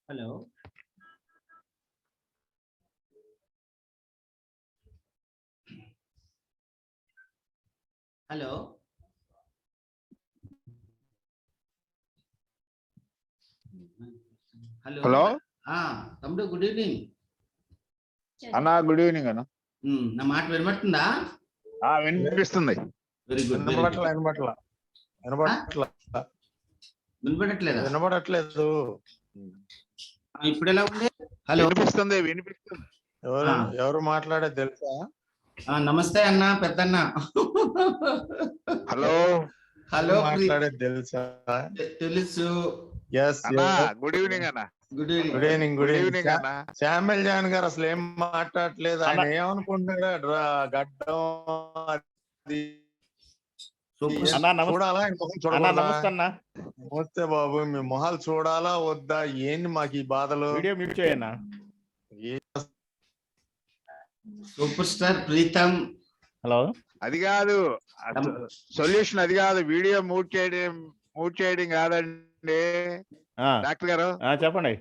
Hello hello hello hello తమ్ముడు good evening అన్నా. Good evening అన్న. నా మాట వినబడుతుందా? వినిపిస్తుంది. Very good. వినపడట్లేదా? వినపడట్లేదు. ఇప్పుడు ఎలా ఉంది? హలో వినిపిస్తుంది. ఎవరు మాట్లాడేది తెలుసా? నమస్తే అన్న, పెద్దన్న. హలో హలో మాట్లాడేది తెలుసా? తెలుసు. గుడ్ ఈవినింగ్ అన్న. Good good evening. Good evening అన్న. శామ్యుల్ జాన్ గారు అసలు ఏం మాట్లాడట్లేదు. ఆయన ఏమనుకుంటున్నాడు? గడ్డం చూడాలా? నమస్తే బాబు, మీ మొహాలు చూడాలా వద్దా? ఏంది మాకు ఈ బాధలు? వీడియో మ్యూట్ చేయనా? Super star Preetham. హలో, అది కాదు సొల్యూషన్, అది కాదు. వీడియో మూట్ చేయడం కాదండి డాక్టర్ గారు. చెప్పండి.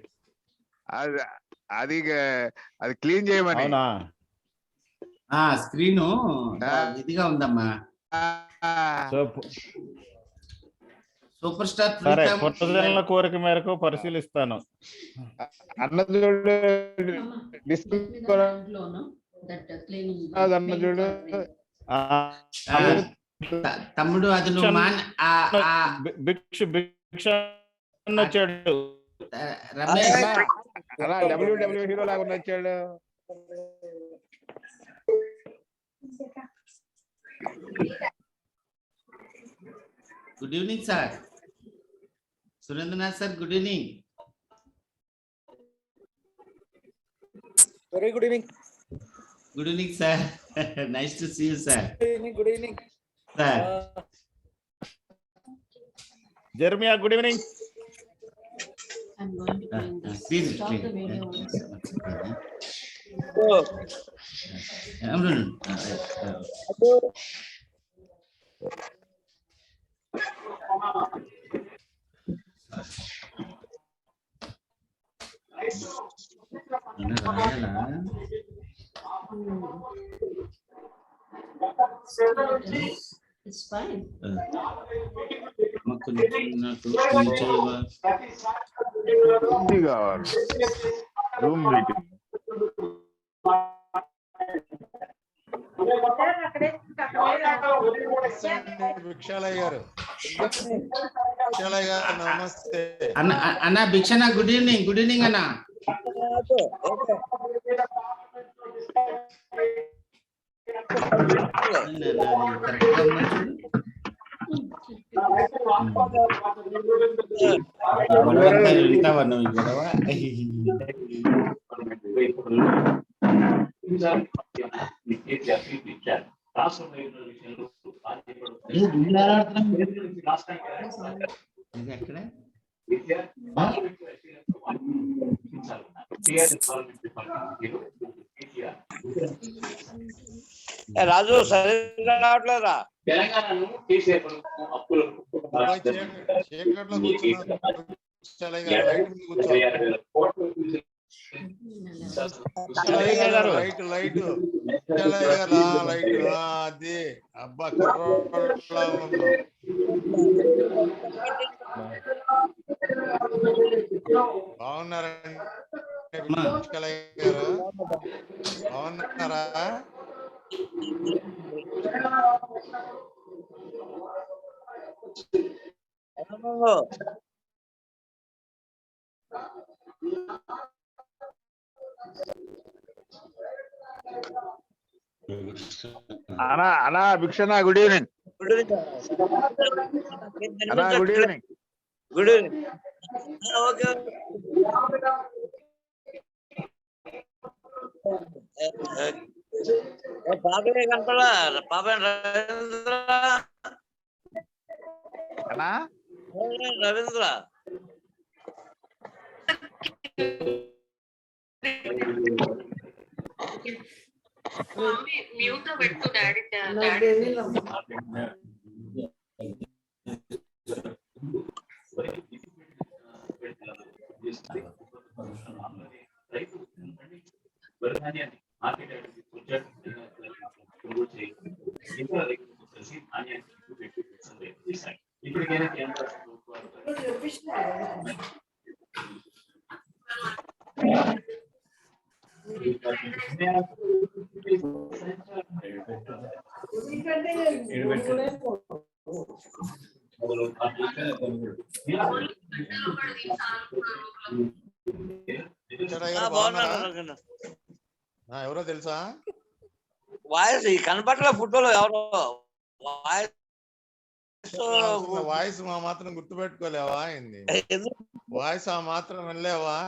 అది క్లీన్ చేయమని. స్క్రీన్ ఇదిగా ఉందమ్మా. సూపర్ స్టార్ పుట్టజనుల కోరిక మేరకు పరిశీలిస్తాను. అదన్న చూడు తమ్ముడు అది నువ్వు భిక్ష వచ్చాడు రమేష్ అలా డబ్ల్యూడబ్ల్యూ హీరో లాగా వచ్చాడు. Good evening sir. Surendranath sir, good evening. Very good evening. Good evening, sir. Nice to see you, sir. Good evening. Sir. Jeremiah, good evening. I'm going to bring this. Please, Stop please. the video. It's fine. Room meeting Bikshalaiah garu, Bikshalaiah garu నమస్తే. అన్న Bikshana, good evening. Good evening అన్న. వింటావా నువ్వు గొడవ? ఎక్కడ రాజు సరిగ్గా రావట్లేదా? తెలంగాణను తీసేపు అప్పులు చీకట్లో కూర్చున్నారు. భిక్షాలయ్య గారు లైట్ మీద కూర్చో. భిక్షాలయ్య గారు లైట్ లైట్. భిక్షాలయ్య గారు లైట్. అది అబ్బా కుర్రోళ్ళ ఉంది. బాగున్నారండి భిక్షాలయ్య గారు? బాగున్నారా? అనా అనా భిక్షణ, గుడ్ ఈవినింగ్. అనా good evening. Good evening. Okay. పాపే కనపడా? పాప రవీంద్ర, అనా రవీంద్ర మ్యూట్ పెట్టు డాడీ. ఇప్పటికైనా కేంద్ర ఎవరో తెలుసా? వాయిస్ కనపట్ల ఫోటోలో ఎవరో వాయిస్ మా మాత్రం గుర్తుపెట్టుకోలేవా? ఏంది వాయిస్ ఆ మాత్రం వెళ్ళలేవా?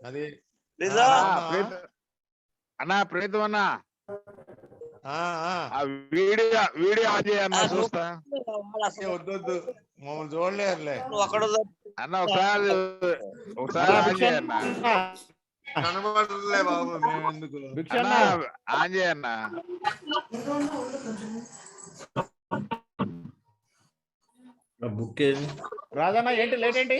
అది అన్నా ప్రీతం అన్నా వీడియో వీడియో ఆన్ చేయన్నా చూస్తా. వద్దొద్దు, మమ్మల్ని చూడలేరులే అన్న. ఒకసారి ఆన్ చేయన్నా. కనబడలే బాబు, మేము ఎందుకు ఆన్ చేయన్నా. బుక్ రాజన్న ఏంటి లేట్ ఏంటి?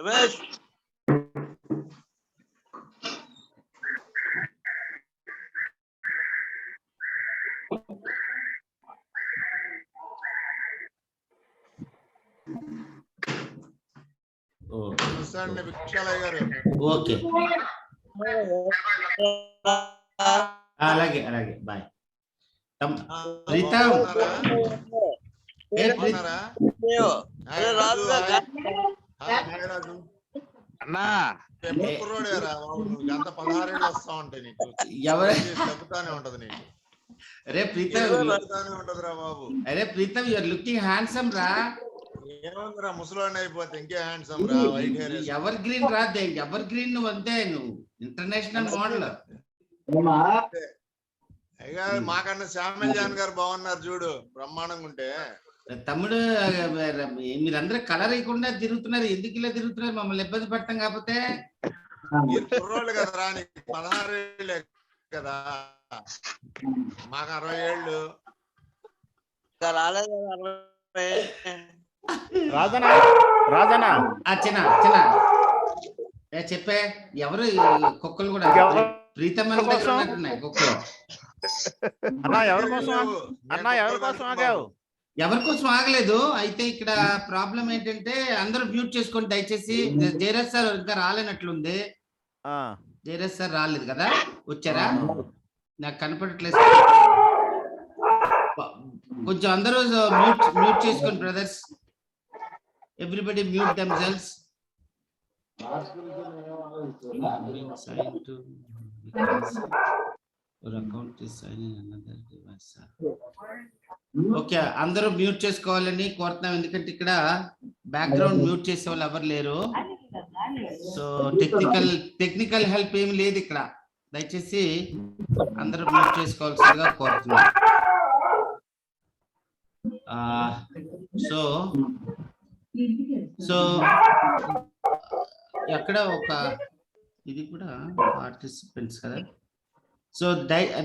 రమేష్ చూసండి భిక్షాలయ్య గారు. ఓకే అలాగే అలాగే బాయ్. ప్రీతం ఏ ప్రీతం బాగున్నారా? అరే రాజుగా హాయ్ రాజు. అన్నా ఎప్పుడు కుర్రోడేరా బాబు, నువ్వు గంట 16 ఏళ్ళు వస్తా ఉంటాయి నీకు. ఎవరు చెబుతానే ఉంటది నీకు, అరే ప్రీతం చెబుతానే ఉంటదిరా బాబు. అరే Preetham you are looking handsome రా. ఏముందిరా ముసలోడిని అయిపోతే ఇంకే హ్యాండ్సమ్ రా, వైట్ హెయిర్ ఎవర్ గ్రీన్ రా, ఎవర్ గ్రీన్ నువ్వు అంతే, నువ్వు ఇంటర్నేషనల్ మోడల్. అయ్యా మాకన్నా శ్యామల్ జాన్ గారు బాగున్నారు చూడు, బ్రహ్మాండంగా ఉంటే. తమ్ముడు మీరందరూ కలర్ అయ్యకుండా తిరుగుతున్నారు, ఎందుకు ఇలా తిరుగుతున్నారు? మమ్మల్ని ఇబ్బంది పడతాం కాకపోతే. మీరు కుర్రోళ్ళు కదరా, నీకు 16 ఏళ్ళే కదా, మాకు 60 ఏళ్ళు. రాలేదు రాజనా రాజనా చిన్న చిన్న చెప్పే ఎవరు కుక్కలు కూడా ప్రీతం ఉన్నట్టున్నాయి కుక్కలు. అన్నా ఎవరి కోసం అన్నా ఎవరి కోసం ఆగావు? ఎవరి కోసం ఆగలేదు. అయితే ఇక్కడ ప్రాబ్లం ఏంటంటే అందరూ మ్యూట్ చేసుకోండి దయచేసి. జయరాజ్ సార్ ఇంకా రాలేనట్లుంది. జయరాజ్ సార్ రాలేదు కదా, వచ్చారా? నాకు కనపడట్లేదు. కొంచెం అందరూ మ్యూట్ చేసుకోండి brothers. Everybody mute themselves. Okay, అందరూ మ్యూట్ చేసుకోవాలని కోరుతున్నాం, ఎందుకంటే ఇక్కడ బ్యాక్గ్రౌండ్ మ్యూట్ చేసే వాళ్ళు ఎవరు లేరు. సో టెక్నికల్ హెల్ప్ ఏమి లేదు ఇక్కడ. దయచేసి అందరూ మ్యూట్ చేసుకోవాల్సిందిగా కోరుతున్నాం. సో ఎక్కడ ఒక ఇది కూడా పార్టిసిపెంట్స్ కదా. సో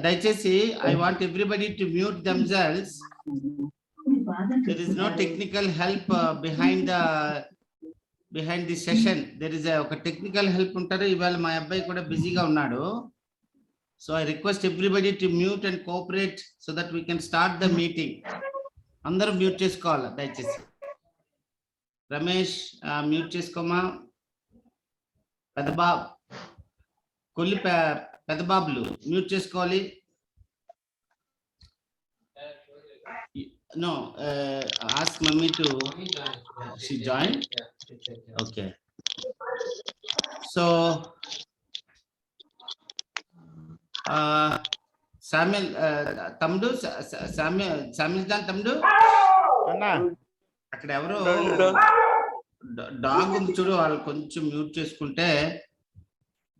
దయచేసి I want everybody to mute themselves. there is no technical help behind the session. there is ఒక టెక్నికల్ హెల్ప్ ఉంటారు. ఇవాళ మా అబ్బాయి కూడా బిజీగా ఉన్నాడు. So I request everybody to mute and cooperate so that we can start the meeting. అందరూ mute చేసుకోవాలి దయచేసి. రమేష్ మ్యూట్ చేసుకోమా. పెద్దబాబులు మ్యూట్ చేసుకోవాలి. No, ask mummy to she join. Okay. So Samuel తమ్ముడు Samuel జాన్ తమ్ముడు అన్నా అక్కడ ఎవరో డాగ్ ఉంది చూడు, వాళ్ళు కొంచెం మ్యూట్ చేసుకుంటే.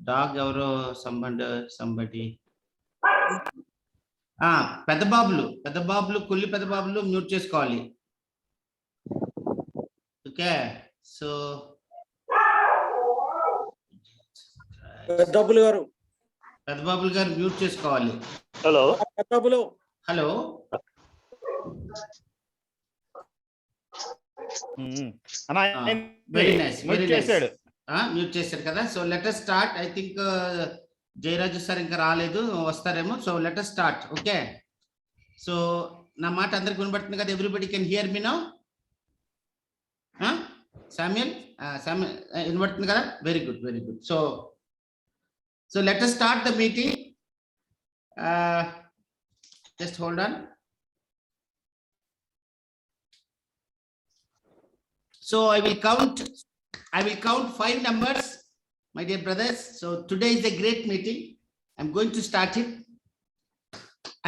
డాగ్ ఎవరో సంబడి పెద్దబాబులు కొల్లి పెద్దబాబులు మ్యూట్ చేసుకోవాలి. ఓకే, సో పెద్దబాబులు గారు మ్యూట్ చేసుకోవాలి. హలో వెరీ నైస్ మ్యూట్ చేశాడు కదా. So let us start. I think Jayaraju sir ఇంకా రాలేదు, వస్తారేమో. So let us start. Okay, so నా మాట అందరికి వినబడుతుంది కదా? Everybody can hear me now. Samuel వినబడుతుంది కదా? Very good, very good. So let us start the meeting. Just hold on. So I will count 5 numbers, my dear brothers. So today is a great meeting. I'm going to start it.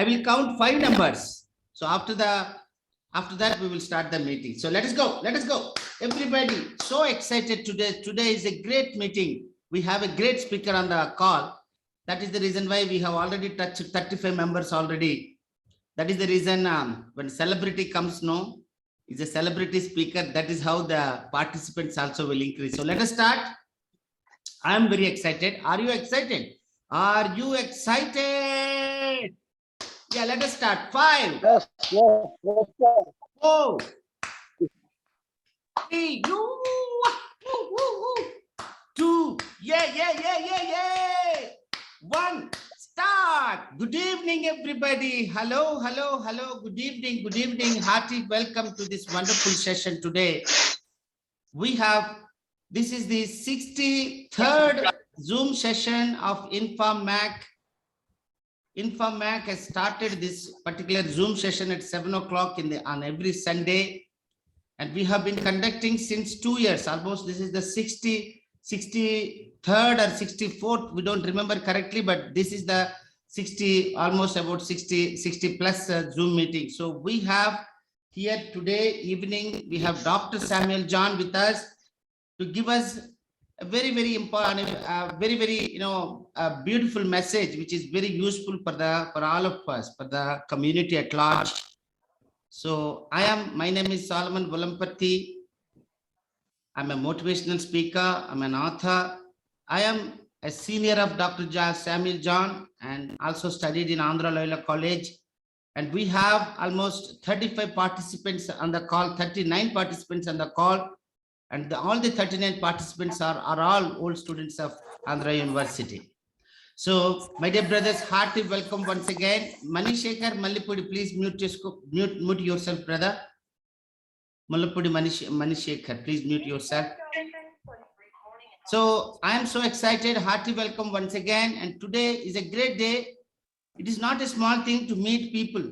I will count 5 numbers. So after that we will start the meeting. So let us go. Everybody so excited today. Today is a great meeting. We have a great speaker on the call. That is the reason why we have already touched 35 members already. That is the reason when celebrity comes, no, is a celebrity speaker. That is how the participants also will increase. So let us start. I am very excited. Are you excited? Are you excited? Yeah, let us start. 5. Yes. 4. 3. Yeah. One, start. Good evening, everybody. Hello. Good evening. Hearty welcome to this wonderful session today. This is the 63rd Zoom session of InformMac. InformMac has started this particular Zoom session at 7 o'clock on every Sunday. And we have been conducting since 2 years, almost. This is the 63rd or 64th, we don't remember correctly, but this is the almost about 60 plus Zoom meeting. So we have here today evening, we have Dr. Samuel John with us to give us a very important, very a beautiful message, which is very useful for all of us, for the community at large. So my name is Solomon Volampatti. I'm a motivational speaker. I'm an author. I am a senior of Dr. Samuel John and also studied in Andhra Loyola College. And we have almost 35 participants on the call, 39 participants on the call. And all the 39 participants are all old students of Andhra University. So, my dear brothers, hearty welcome once again. Manishekar Mallipudi, please mute yourself, brother. Mallipudi Manishekar, please mute yourself. So, I am so excited. Hearty welcome once again. And today is a great day. It is not a small thing to meet people.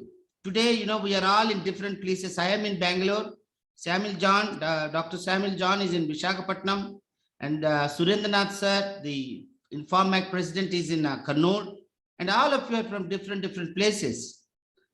Today, we are all in different places. I am in Bangalore. Dr. Samuel John is in Visakhapatnam. And Surendranath sir, the InformMac president, is in Kannur, and all of you are from different places.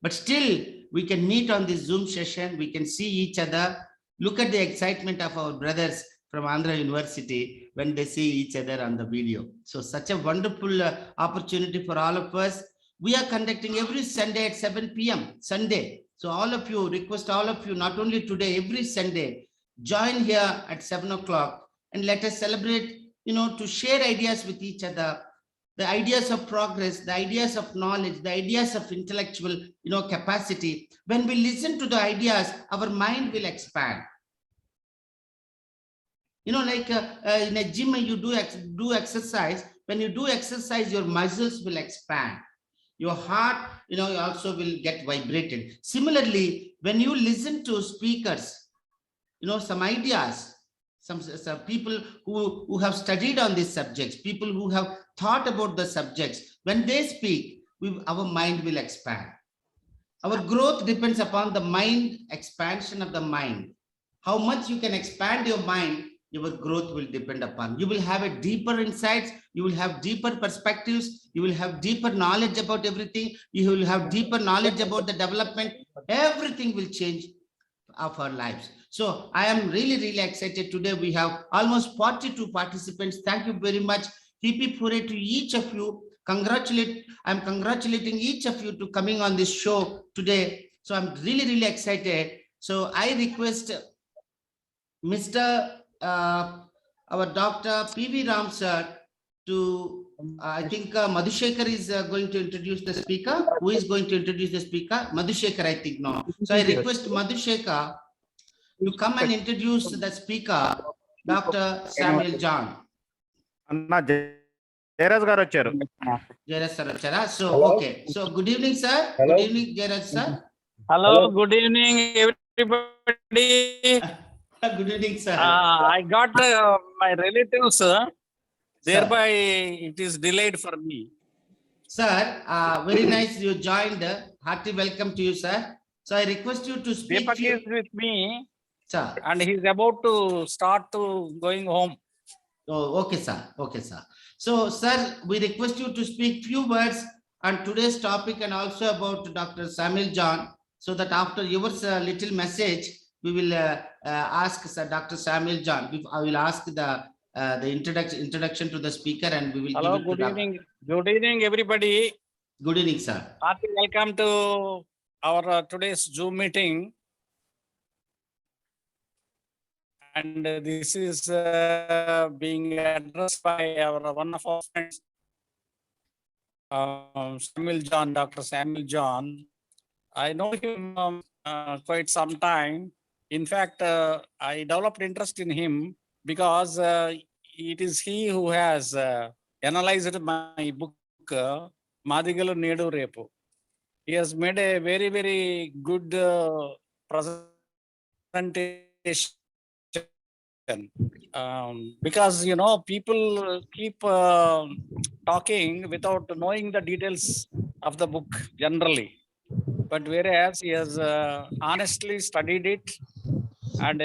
But still, we can meet on this Zoom session. We can see each other. Look at the excitement of our brothers from Andhra University when they see each other on the video. So such a wonderful opportunity for all of us. We are conducting every Sunday at 7 p.m. Sunday. So all of you, request all of you, not only today, every Sunday, join here at 7 o'clock and let us celebrate, to share ideas with each other, the ideas of progress, the ideas of knowledge, the ideas of intellectual, capacity. When we listen to the ideas, our mind will expand. Like in a gym, you do exercise. When you do exercise, your muscles will expand. Your heart, also will get vibrated. Similarly, when you listen to speakers, some ideas, some people who have studied on these subjects, people who have thought about the subjects, when they speak, our mind will expand. Our growth depends upon the mind, expansion of the mind. How much you can expand your mind, your growth will depend upon. You will have a deeper insights, you will have deeper perspectives, you will have deeper knowledge about everything, you will have deeper knowledge about the development. Everything will change of our lives. So I am really excited. Today we have almost 42 participants. Thank you very much. Hip hooray to each of you. I'm congratulating each of you to coming on this show today. So I'm really excited. So I request Mr. Our Dr. P.V. Ram sir to, I think Madhushekar is going to introduce the speaker. Who is going to introduce the speaker? Madhushekar, I think now. So I request Madhushekar to come and introduce the speaker, Dr. Samuel John. Jairaj garu vacharu. Jairaj sir vachara. So, okay. So, good evening, sir. Good evening, Jairaj sir. Hello, good evening, everybody. Good evening, sir. I got my relatives, thereby it is delayed for me. Sir, very nice you joined. Hearty welcome to you, sir. So I request you to speak. Deepak is with me, sir, and he's about to start to going home. Oh, okay, sir. Okay, sir. So, sir, we request you to speak few words on today's topic and also about Dr. Samuel John, so that after your little message, we will ask Dr. Samuel John. I will ask the introduction to the speaker, and we will. Hello, give it good to evening. Good evening, everybody. Good evening, sir. Hearty welcome to our today's Zoom meeting. And this is being addressed by one of our friends, Samuel John, Dr. Samuel John. I know him quite some time. In fact, I developed interest in him because it is he who has analyzed my book, Madigalu Nedu Repu. He has made a very, very good presentation. Because, you know, people keep talking without knowing the details of the book generally. But whereas he has honestly studied it and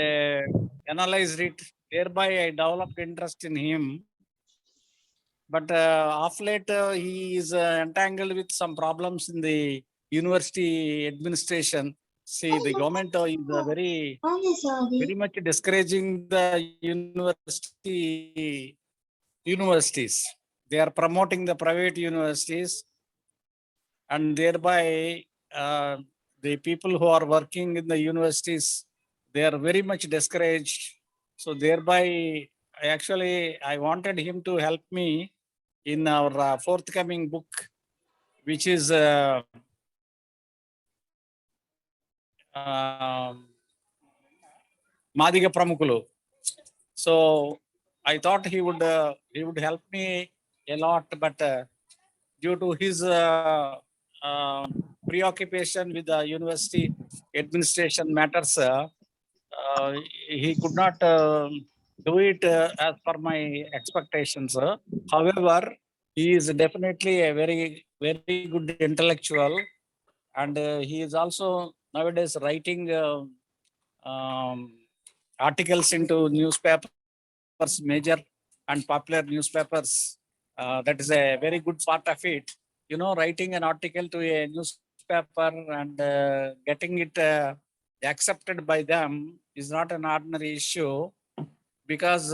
analyzed it, thereby I developed interest in him. But of late, he is entangled with some problems in the university administration. See, the government is very much discouraging the universities. They are promoting the private universities, and thereby the people who are working in the universities, they are very much discouraged. So thereby, I wanted him to help me in our forthcoming book, which is Madiga Pramukulu. So I thought he would help me a lot, but due to his preoccupation with the university administration matters, he could not do it as per my expectations. However, he is definitely a very, very good intellectual, and he is also nowadays writing articles into newspapers, major and popular newspapers. That is a very good part of it. You know, writing an article to a newspaper and getting it accepted by them is not an ordinary issue, because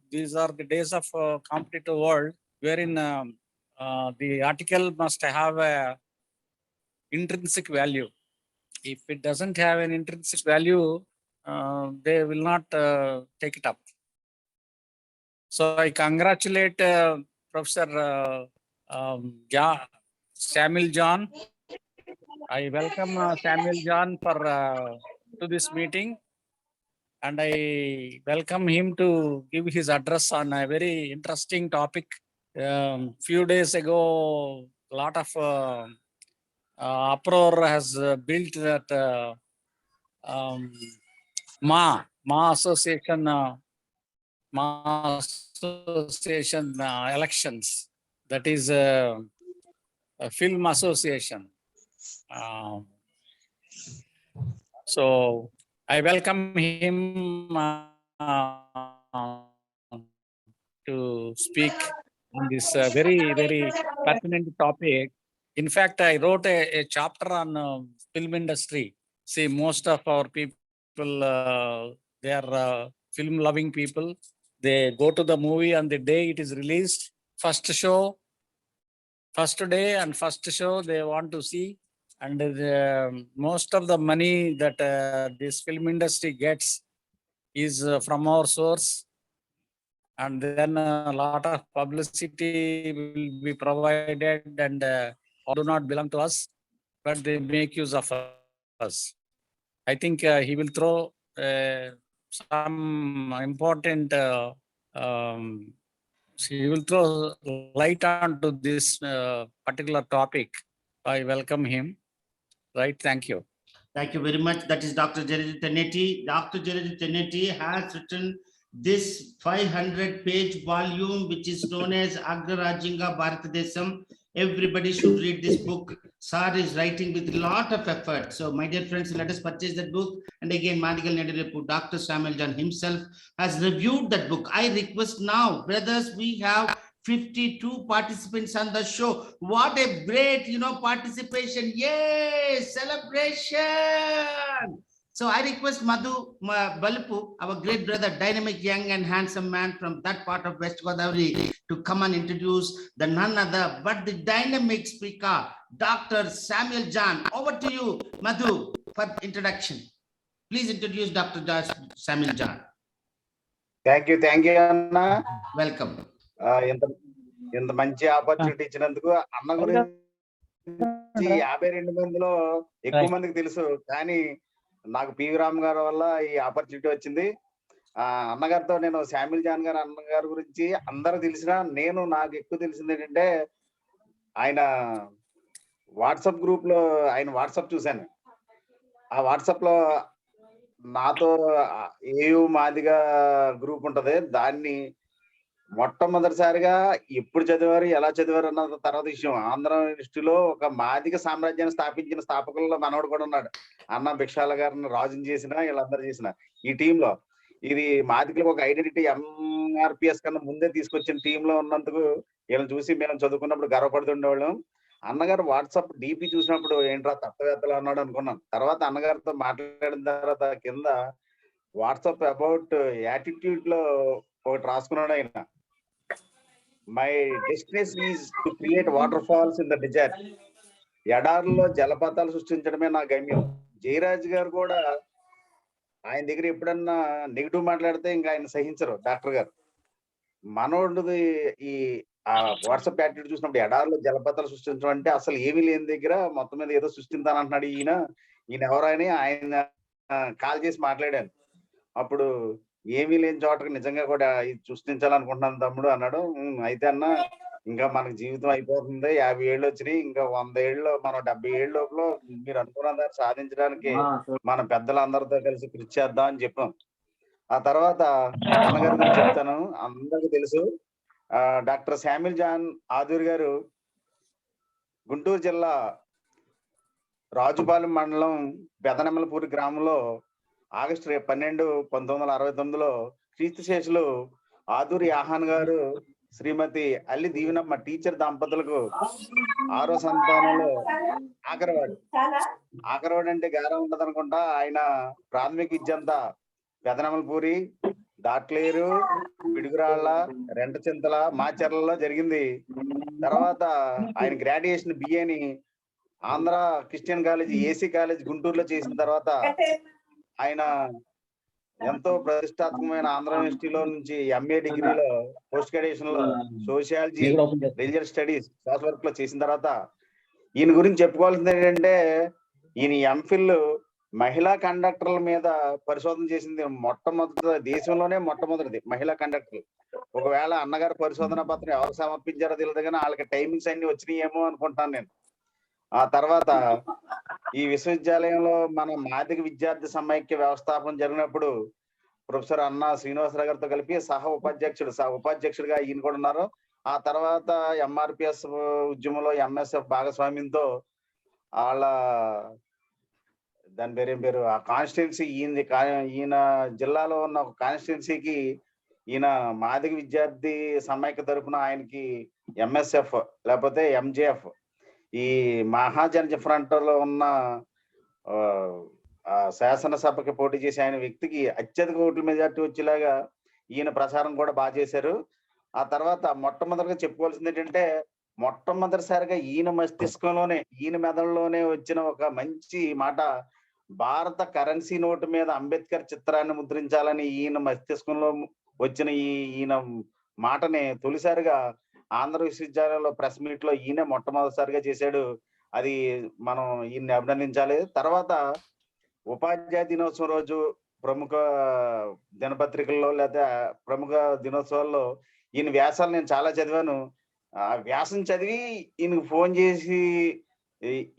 these are the days of competitive world, wherein the article must have a intrinsic value. If it doesn't have an intrinsic value, they will not take it up. So I congratulate Professor Samuel John. I welcome Samuel John to this meeting, and I welcome him to give his address on a very interesting topic. Few days ago, a lot of uproar has built that Ma Association elections. That is a film association. So I welcome him to speak on this very, very pertinent topic. In fact, I wrote a chapter on film industry. See, most of our people, they are film loving people. They go to the movie on the day it is released. First day and first show they want to see. And most of the money that this film industry gets is from our source. And then a lot of publicity will be provided, and all do not belong to us, but they make use of us. I think he will throw some important, he will throw light onto this particular topic. I welcome him. Right, thank you. Thank you very much. That is Dr. Jaredit Tenetti. Dr. Jaredit Tenetti has written this 500-page volume, which is known as Agrarajinga Bharatadesam. Everybody should read this book. Sir is writing with a lot of effort. So, my dear friends, let us purchase that book. And again, Madigal Nedirepu, Dr. Samuel John himself has reviewed that book. I request now, brothers, we have 52 participants on the show. What a great, participation. Yay, celebration. So I request Madhu Balpu, our great brother, dynamic, young and handsome man from that part of West Godavari, to come and introduce the none other but the dynamic speaker, Dr. Samuel John. Over to you, Madhu, for introduction. Please introduce Dr. Samuel John. Thank you, Anna. Welcome. ఇంత మంచి opportunity ఇచ్చినందుకు అన్న గురించి 52 మందిలో ఎక్కువ మందికి తెలుసు, కానీ నాకు పివి రామ్ గారి వల్ల ఈ ఆపర్చునిటీ వచ్చింది. అన్నగారితో నేను శామ్యుల్ జాన్ గారు అన్నగారి గురించి అందరూ తెలిసినా నాకు ఎక్కువ తెలిసింది ఏంటంటే ఆయన వాట్సాప్ గ్రూప్ లో ఆయన వాట్సాప్ చూశాను. ఆ వాట్సాప్ లో నాతో ఏయు మాదిగా గ్రూప్ ఉంటది. దాన్ని మొట్టమొదటిసారిగా ఎప్పుడు చదివారు, ఎలా చదివారు అన్న తర్వాత విషయం. ఆంధ్ర యూనివర్సిటీలో ఒక మాదిగ సామ్రాజ్యాన్ని స్థాపించిన స్థాపకుల్లో మనోడు కూడా ఉన్నాడు. అన్న భిక్షాల గారిని రాజుని చేసిన వీళ్ళందరూ చేసిన ఈ టీమ్ లో ఇది మాదిగలకు ఒక ఐడెంటిటీ ఎంఆర్పిఎస్ కన్నా ముందే తీసుకొచ్చిన టీమ్ లో ఉన్నందుకు వీళ్ళని చూసి మేము చదువుకున్నప్పుడు గర్వపడుతుండేవాళ్ళం. అన్నగారు వాట్సాప్ డిపి చూసినప్పుడు ఏంట్రా తత్వవేత్తలు అన్నాడు అనుకున్నాను. తర్వాత అన్నగారితో మాట్లాడిన తర్వాత కింద వాట్సాప్ అబౌట్ యాటిట్యూడ్ లో ఒకటి రాసుకున్నాడు ఆయన. My destination is to create waterfalls in the desert. ఎడారుల్లో జలపాతాలు సృష్టించడమే నా గమ్యం. జయరాజ్ గారు కూడా ఆయన దగ్గర ఎప్పుడన్నా నెగిటివ్ మాట్లాడితే ఇంకా ఆయన సహించరు డాక్టర్ గారు. మనోడిది ఈ ఆ వాట్సాప్ యాటిట్యూడ్ చూసినప్పుడు ఎడారులో జలపాతాలు సృష్టించడం అంటే అసలు ఏమీ లేని దగ్గర మొత్తం మీద ఏదో సృష్టించానంటున్నాడు ఈయన ఎవరైనా ఆయన కాల్ చేసి మాట్లాడాను. అప్పుడు ఏమీ లేని చోటకి నిజంగా కూడా ఇది సృష్టించాలనుకుంటున్నాను తమ్ముడు అన్నాడు. అయితే అన్న ఇంకా మనకి జీవితం అయిపోతుంది, 50 ఏళ్ళు వచ్చినాయి, ఇంకా 100 ఏళ్ళు మనం 70 ఏళ్ళ లోపల మీరు అనుకున్న దాన్ని సాధించడానికి మన పెద్దలందరితో కలిసి కృషి చేద్దాం అని చెప్పాం. ఆ తర్వాత అన్నగారి గురించి చెప్తాను. అందరికీ తెలుసు డాక్టర్ శామ్యుల్ జాన్ ఆదూరి గారు గుంటూరు జిల్లా రాజుపాలెం మండలం పెదనెమ్మలపూరి గ్రామంలో ఆగస్టు 12, 1969లో క్రీస్తుశేషులు ఆదూరి ఆహాన్ గారు శ్రీమతి అల్లి దీవెనమ్మ టీచర్ దంపతులకు 6వ సంతానంలో ఆఖరవాడు అంటే గారం ఉంటది అనుకుంటా. ఆయన ప్రాథమిక విద్య అంతా పెదనెమ్మలపూరి, దాట్లేరు, పిడుగురాళ్ళ, రెంటచింతల, మాచర్లలో జరిగింది. తర్వాత ఆయన గ్రాడ్యుయేషన్ బిఏని Andhra Christian college AC college గుంటూరులో చేసిన తర్వాత ఆయన ఎంతో ప్రతిష్టాత్మకమైన ఆంధ్ర యూనివర్సిటీలో నుంచి ఎంఏ డిగ్రీలో పోస్ట్ గ్రాడ్యుయేషన్ లో sociology, religious studies, social work లో చేసిన తర్వాత ఈయన గురించి చెప్పుకోవాల్సింది ఏంటంటే ఈయన ఎంఫిల్ మహిళా కండక్టర్ల మీద పరిశోధన చేసింది. దేశంలోనే మొట్టమొదటిది మహిళా కండక్టర్లు. ఒకవేళ అన్నగారు పరిశోధన పత్రం ఎవరు సమర్పించారో తెలియదు కానీ వాళ్ళకి టైమింగ్స్ అన్ని వచ్చినాయేమో అనుకుంటాను నేను. ఆ తర్వాత ఈ విశ్వవిద్యాలయంలో మన మాదిగ విద్యార్థి సమైక్య వ్యవస్థాపన జరిగినప్పుడు ప్రొఫెసర్ అన్న శ్రీనివాసరావు గారితో కలిపి ఉపాధ్యక్షుడిగా ఈయన కూడా ఉన్నారు. ఆ తర్వాత ఎంఆర్పిఎస్ ఉద్యమంలో ఎంఎస్ఎఫ్ భాగస్వామ్యంతో వాళ్ళ దాని పేరు ఆ కాన్స్టిట్యున్సీ ఈయన జిల్లాలో ఉన్న ఒక కాన్స్టిట్యున్సీకి ఈయన మాదిగ విద్యార్థి సమైక్య తరఫున ఆయనకి ఎంఎస్ఎఫ్ లేకపోతే ఎంజేఎఫ్ ఈ మహాజన ఫ్రంట్ లో ఉన్న శాసనసభకి పోటీ చేసి ఆయన వ్యక్తికి అత్యధిక ఓట్ల మెజార్టీ వచ్చేలాగా ఈయన ప్రచారం కూడా బాగా చేశారు. ఆ తర్వాత మొట్టమొదటిగా చెప్పుకోవాల్సింది ఏంటంటే మొట్టమొదటిసారిగా ఈయన మస్తిష్కంలోనే ఈయన మెదడులోనే వచ్చిన ఒక మంచి మాట, భారత కరెన్సీ నోటు మీద అంబేద్కర్ చిత్రాన్ని ముద్రించాలని ఈయన మస్తిష్కంలో వచ్చిన ఈయన మాటని తొలిసారిగా ఆంధ్ర విశ్వవిద్యాలయంలో ప్రెస్ మీట్ లో ఈయన మొట్టమొదటిసారిగా చేశాడు. అది మనం ఈయన్ని అభినందించాలి. తర్వాత ఉపాధ్యాయ దినోత్సవం రోజు ప్రముఖ దినపత్రికల్లో లేదా ప్రముఖ దినోత్సవాల్లో ఈయన వ్యాసాలు నేను చాలా చదివాను. ఆ వ్యాసం చదివి ఈయనకు ఫోన్ చేసి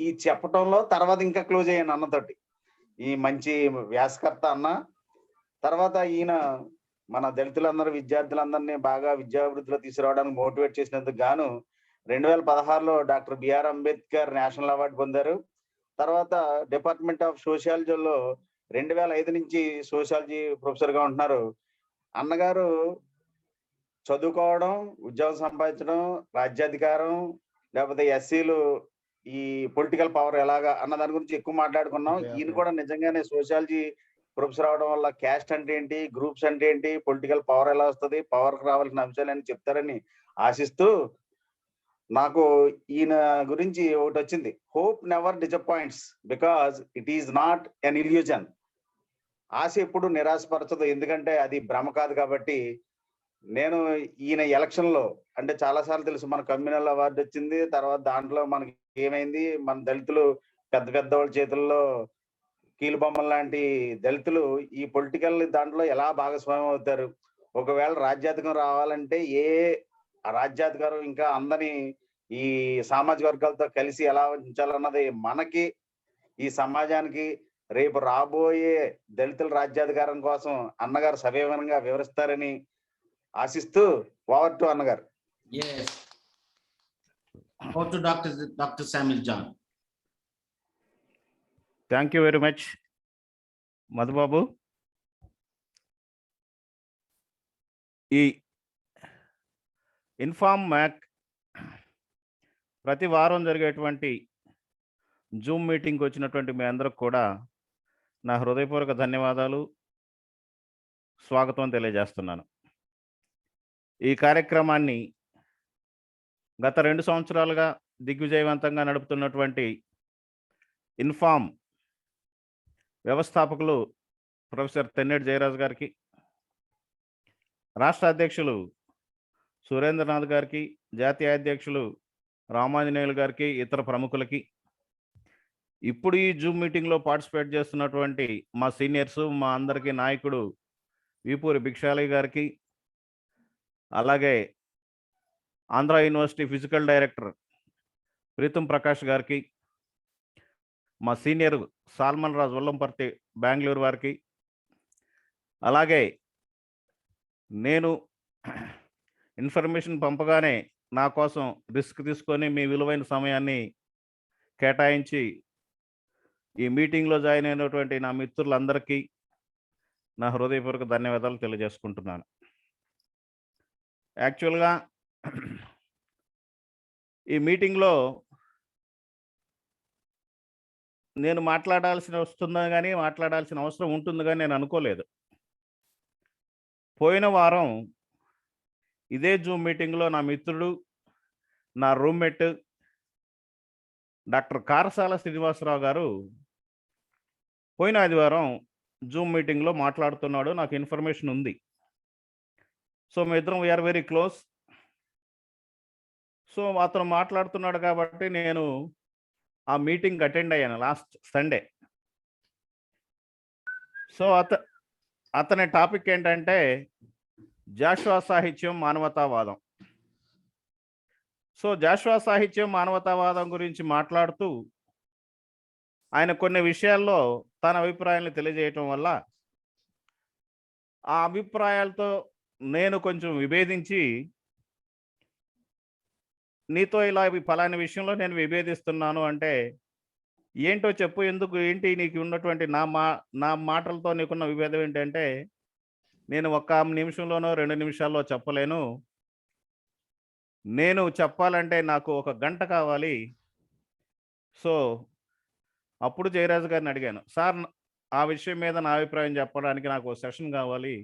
ఈ చెప్పటంలో తర్వాత ఇంకా క్లోజ్ అయ్యాను అన్నతోటి. ఈ మంచి వ్యాసకర్త అన్న. తర్వాత ఈయన మన దళితులందరూ విద్యార్థులందరినీ బాగా విద్యాభివృద్ధిలో తీసుకురావడానికి మోటివేట్ చేసినందుకు గాను 2016లో doctor BR Ambedkar national award పొందారు. తర్వాత డిపార్ట్మెంట్ ఆఫ్ సోషియాలజీలో 2005 నుంచి సోషియాలజీ ప్రొఫెసర్ గా ఉంటున్నారు. అన్నగారు చదువుకోవడం, ఉద్యోగం సంపాదించడం, రాజ్యాధికారం లేకపోతే ఎస్సీలు ఈ పొలిటికల్ పవర్ ఎలాగా అన్న దాని గురించి ఎక్కువ మాట్లాడుకున్నాం. ఈయన కూడా నిజంగానే సోషియాలజీ ప్రొఫెసర్ అవడం వల్ల క్యాస్ట్ అంటే ఏంటి, గ్రూప్స్ అంటే ఏంటి, పొలిటికల్ పవర్ ఎలా వస్తుంది, పవర్ కు రావాల్సిన అంశాలు అని చెప్తారని ఆశిస్తూ నాకు ఈయన గురించి ఒకటి వచ్చింది, hope never disappoints because it is not an illusion. ఆశ ఎప్పుడు నిరాశపరచదు, ఎందుకంటే అది భ్రమ కాదు. కాబట్టి నేను ఈయన ఎలక్షన్ లో అంటే చాలా సార్లు తెలుసు మన కమ్యూనల్ అవార్డు వచ్చింది. తర్వాత దాంట్లో మనకి ఏమైంది, మన దళితులు పెద్ద వాళ్ళ చేతుల్లో కీలుబొమ్మల లాంటి దళితులు ఈ పొలిటికల్ దాంట్లో ఎలా భాగస్వామ్యం అవుతారు? ఒకవేళ రాజ్యాధికారం రావాలంటే రాజ్యాధికారం ఇంకా అందని ఈ సామాజిక వర్గాలతో కలిసి ఎలా ఉంచాలన్నది మనకి, ఈ సమాజానికి రేపు రాబోయే దళితుల రాజ్యాధికారం కోసం అన్నగారు సవివరంగా వివరిస్తారని ఆశిస్తూ ఓవర్ టు అన్నగారు. Yes. Over to Dr. Samuel John. Thank you very much Madhubabu. ఈ ఇన్ఫార్మ్ మ్యాక్ ప్రతి వారం జరిగేటువంటి జూమ్ మీటింగ్కి వచ్చినటువంటి మీ అందరికి కూడా నా హృదయపూర్వక ధన్యవాదాలు, స్వాగతం తెలియజేస్తున్నాను. ఈ కార్యక్రమాన్ని గత 2 సంవత్సరాలుగా దిగ్విజయవంతంగా నడుపుతున్నటువంటి ఇన్ఫార్మ్ వ్యవస్థాపకులు ప్రొఫెసర్ తెన్నేటి జయరాజ్ గారికి, రాష్ట్ర అధ్యక్షులు సురేంద్రనాథ్ గారికి, జాతీయ అధ్యక్షులు రామాంజనేయులు గారికి, ఇతర ప్రముఖులకి, ఇప్పుడు ఈ జూమ్ మీటింగ్లో పార్టిసిపేట్ చేస్తున్నటువంటి మా సీనియర్స్, మా అందరికీ నాయకుడు వీపూరి భిక్షాలయ్య గారికి, అలాగే Andhra university physical director Preetham Prakash గారికి, మా సీనియర్ సాల్మన్ రాజ్ వల్లంపర్తి బెంగళూరు వారికి, అలాగే నేను ఇన్ఫర్మేషన్ పంపగానే నా కోసం రిస్క్ తీసుకొని మీ విలువైన సమయాన్ని కేటాయించి ఈ మీటింగ్లో జాయిన్ అయినటువంటి నా మిత్రులందరికీ నా హృదయపూర్వక ధన్యవాదాలు తెలియజేసుకుంటున్నాను. యాక్చువల్గా ఈ మీటింగ్లో నేను మాట్లాడాల్సిన అవసరం ఉంటుంది కానీ నేను అనుకోలేదు. పోయిన వారం ఇదే జూమ్ మీటింగ్లో నా మిత్రుడు, నా రూమ్మేట్ డాక్టర్ కారసాల శ్రీనివాసరావు గారు పోయిన ఆదివారం జూమ్ మీటింగ్లో మాట్లాడుతున్నాడు. నాకు ఇన్ఫర్మేషన్ ఉంది. సో మీ ఇద్దరం వీఆర్ వెరీ క్లోజ్. సో అతను మాట్లాడుతున్నాడు కాబట్టి నేను ఆ మీటింగ్ అటెండ్ అయ్యాను లాస్ట్ సండే. సో అతని టాపిక్ ఏంటంటే జాషువా సాహిత్యం, మానవతావాదం. సో జాషువా సాహిత్యం, మానవతావాదం గురించి మాట్లాడుతూ ఆయన కొన్ని విషయాల్లో తన అభిప్రాయాలను తెలియజేయటం వల్ల ఆ అభిప్రాయాలతో నేను కొంచెం విభేదించి, నీతో ఇలా ఫలాని విషయంలో నేను విభేదిస్తున్నాను అంటే ఏంటో చెప్పు, ఏంటి నీకు ఉన్నటువంటి నా మాటలతో నీకున్న విభేదం ఏంటంటే, నేను 1 నిమిషంలోనో 2 నిమిషాల్లో చెప్పలేను, నేను చెప్పాలంటే నాకు 1 గంట కావాలి. సో అప్పుడు జయరాజు గారిని అడిగాను, సార్ ఆ విషయం మీద నా అభిప్రాయం చెప్పడానికి నాకు సెషన్ కావాలి,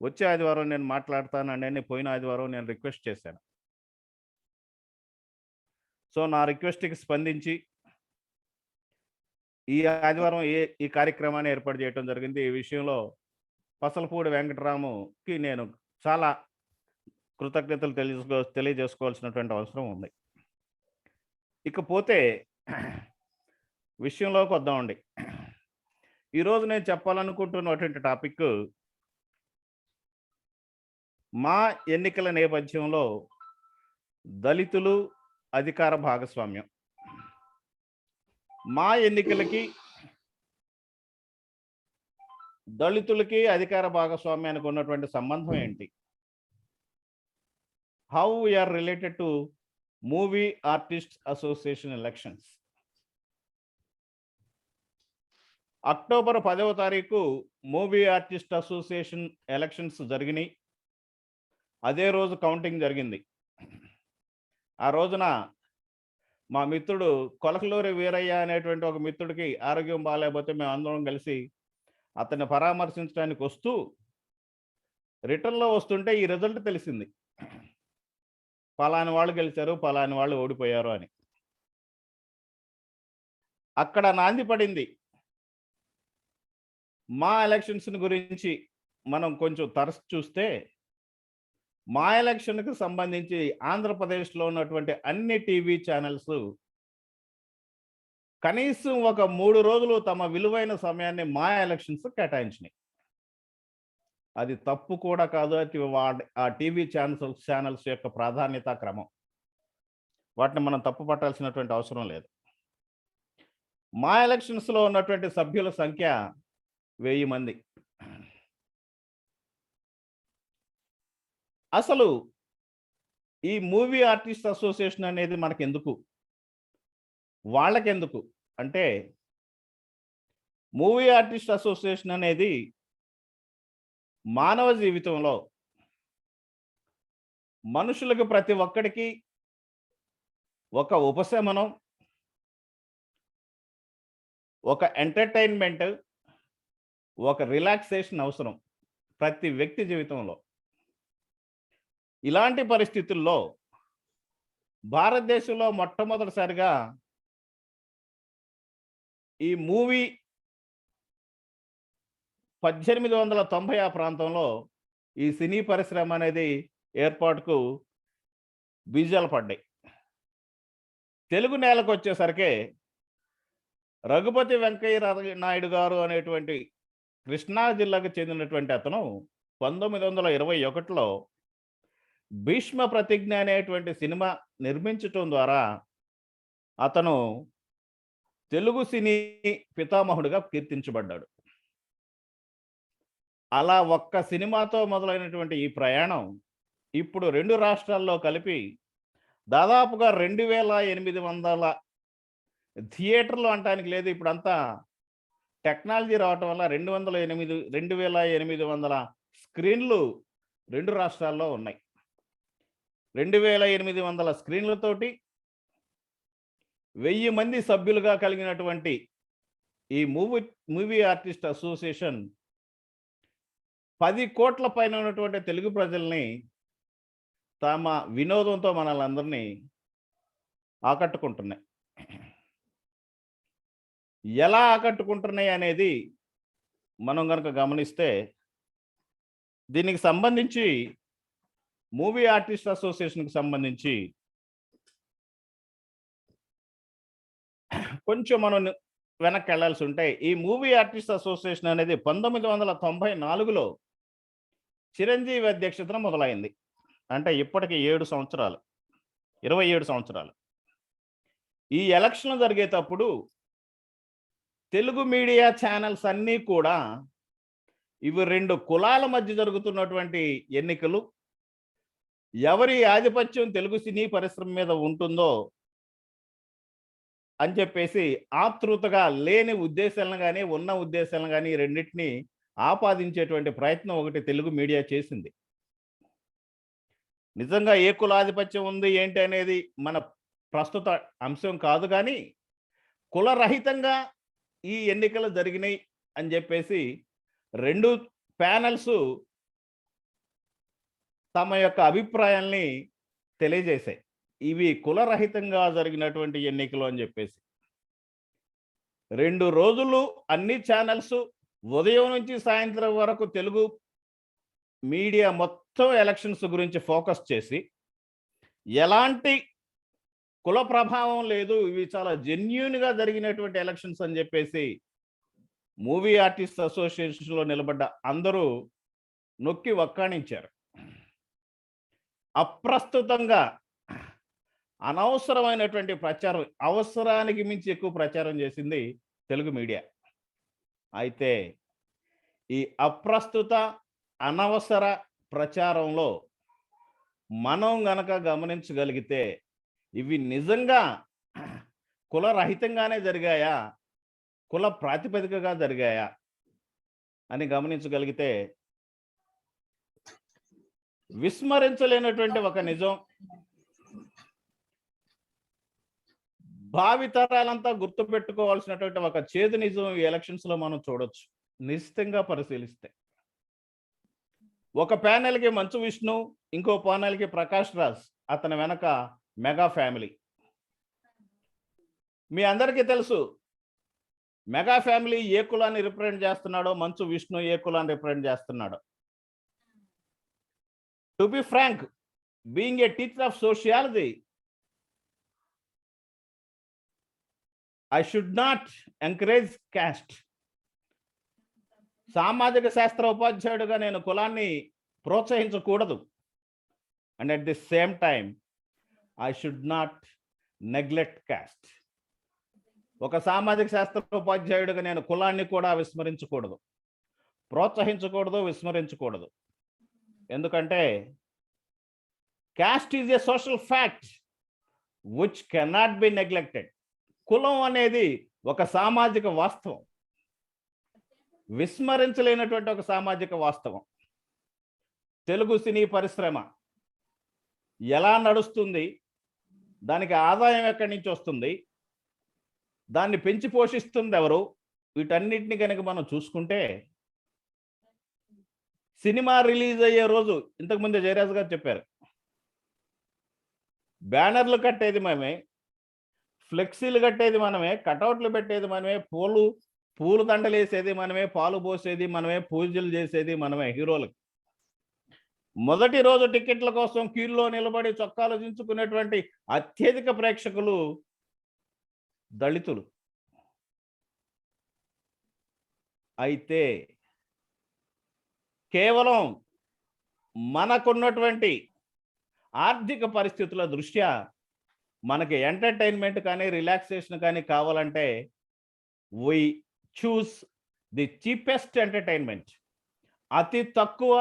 వచ్చే ఆదివారం నేను మాట్లాడతానండి. పోయిన ఆదివారం నేను రిక్వెస్ట్ చేశాను. సో నా రిక్వెస్ట్కి స్పందించి ఈ ఆదివారం ఈ కార్యక్రమాన్ని ఏర్పాటు చేయడం జరిగింది. ఈ విషయంలో పసలపూడి వెంకటరాముకి నేను చాలా కృతజ్ఞతలు తెలియజేసుకోవాల్సినటువంటి అవసరం ఉంది. ఇకపోతే విషయంలోకి వద్దామండి. ఈరోజు నేను చెప్పాలనుకుంటున్నటువంటి టాపిక్ మా ఎన్నికల నేపథ్యంలో దళితులు అధికార భాగస్వామ్యం. మా ఎన్నికలకి దళితులకి అధికార భాగస్వామ్యానికి ఉన్నటువంటి సంబంధం ఏంటి? How we are related to movie artist association elections. October 10వ తారీఖు మూవీ ఆర్టిస్ట్ అసోసియేషన్ ఎలక్షన్స్ జరిగినాయి. అదే రోజు కౌంటింగ్ జరిగింది. ఆ రోజున మా మిత్రుడు కొలకలూరి వీరయ్య అనేటువంటి ఒక మిత్రుడికి ఆరోగ్యం బాగాలేకపోతే మేము అందరం కలిసి అతన్ని పరామర్శించడానికి వస్తూ రిటర్న్లో వస్తుంటే ఈ రిజల్ట్ తెలిసింది, పలాని వాళ్ళు గెలిచారు, పలాని వాళ్ళు ఓడిపోయారు అని. అక్కడ నాంది పడింది. మా ఎలక్షన్స్ గురించి మనం కొంచెం తరచు చూస్తే మా ఎలక్షన్కి సంబంధించి ఆంధ్రప్రదేశ్లో ఉన్నటువంటి అన్ని టీవీ ఛానల్స్ కనీసం ఒక 3 రోజులు తమ విలువైన సమయాన్ని మా ఎలక్షన్స్ కేటాయించినాయి. అది తప్పు కూడా కాదు. అది ఆ టీవీ ఛానల్స్ యొక్క ప్రాధాన్యత క్రమం. వాటిని మనం తప్పు పట్టాల్సినటువంటి అవసరం లేదు. మా ఎలక్షన్స్లో ఉన్నటువంటి సభ్యుల సంఖ్య 1000 మంది. అసలు ఈ మూవీ ఆర్టిస్ట్ అసోసియేషన్ అనేది మనకెందుకు, వాళ్ళకెందుకు అంటే, మూవీ ఆర్టిస్ట్ అసోసియేషన్ అనేది మానవ జీవితంలో మనుషులకు ప్రతి ఒక్కడికి ఒక ఉపశమనం, ఒక ఎంటర్టైన్మెంట్, ఒక రిలాక్సేషన్ అవసరం ప్రతి వ్యక్తి జీవితంలో. ఇలాంటి పరిస్థితుల్లో భారతదేశంలో మొట్టమొదటిసారిగా ఈ మూవీ 1890 ఆ ప్రాంతంలో ఈ సినీ పరిశ్రమ అనేది ఏర్పాటుకు బీజాలు పడ్డాయి. తెలుగు నేలకు వచ్చేసరికి రఘుపతి వెంకయ్య నాయుడు గారు అనేటువంటి కృష్ణా జిల్లాకు చెందినటువంటి అతను 1921లో భీష్మ ప్రతిజ్ఞ అనేటువంటి సినిమా నిర్మించటం ద్వారా అతను తెలుగు సినీ పితామహుడిగా కీర్తించబడ్డాడు. అలా ఒక్క సినిమాతో మొదలైనటువంటి ఈ ప్రయాణం ఇప్పుడు 2 రాష్ట్రాల్లో కలిపి దాదాపుగా 2800 థియేటర్లు అంటానికి లేదు, ఇప్పుడంతా టెక్నాలజీ రావటం వల్ల 2800 స్క్రీన్లు 2 రాష్ట్రాల్లో ఉన్నాయి. 2800 స్క్రీన్లతోటి 1000 మంది సభ్యులుగా కలిగినటువంటి ఈ మూవీ ఆర్టిస్ట్ అసోసియేషన్ 10 కోట్ల పైన ఉన్నటువంటి తెలుగు ప్రజల్ని తమ వినోదంతో మనల్ని ఆకట్టుకుంటున్నాయి. ఎలా ఆకట్టుకుంటున్నాయి అనేది మనం కనుక గమనిస్తే, దీనికి సంబంధించి మూవీ ఆర్టిస్ట్ అసోసియేషన్కి సంబంధించి కొంచెం మనం వెనక్కి వెళ్ళాల్సి ఉంటే, ఈ మూవీ ఆర్టిస్ట్ అసోసియేషన్ అనేది 1994లో చిరంజీవి అధ్యక్షతన మొదలైంది. అంటే ఇప్పటికి 27 సంవత్సరాలు. ఈ ఎలక్షన్ జరిగేటప్పుడు తెలుగు మీడియా ఛానల్స్ అన్నీ కూడా ఇవి 2 కులాల మధ్య జరుగుతున్నటువంటి ఎన్నికలు, ఎవరి ఆధిపత్యం తెలుగు సినీ పరిశ్రమ మీద ఉంటుందో అని చెప్పేసి ఆతృతగా లేని ఉద్దేశాలను కానీ ఉన్న ఉద్దేశాలను కానీ రెండింటినీ ఆపాదించేటువంటి ప్రయత్నం ఒకటి తెలుగు మీడియా చేసింది. నిజంగా ఏ కులాధిపత్యం ఉంది ఏంటి అనేది మన ప్రస్తుత అంశం కాదు, కానీ కులరహితంగా ఈ ఎన్నికలు జరిగినాయి అని చెప్పేసి 2 ప్యానల్స్ తమ యొక్క అభిప్రాయాల్ని తెలియజేశాయి. ఇవి కులరహితంగా జరిగినటువంటి ఎన్నికలు అని చెప్పేసి 2 రోజులు అన్ని ఛానల్స్ ఉదయం నుంచి సాయంత్రం వరకు తెలుగు మీడియా మొత్తం ఎలక్షన్స్ గురించి ఫోకస్ చేసి, ఎలాంటి కుల ప్రభావం లేదు, ఇవి చాలా జెన్యూన్గా జరిగినటువంటి ఎలక్షన్స్ అని చెప్పేసి మూవీ ఆర్టిస్ట్ అసోసియేషన్లో నిలబడ్డ అందరూ నొక్కి వక్కాణించారు. అప్రస్తుతంగా అనవసరమైనటువంటి ప్రచారం, అవసరానికి మించి ఎక్కువ ప్రచారం చేసింది తెలుగు మీడియా. అయితే ఈ అప్రస్తుత అనవసర ప్రచారంలో మనం గనక గమనించగలిగితే ఇవి నిజంగా కులరహితంగానే జరిగాయా, కుల ప్రాతిపదికగా జరిగాయా అని గమనించగలిగితే విస్మరించలేనటువంటి ఒక నిజం, భావితరాలంతా గుర్తుపెట్టుకోవాల్సినటువంటి ఒక చేదు నిజం ఈ ఎలక్షన్స్ లో మనం చూడొచ్చు. నిశ్చితంగా పరిశీలిస్తే ఒక ప్యానెల్కి మంచు విష్ణు, ఇంకో ప్యానెల్కి ప్రకాష్ రాజ్, అతని వెనక మెగా ఫ్యామిలీ. మీ అందరికీ తెలుసు మెగా ఫ్యామిలీ ఏ కులాన్ని రిప్రజెంట్ చేస్తున్నాడో, మంచు విష్ణు ఏ కులాన్ని రిప్రజెంట్ చేస్తున్నాడో. To be frank, being a teacher of sociology, I should not encourage caste. సామాజిక శాస్త్ర ఉపాధ్యాయుడిగా నేను కులాన్ని ప్రోత్సహించకూడదు. And at the same time I should not neglect caste. ఒక సామాజిక శాస్త్ర ఉపాధ్యాయుడిగా నేను కులాన్ని కూడా విస్మరించకూడదు, ప్రోత్సహించకూడదు, విస్మరించకూడదు. ఎందుకంటే caste is a social fact which cannot be neglected. కులం అనేది ఒక సామాజిక వాస్తవం, విస్మరించలేనటువంటి ఒక సామాజిక వాస్తవం. తెలుగు సినీ పరిశ్రమ ఎలా నడుస్తుంది, దానికి ఆదాయం ఎక్కడి నుంచి వస్తుంది, దాన్ని పెంచి పోషిస్తుంది ఎవరు, వీటన్నిటిని కనుక మనం చూసుకుంటే సినిమా రిలీజ్ అయ్యే రోజు ఇంతకుముందే జయరాజ్ గారు చెప్పారు, బ్యానర్లు కట్టేది మనమే, ఫ్లెక్సీలు కట్టేది మనమే, కటౌట్లు పెట్టేది మనమే, పూల దండలు వేసేది మనమే, పాలు పోసేది మనమే, పూజలు చేసేది మనమే హీరోలకు. మొదటి రోజు టికెట్ల కోసం క్యూల్లో నిలబడి చొక్కాలు దించుకునేటువంటి అత్యధిక ప్రేక్షకులు దళితులు. అయితే కేవలం మనకున్నటువంటి ఆర్థిక పరిస్థితుల దృష్ట్యా మనకి ఎంటర్టైన్మెంట్ కానీ రిలాక్సేషన్ కానీ కావాలంటే we choose the cheapest entertainment. అతి తక్కువ,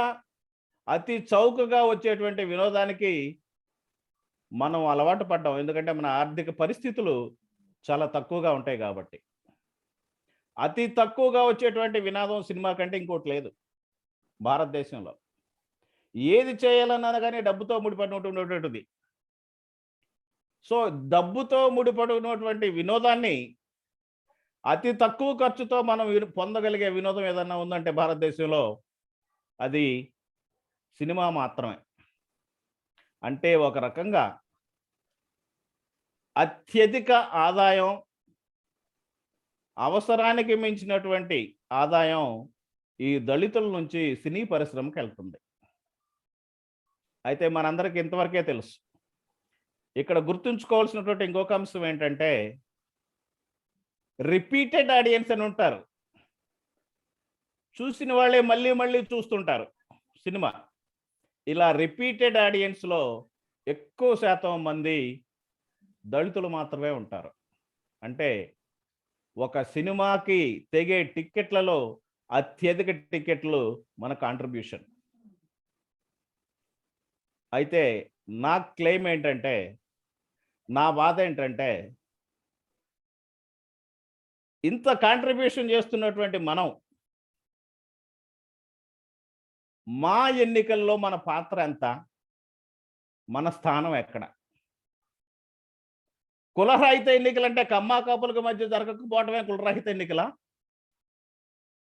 అతి చౌకగా వచ్చేటువంటి వినోదానికి మనం అలవాటు పడ్డాం. ఎందుకంటే మన ఆర్థిక పరిస్థితులు చాలా తక్కువగా ఉంటాయి కాబట్టి. అతి తక్కువగా వచ్చేటువంటి వినోదం సినిమా కంటే ఇంకోటి లేదు భారతదేశంలో. ఏది చేయాలన్నా కానీ డబ్బుతో ముడిపడినటువంటిది. సో డబ్బుతో ముడిపడినటువంటి వినోదాన్ని అతి తక్కువ ఖర్చుతో మనం పొందగలిగే వినోదం ఏదన్నా ఉందంటే భారతదేశంలో అది సినిమా మాత్రమే. అంటే ఒక రకంగా అత్యధిక ఆదాయం, అవసరానికి మించినటువంటి ఆదాయం ఈ దళితుల నుంచి సినీ పరిశ్రమకి వెళ్తుంది. అయితే మనందరికీ ఇంతవరకే తెలుసు. ఇక్కడ గుర్తుంచుకోవాల్సినటువంటి ఇంకొక అంశం ఏంటంటే రిపీటెడ్ ఆడియన్స్ అని ఉంటారు. చూసిన వాళ్ళే మళ్ళీ మళ్ళీ చూస్తుంటారు సినిమా. ఇలా రిపీటెడ్ ఆడియన్స్లో ఎక్కువ శాతం మంది దళితులు మాత్రమే ఉంటారు. అంటే ఒక సినిమాకి తెగే టిక్కెట్లలో అత్యధిక టిక్కెట్లు మన కాంట్రిబ్యూషన్. అయితే నా క్లెయిమ్ ఏంటంటే, నా బాధ ఏంటంటే, ఇంత కాంట్రిబ్యూషన్ చేస్తున్నటువంటి మనం మా ఎన్నికల్లో మన పాత్ర ఎంత, మన స్థానం ఎక్కడ? కులరహిత ఎన్నికలంటే కమ్మ కాపులకు మధ్య జరగకపోవటమే కులరహిత ఎన్నికల?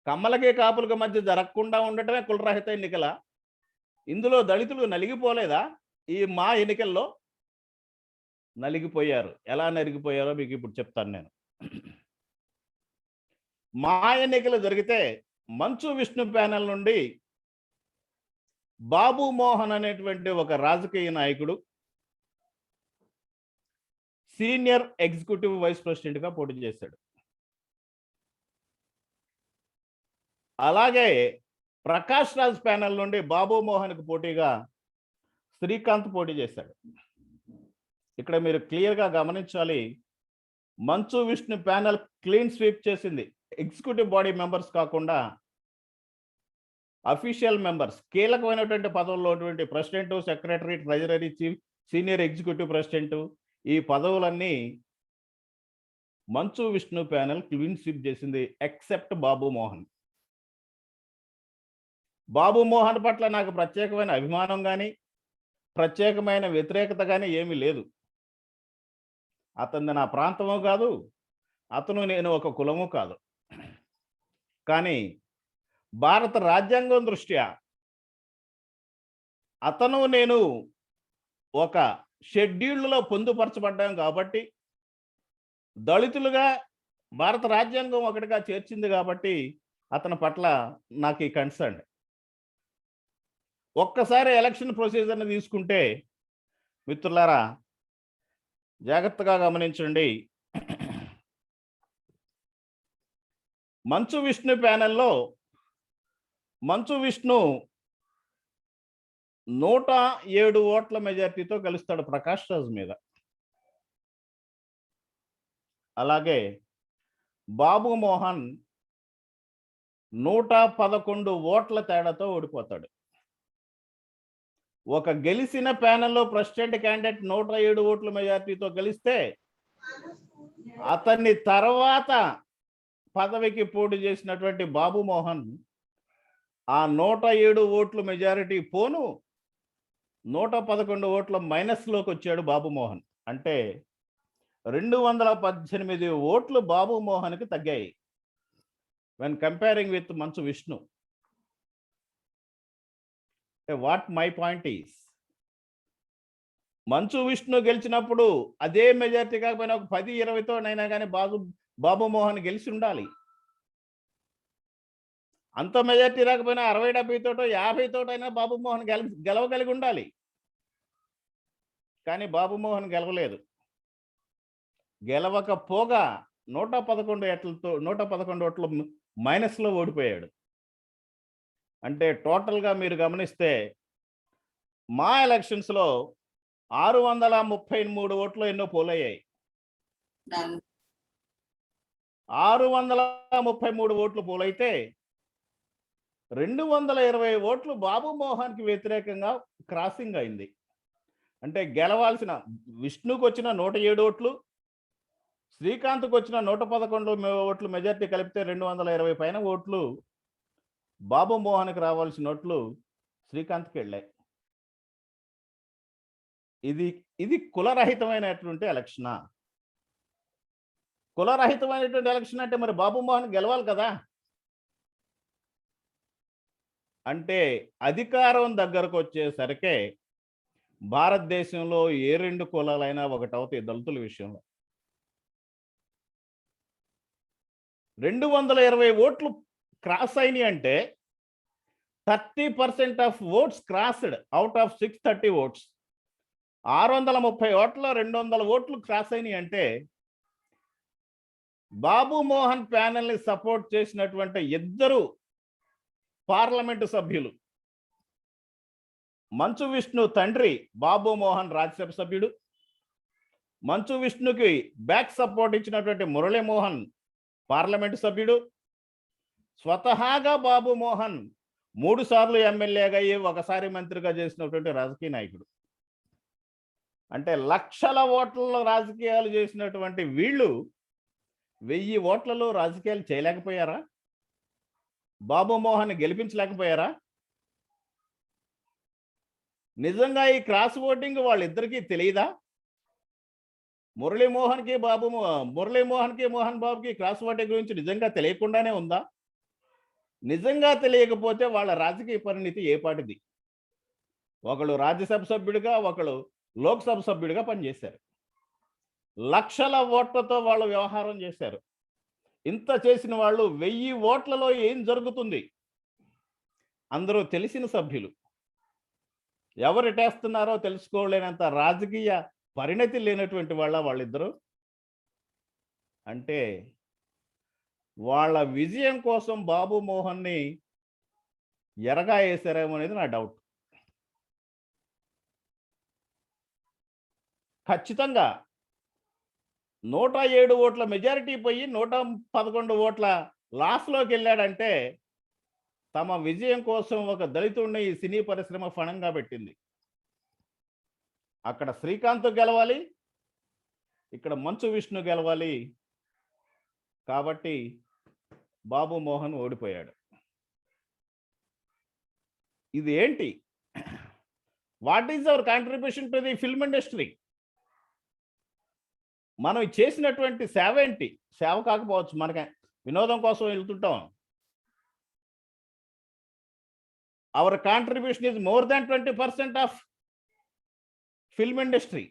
కమ్మలకి కాపులకు మధ్య జరగకుండా ఉండటమే కులరహిత ఎన్నికల? ఇందులో దళితులు నలిగిపోలేదా? ఈ మా ఎన్నికల్లో నలిగిపోయారు. ఎలా నలిగిపోయారో మీకు ఇప్పుడు చెప్తాను నేను. మా ఎన్నికలు జరిగితే మంచు విష్ణు ప్యానెల్ నుండి బాబు మోహన్ అనేటువంటి ఒక రాజకీయ నాయకుడు సీనియర్ ఎగ్జిక్యూటివ్ వైస్ ప్రెసిడెంట్గా పోటీ చేశాడు. అలాగే ప్రకాష్ రాజ్ ప్యానెల్ నుండి బాబు మోహన్కి పోటీగా శ్రీకాంత్ పోటీ చేశాడు. ఇక్కడ మీరు క్లియర్గా గమనించాలి, Manchu Vishnu panel clean sweep చేసింది. ఎగ్జిక్యూటివ్ బాడీ మెంబర్స్ కాకుండా అఫీషియల్ మెంబర్స్, కీలకమైనటువంటి పదవుల్లో ఉన్నటువంటి president, secretary, treasury, chief, senior executive president, ఈ పదవులన్నీ Manchu Vishnu panel clean sweep చేసింది, ఎక్సెప్ట్ బాబు మోహన్. బాబు మోహన్ పట్ల నాకు ప్రత్యేకమైన అభిమానం కానీ ప్రత్యేకమైన వ్యతిరేకత కానీ ఏమీ లేదు. అతను నా ప్రాంతము కాదు, అతను నేను ఒక కులము కాదు. కానీ భారత రాజ్యాంగం దృష్ట్యా అతను నేను ఒక షెడ్యూల్లో పొందుపరచబడ్డాం కాబట్టి, దళితులుగా భారత రాజ్యాంగం ఒకటిగా చేర్చింది కాబట్టి అతని పట్ల నాకు ఈ కన్సర్న్. ఒక్కసారి ఎలక్షన్ ప్రొసీజర్ని తీసుకుంటే మిత్రులారా జాగ్రత్తగా గమనించండి. మంచు విష్ణు ప్యానెల్లో మంచు విష్ణు 107 ఓట్ల మెజార్టీతో గెలుస్తాడు ప్రకాష్ రాజ్ మీద. అలాగే బాబు మోహన్ 111 ఓట్ల తేడాతో ఓడిపోతాడు. ఒక గెలిచిన ప్యానెల్లో ప్రెసిడెంట్ క్యాండిడేట్ 107 ఓట్ల మెజార్టీతో గెలిస్తే అతన్ని తర్వాత పదవికి పోటీ చేసినటువంటి బాబు మోహన్ ఆ 107 ఓట్ల మెజారిటీ పోను 111 ఓట్ల మైనస్లోకి వచ్చాడు బాబు మోహన్. అంటే 218 ఓట్లు బాబు మోహన్కి తగ్గాయి when comparing with Manchu Vishnu. What my point is, Manchu Vishnu గెలిచినప్పుడు అదే మెజారిటీ కాకపోయినా ఒక 10-20తోనైనా కానీ బాబు మోహన్ గెలిచి ఉండాలి. అంత మెజారిటీ రాకపోయినా 60-70తోటో 50తోటైనా బాబు మోహన్ గెలవగలిగి ఉండాలి. కానీ బాబు మోహన్ గెలవలేదు. గెలవకపోగా 111 ఓట్ల మైనస్లో ఓడిపోయాడు. అంటే టోటల్గా మీరు గమనిస్తే మా ఎలక్షన్స్లో 633 ఓట్లు ఎన్నో పోలయ్యాయి. 633 ఓట్లు పోలైతే 220 ఓట్లు బాబు మోహన్కి వ్యతిరేకంగా క్రాసింగ్ అయింది. అంటే గెలవాల్సిన విష్ణుకు వచ్చిన 107 ఓట్లు, శ్రీకాంత్కు వచ్చిన 111 ఓట్లు మెజార్టీ కలిపితే 220 పైన ఓట్లు బాబు మోహన్కి రావాల్సిన ఓట్లు శ్రీకాంత్కి వెళ్ళాయి. ఇది కులరహితమైనటువంటి ఎలక్షనా? కులరహితమైనటువంటి ఎలక్షన్ అంటే మరి బాబు మోహన్ గెలవాలి కదా. అంటే అధికారం దగ్గరకు వచ్చేసరికే భారతదేశంలో ఏ 2 కులాలైనా ఒకటవుతాయి దళితుల విషయంలో. 220 ఓట్లు క్రాస్ అయినాయి అంటే 30% of votes crossed out of 630 votes. 630 ఓట్ల 200 ఓట్లు క్రాస్ అయినాయి అంటే బాబు మోహన్ ప్యానెల్ని సపోర్ట్ చేసినటువంటి 2 పార్లమెంటు సభ్యులు, మంచు విష్ణు తండ్రి బాబు మోహన్ రాజ్యసభ సభ్యుడు, మంచు విష్ణుకి బ్యాక్ సపోర్ట్ ఇచ్చినటువంటి మురళీమోహన్ పార్లమెంటు సభ్యుడు, స్వతహాగా బాబు మోహన్ 3 సార్లు ఎమ్మెల్యేగా అయ్యి ఒకసారి మంత్రిగా చేసినటువంటి రాజకీయ నాయకుడు. అంటే లక్షల ఓట్లలో రాజకీయాలు చేసినటువంటి వీళ్ళు 1000 ఓట్లలో రాజకీయాలు చేయలేకపోయారా? బాబు మోహన్ గెలిపించలేకపోయారా? నిజంగా ఈ క్రాస్ ఓటింగ్ వాళ్ళిద్దరికీ తెలియదా? మురళీమోహన్కి మోహన్ బాబుకి క్రాస్ ఓటింగ్ గురించి నిజంగా తెలియకుండానే ఉందా? నిజంగా తెలియకపోతే వాళ్ళ రాజకీయ పరిణితి ఏ పాటిది? ఒకళ్ళు రాజ్యసభ సభ్యుడిగా, ఒకళ్ళు లోక్సభ సభ్యుడిగా పనిచేశారు. లక్షల ఓట్లతో వాళ్ళు వ్యవహారం చేశారు. ఇంత చేసిన వాళ్ళు 1000 ఓట్లలో ఏం జరుగుతుంది? అందరూ తెలిసిన సభ్యులు. ఎవరు ఎటేస్తున్నారో తెలుసుకోలేనంత రాజకీయ పరిణతి లేనటువంటి వాళ్ళిద్దరూ. అంటే వాళ్ళ విజయం కోసం బాబు మోహన్ని ఎరగా వేశారేమో అనేది నా డౌట్. ఖచ్చితంగా 107 ఓట్ల మెజారిటీ పోయి 111 ఓట్ల లాస్లోకి వెళ్ళాడంటే తమ విజయం కోసం ఒక దళితుడిని ఈ సినీ పరిశ్రమ ఫణంగా పెట్టింది. అక్కడ శ్రీకాంత్ గెలవాలి, ఇక్కడ మంచు విష్ణు గెలవాలి. కాబట్టి బాబు మోహన్ ఓడిపోయాడు. ఇది ఏంటి? What is our contribution to the film industry? మనం చేసినటువంటి సేవ ఏంటి? సేవ కాకపోవచ్చు, మనకి వినోదం కోసం వెళ్తుంటాం. Our contribution is more than 20% of film industry.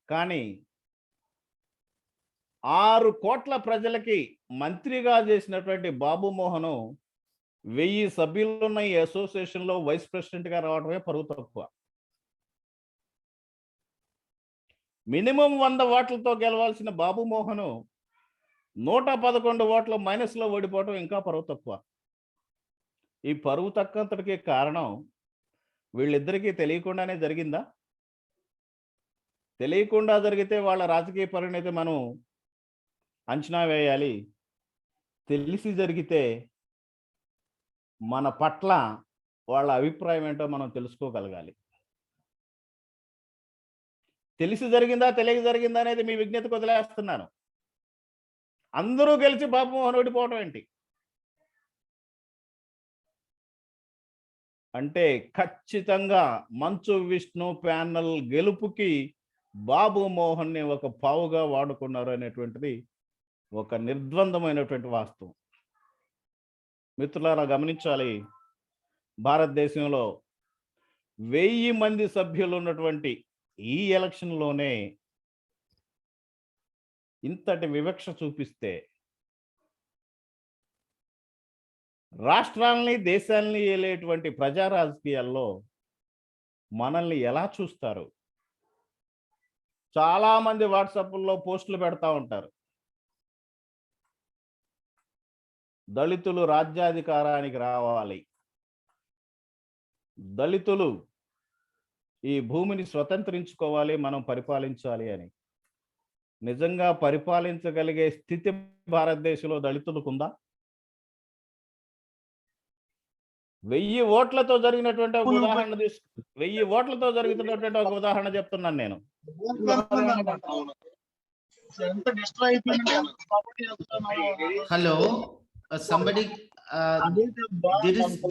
కానీ 6 కోట్ల ప్రజలకి మంత్రిగా చేసినటువంటి బాబు మోహన్ 1000 సభ్యులున్న ఈ అసోసియేషన్లో వైస్ ప్రెసిడెంట్గా రావడమే పరువు తక్కువ. మినిమం 100 ఓట్లతో గెలవాల్సిన బాబు మోహన్ 111 ఓట్ల మైనస్లో ఓడిపోవటం ఇంకా పరువు తక్కువ. ఈ పరువు తక్కువంతటికి కారణం వీళ్ళిద్దరికీ తెలియకుండానే జరిగిందా? తెలియకుండా జరిగితే వాళ్ళ రాజకీయ పరిణతి మనం అంచనా వేయాలి. తెలిసి జరిగితే మన పట్ల వాళ్ళ అభిప్రాయం ఏంటో మనం తెలుసుకోగలగాలి. తెలిసి జరిగిందా తెలియక జరిగిందా అనేది మీ విజ్ఞతకు వదిలేస్తున్నాను. అందరూ గెలిచి బాబుమోహన్ ఓడిపోవటం ఏంటి అంటే ఖచ్చితంగా మంచు విష్ణు ప్యానల్ గెలుపుకి బాబు మోహన్ని ఒక పావుగా వాడుకున్నారు అనేటువంటిది ఒక నిర్ద్వందమైనటువంటి వాస్తవం. మిత్రులారా గమనించాలి, భారతదేశంలో 1000 మంది సభ్యులు ఉన్నటువంటి ఈ ఎలక్షన్లోనే ఇంతటి వివక్ష చూపిస్తే రాష్ట్రాలని దేశాలని ఏలేటువంటి ప్రజా రాజకీయాల్లో మనల్ని ఎలా చూస్తారు? చాలా మంది వాట్సాప్లో పోస్టులు పెడతా ఉంటారు. దళితులు రాజ్యాధికారానికి రావాలి, దళితులు ఈ భూమిని స్వతంత్రించుకోవాలి, మనం పరిపాలించాలి అని. నిజంగా పరిపాలించగలిగే స్థితి భారతదేశంలో దళితులకు ఉందా? 1000 ఓట్లతో జరిగినటువంటి ఒక ఉదాహరణ 1000 ఓట్లతో జరుగుతున్నటువంటి ఒక ఉదాహరణ చెప్తున్నాను నేను. Hello, somebody,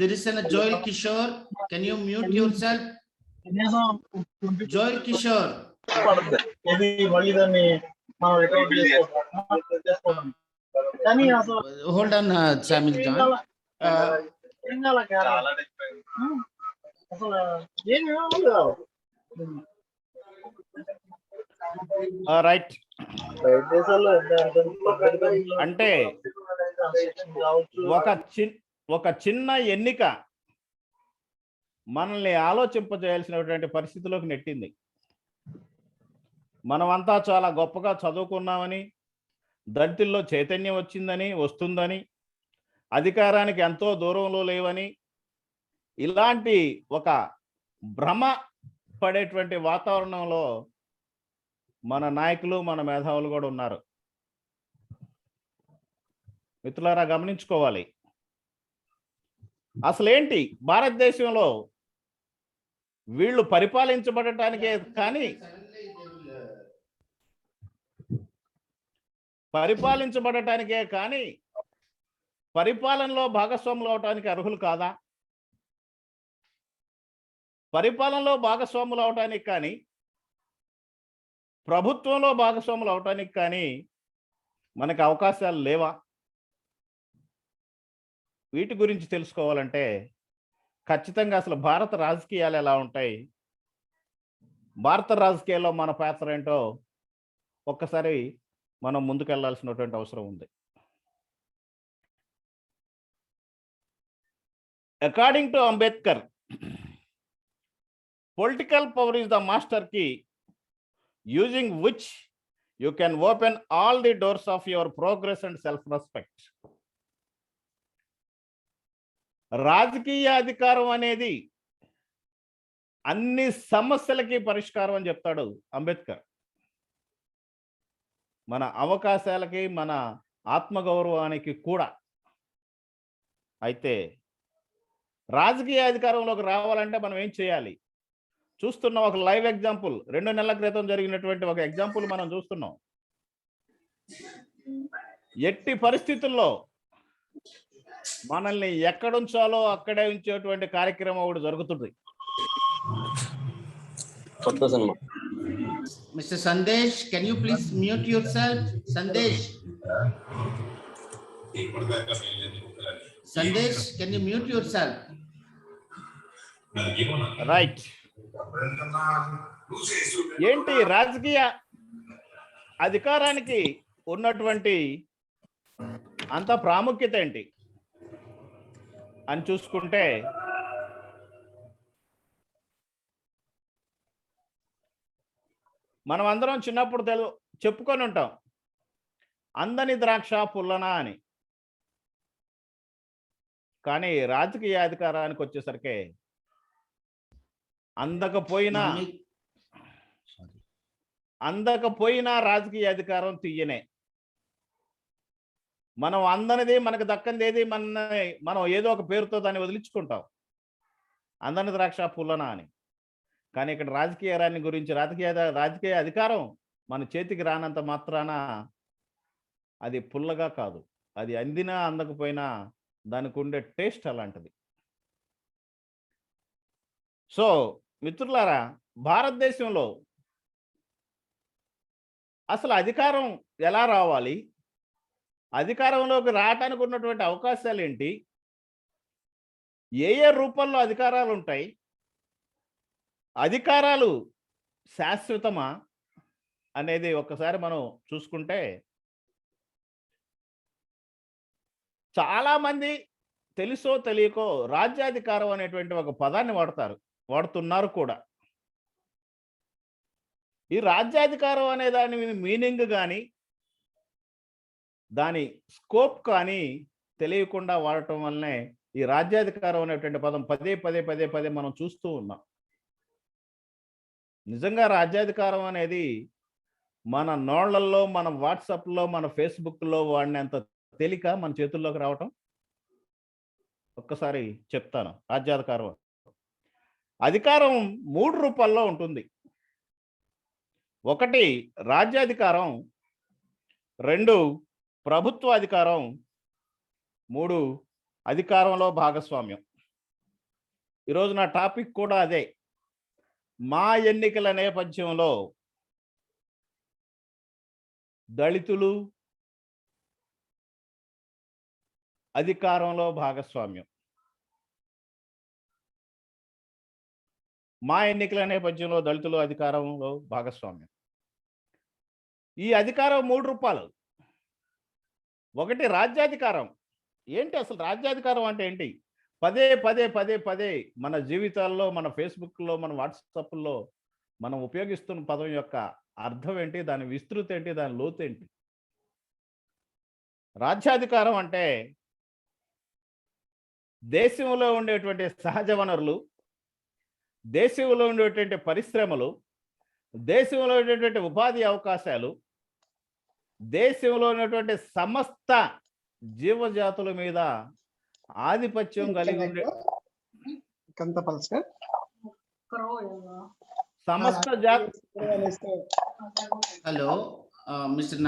there is a Joel Kishore. Can you mute yourself? Joel Kishore. Hold on, Samuel John. Right. అంటే ఒక చిన్న ఎన్నిక మనల్ని ఆలోచింపజేయాల్సినటువంటి పరిస్థితిలోకి నెట్టింది. మనమంతా చాలా గొప్పగా చదువుకున్నామని, దళితుల్లో చైతన్యం వస్తుందని, అధికారానికి ఎంతో దూరంలో లేవని, ఇలాంటి ఒక భ్రమ పడేటువంటి వాతావరణంలో మన నాయకులు, మన మేధావులు కూడా ఉన్నారు. మిత్రులారా గమనించుకోవాలి, అసలేంటి భారతదేశంలో వీళ్ళు పరిపాలించబడటానికే కానీ పరిపాలనలో భాగస్వాములు అవటానికి అర్హులు కాదా? పరిపాలనలో భాగస్వాములు అవటానికి కానీ, ప్రభుత్వంలో భాగస్వాములు అవటానికి కానీ మనకు అవకాశాలు లేవా? వీటి గురించి తెలుసుకోవాలంటే ఖచ్చితంగా అసలు భారత రాజకీయాలు ఎలా ఉంటాయి, భారత రాజకీయాల్లో మన పాత్ర ఏంటో ఒక్కసారి మనం ముందుకెళ్లాల్సినటువంటి అవసరం ఉంది. According to Ambedkar, political power is the master key using which you can open all the doors of your progress and self-respect. రాజకీయ అధికారం అనేది అన్ని సమస్యలకి పరిష్కారం అని చెప్తాడు అంబేద్కర్. మన అవకాశాలకి, మన ఆత్మగౌరవానికి కూడా. అయితే రాజకీయ అధికారంలోకి రావాలంటే మనం ఏం చేయాలి? చూస్తున్నాం ఒక లైవ్ ఎగ్జాంపుల్, 2 నెలల క్రితం జరిగినటువంటి ఒక ఎగ్జాంపుల్ మనం చూస్తున్నాం. ఎట్టి పరిస్థితుల్లో మనల్ని ఎక్కడుంచాలో అక్కడే ఉంచేటువంటి కార్యక్రమం ఒకటి జరుగుతుంది. Mr. Sandesh, can you please mute yourself? Sandesh, can you mute yourself? Right. ఏంటి రాజకీయ అధికారానికి ఉన్నటువంటి అంత ప్రాముఖ్యత ఏంటి అని చూసుకుంటే, మనం అందరం చిన్నప్పుడు చెప్పుకొని ఉంటాం, అందని ద్రాక్ష పుల్లనా అని. కానీ రాజకీయ అధికారానికి వచ్చేసరికి అందకపోయినా రాజకీయ అధికారం తీయనే. మనం అందనిది మనకు దక్కందేది మనం ఏదో ఒక పేరుతో దాన్ని వదిలించుకుంటాం, అందని ద్రాక్ష పుల్లనా అని. కానీ ఇక్కడ రాజకీయాన్ని గురించి రాజకీయ అధికారం మన చేతికి రానంత మాత్రాన అది పుల్లగా కాదు, అది అందినా అందకపోయినా దానికి ఉండే టేస్ట్ అలాంటిది. సో మిత్రులారా, భారతదేశంలో అసలు అధికారం ఎలా రావాలి, అధికారంలోకి రావటానికి ఉన్నటువంటి అవకాశాలు ఏంటి, ఏ రూపంలో అధికారాలు ఉంటాయి, అధికారాలు శాశ్వతమా అనేది ఒక్కసారి మనం చూసుకుంటే, చాలామంది తెలుసో తెలియకో రాజ్యాధికారం అనేటువంటి ఒక పదాన్ని వాడుతున్నారు కూడా. ఈ రాజ్యాధికారం అనే దాని మీనింగ్ కానీ దాని స్కోప్ కానీ తెలియకుండా వాడటం వల్లనే ఈ రాజ్యాధికారం అనేటువంటి పదం పదే మనం చూస్తూ ఉన్నాం. నిజంగా రాజ్యాధికారం అనేది మన నోళ్లలో, మన వాట్సాప్లో, మన ఫేస్బుక్లో వాడినంత తేలిక మన చేతుల్లోకి రావటం? ఒక్కసారి చెప్తాను. అధికారం 3 రూపాల్లో ఉంటుంది. 1 రాజ్యాధికారం, 2 ప్రభుత్వ అధికారం, 3 అధికారంలో భాగస్వామ్యం. ఈరోజు నా టాపిక్ కూడా అదే. మా ఎన్నికల నేపథ్యంలో దళితులు అధికారంలో భాగస్వామ్యం. మా ఎన్నికల నేపథ్యంలో దళితులు అధికారంలో భాగస్వామ్యం. ఈ అధికారం 3 రూపాలు. 1 రాజ్యాధికారం. ఏంటి అసలు రాజ్యాధికారం అంటే ఏంటి? పదే మన జీవితాల్లో, మన ఫేస్బుక్లో, మన వాట్సాప్లో మనం ఉపయోగిస్తున్న పదం యొక్క అర్థం ఏంటి, దాని విస్తృతి ఏంటి, దాని లోతు ఏంటి? రాజ్యాధికారం అంటే దేశంలో ఉండేటువంటి సహజ వనరులు, దేశంలో ఉండేటువంటి పరిశ్రమలు, దేశంలో ఉండేటువంటి ఉపాధి అవకాశాలు, దేశంలో ఉన్నటువంటి సమస్త జీవజాతుల మీద ఆధిపత్యం కలిగి ఉండే సమస్త hello mister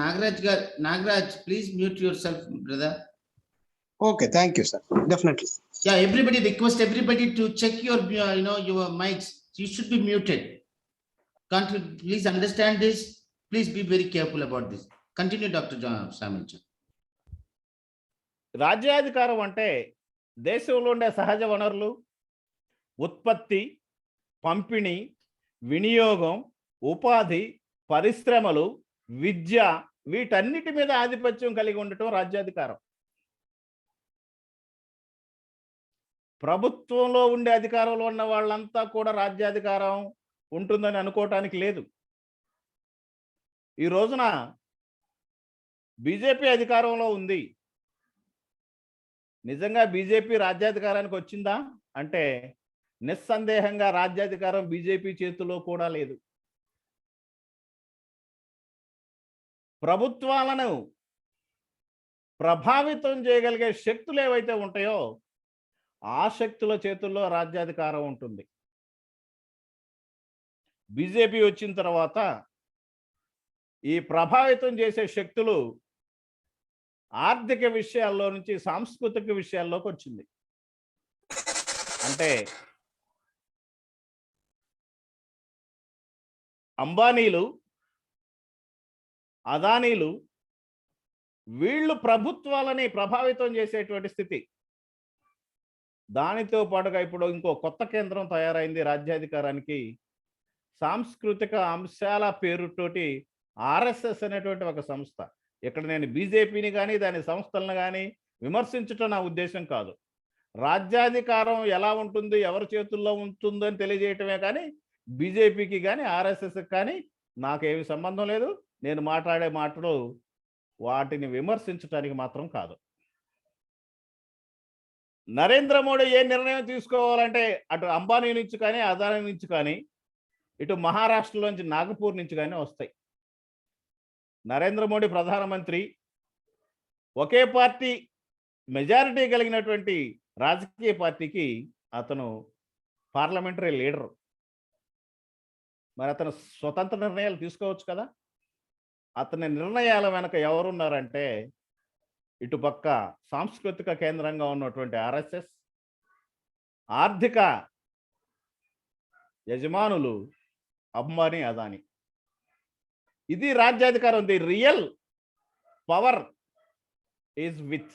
Nagaraj, please mute yourself brother. Okay, thank you, sir. Definitely. Yeah, everybody, request everybody to check your your mics. You should be muted. Can't you please understand this? Please be very careful about this. Continue, Dr. Samuel. రాజ్యాధికారం అంటే దేశంలో ఉండే సహజ వనరులు, ఉత్పత్తి, పంపిణీ, వినియోగం, ఉపాధి, పరిశ్రమలు, విద్య, వీటన్నిటి మీద ఆధిపత్యం కలిగి ఉండటం రాజ్యాధికారం. ప్రభుత్వంలో ఉండే అధికారంలో ఉన్న వాళ్ళంతా కూడా రాజ్యాధికారం ఉంటుందని అనుకోవటానికి లేదు. ఈ రోజున బీజేపీ అధికారంలో ఉంది. నిజంగా బీజేపీ రాజ్యాధికారానికి వచ్చిందా అంటే నిస్సందేహంగా రాజ్యాధికారం బీజేపీ చేతిలో కూడా లేదు. ప్రభుత్వాలను ప్రభావితం చేయగలిగే శక్తులు ఏవైతే ఉంటాయో ఆ శక్తుల చేతుల్లో రాజ్యాధికారం ఉంటుంది. బీజేపీ వచ్చిన తర్వాత ఈ ప్రభావితం చేసే శక్తులు ఆర్థిక విషయాల్లో నుంచి సాంస్కృతిక విషయాల్లోకి వచ్చింది. అంటే అంబానీలు, అదానీలు, వీళ్ళు ప్రభుత్వాలని ప్రభావితం చేసేటువంటి స్థితి. దానితో పాటుగా ఇప్పుడు ఇంకో కొత్త కేంద్రం తయారైంది రాజ్యాధికారానికి. సాంస్కృతిక అంశాల పేరుతోటి ఆర్ఎస్ఎస్ అనేటువంటి ఒక సంస్థ. ఇక్కడ నేను బీజేపీని కానీ దాని సంస్థలను కానీ విమర్శించటం నా ఉద్దేశం కాదు. రాజ్యాధికారం ఎలా ఉంటుంది, ఎవరి చేతుల్లో ఉంటుందని తెలియజేయటమే కానీ బీజేపీకి కానీ ఆర్ఎస్ఎస్కి కానీ నాకేమి సంబంధం లేదు. నేను మాట్లాడే మాటలు వాటిని విమర్శించడానికి మాత్రం కాదు. నరేంద్ర మోడీ ఏ నిర్ణయం తీసుకోవాలంటే అటు అంబానీ నుంచి కానీ, అదానీ నుంచి కానీ, ఇటు మహారాష్ట్రలోంచి నాగపూర్ నుంచి కానీ వస్తాయి. నరేంద్ర మోడీ ప్రధానమంత్రి, ఒకే పార్టీ మెజారిటీ కలిగినటువంటి రాజకీయ పార్టీకి అతను పార్లమెంటరీ లీడరు. మరి అతను స్వతంత్ర నిర్ణయాలు తీసుకోవచ్చు కదా. అతని నిర్ణయాల వెనక ఎవరున్నారంటే ఇటుపక్క సాంస్కృతిక కేంద్రంగా ఉన్నటువంటి ఆర్ఎస్ఎస్, ఆర్థిక యజమానులు అంబానీ, అదానీ. ఇది రాజ్యాధికారం. The real power is with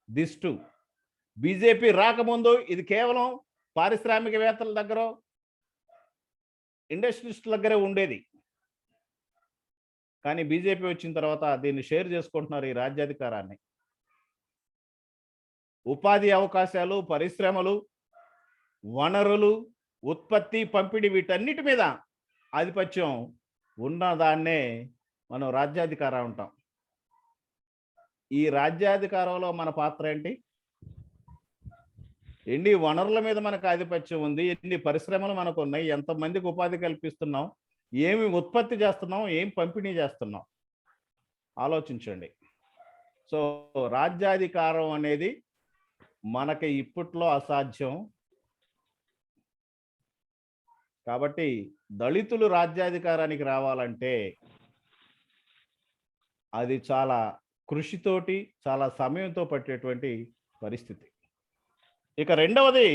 this two. BJP రాకముందు ఇది కేవలం పారిశ్రామికవేత్తల దగ్గర, ఇండస్ట్రియలిస్టుల దగ్గరే ఉండేది. కానీ బీజేపీ వచ్చిన తర్వాత దీన్ని షేర్ చేసుకుంటున్నారు, ఈ రాజ్యాధికారాన్ని. ఉపాధి అవకాశాలు, పరిశ్రమలు, వనరులు, ఉత్పత్తి, పంపిణీ, వీటన్నిటి మీద ఆధిపత్యం ఉన్నదాన్నే మనం రాజ్యాధికారం అంటాం. ఈ రాజ్యాధికారంలో మన పాత్ర ఏంటి? ఎన్ని వనరుల మీద మనకు ఆధిపత్యం ఉంది, ఎన్ని పరిశ్రమలు మనకు ఉన్నాయి, ఎంతమందికి ఉపాధి కల్పిస్తున్నాం, ఏమి ఉత్పత్తి చేస్తున్నాం, ఏం పంపిణీ చేస్తున్నాం, ఆలోచించండి. సో రాజ్యాధికారం అనేది మనకి ఇప్పట్లో అసాధ్యం. కాబట్టి దళితులు రాజ్యాధికారానికి రావాలంటే అది చాలా కృషితోటి, చాలా సమయంతో పట్టేటువంటి పరిస్థితి. ఇక రెండవది,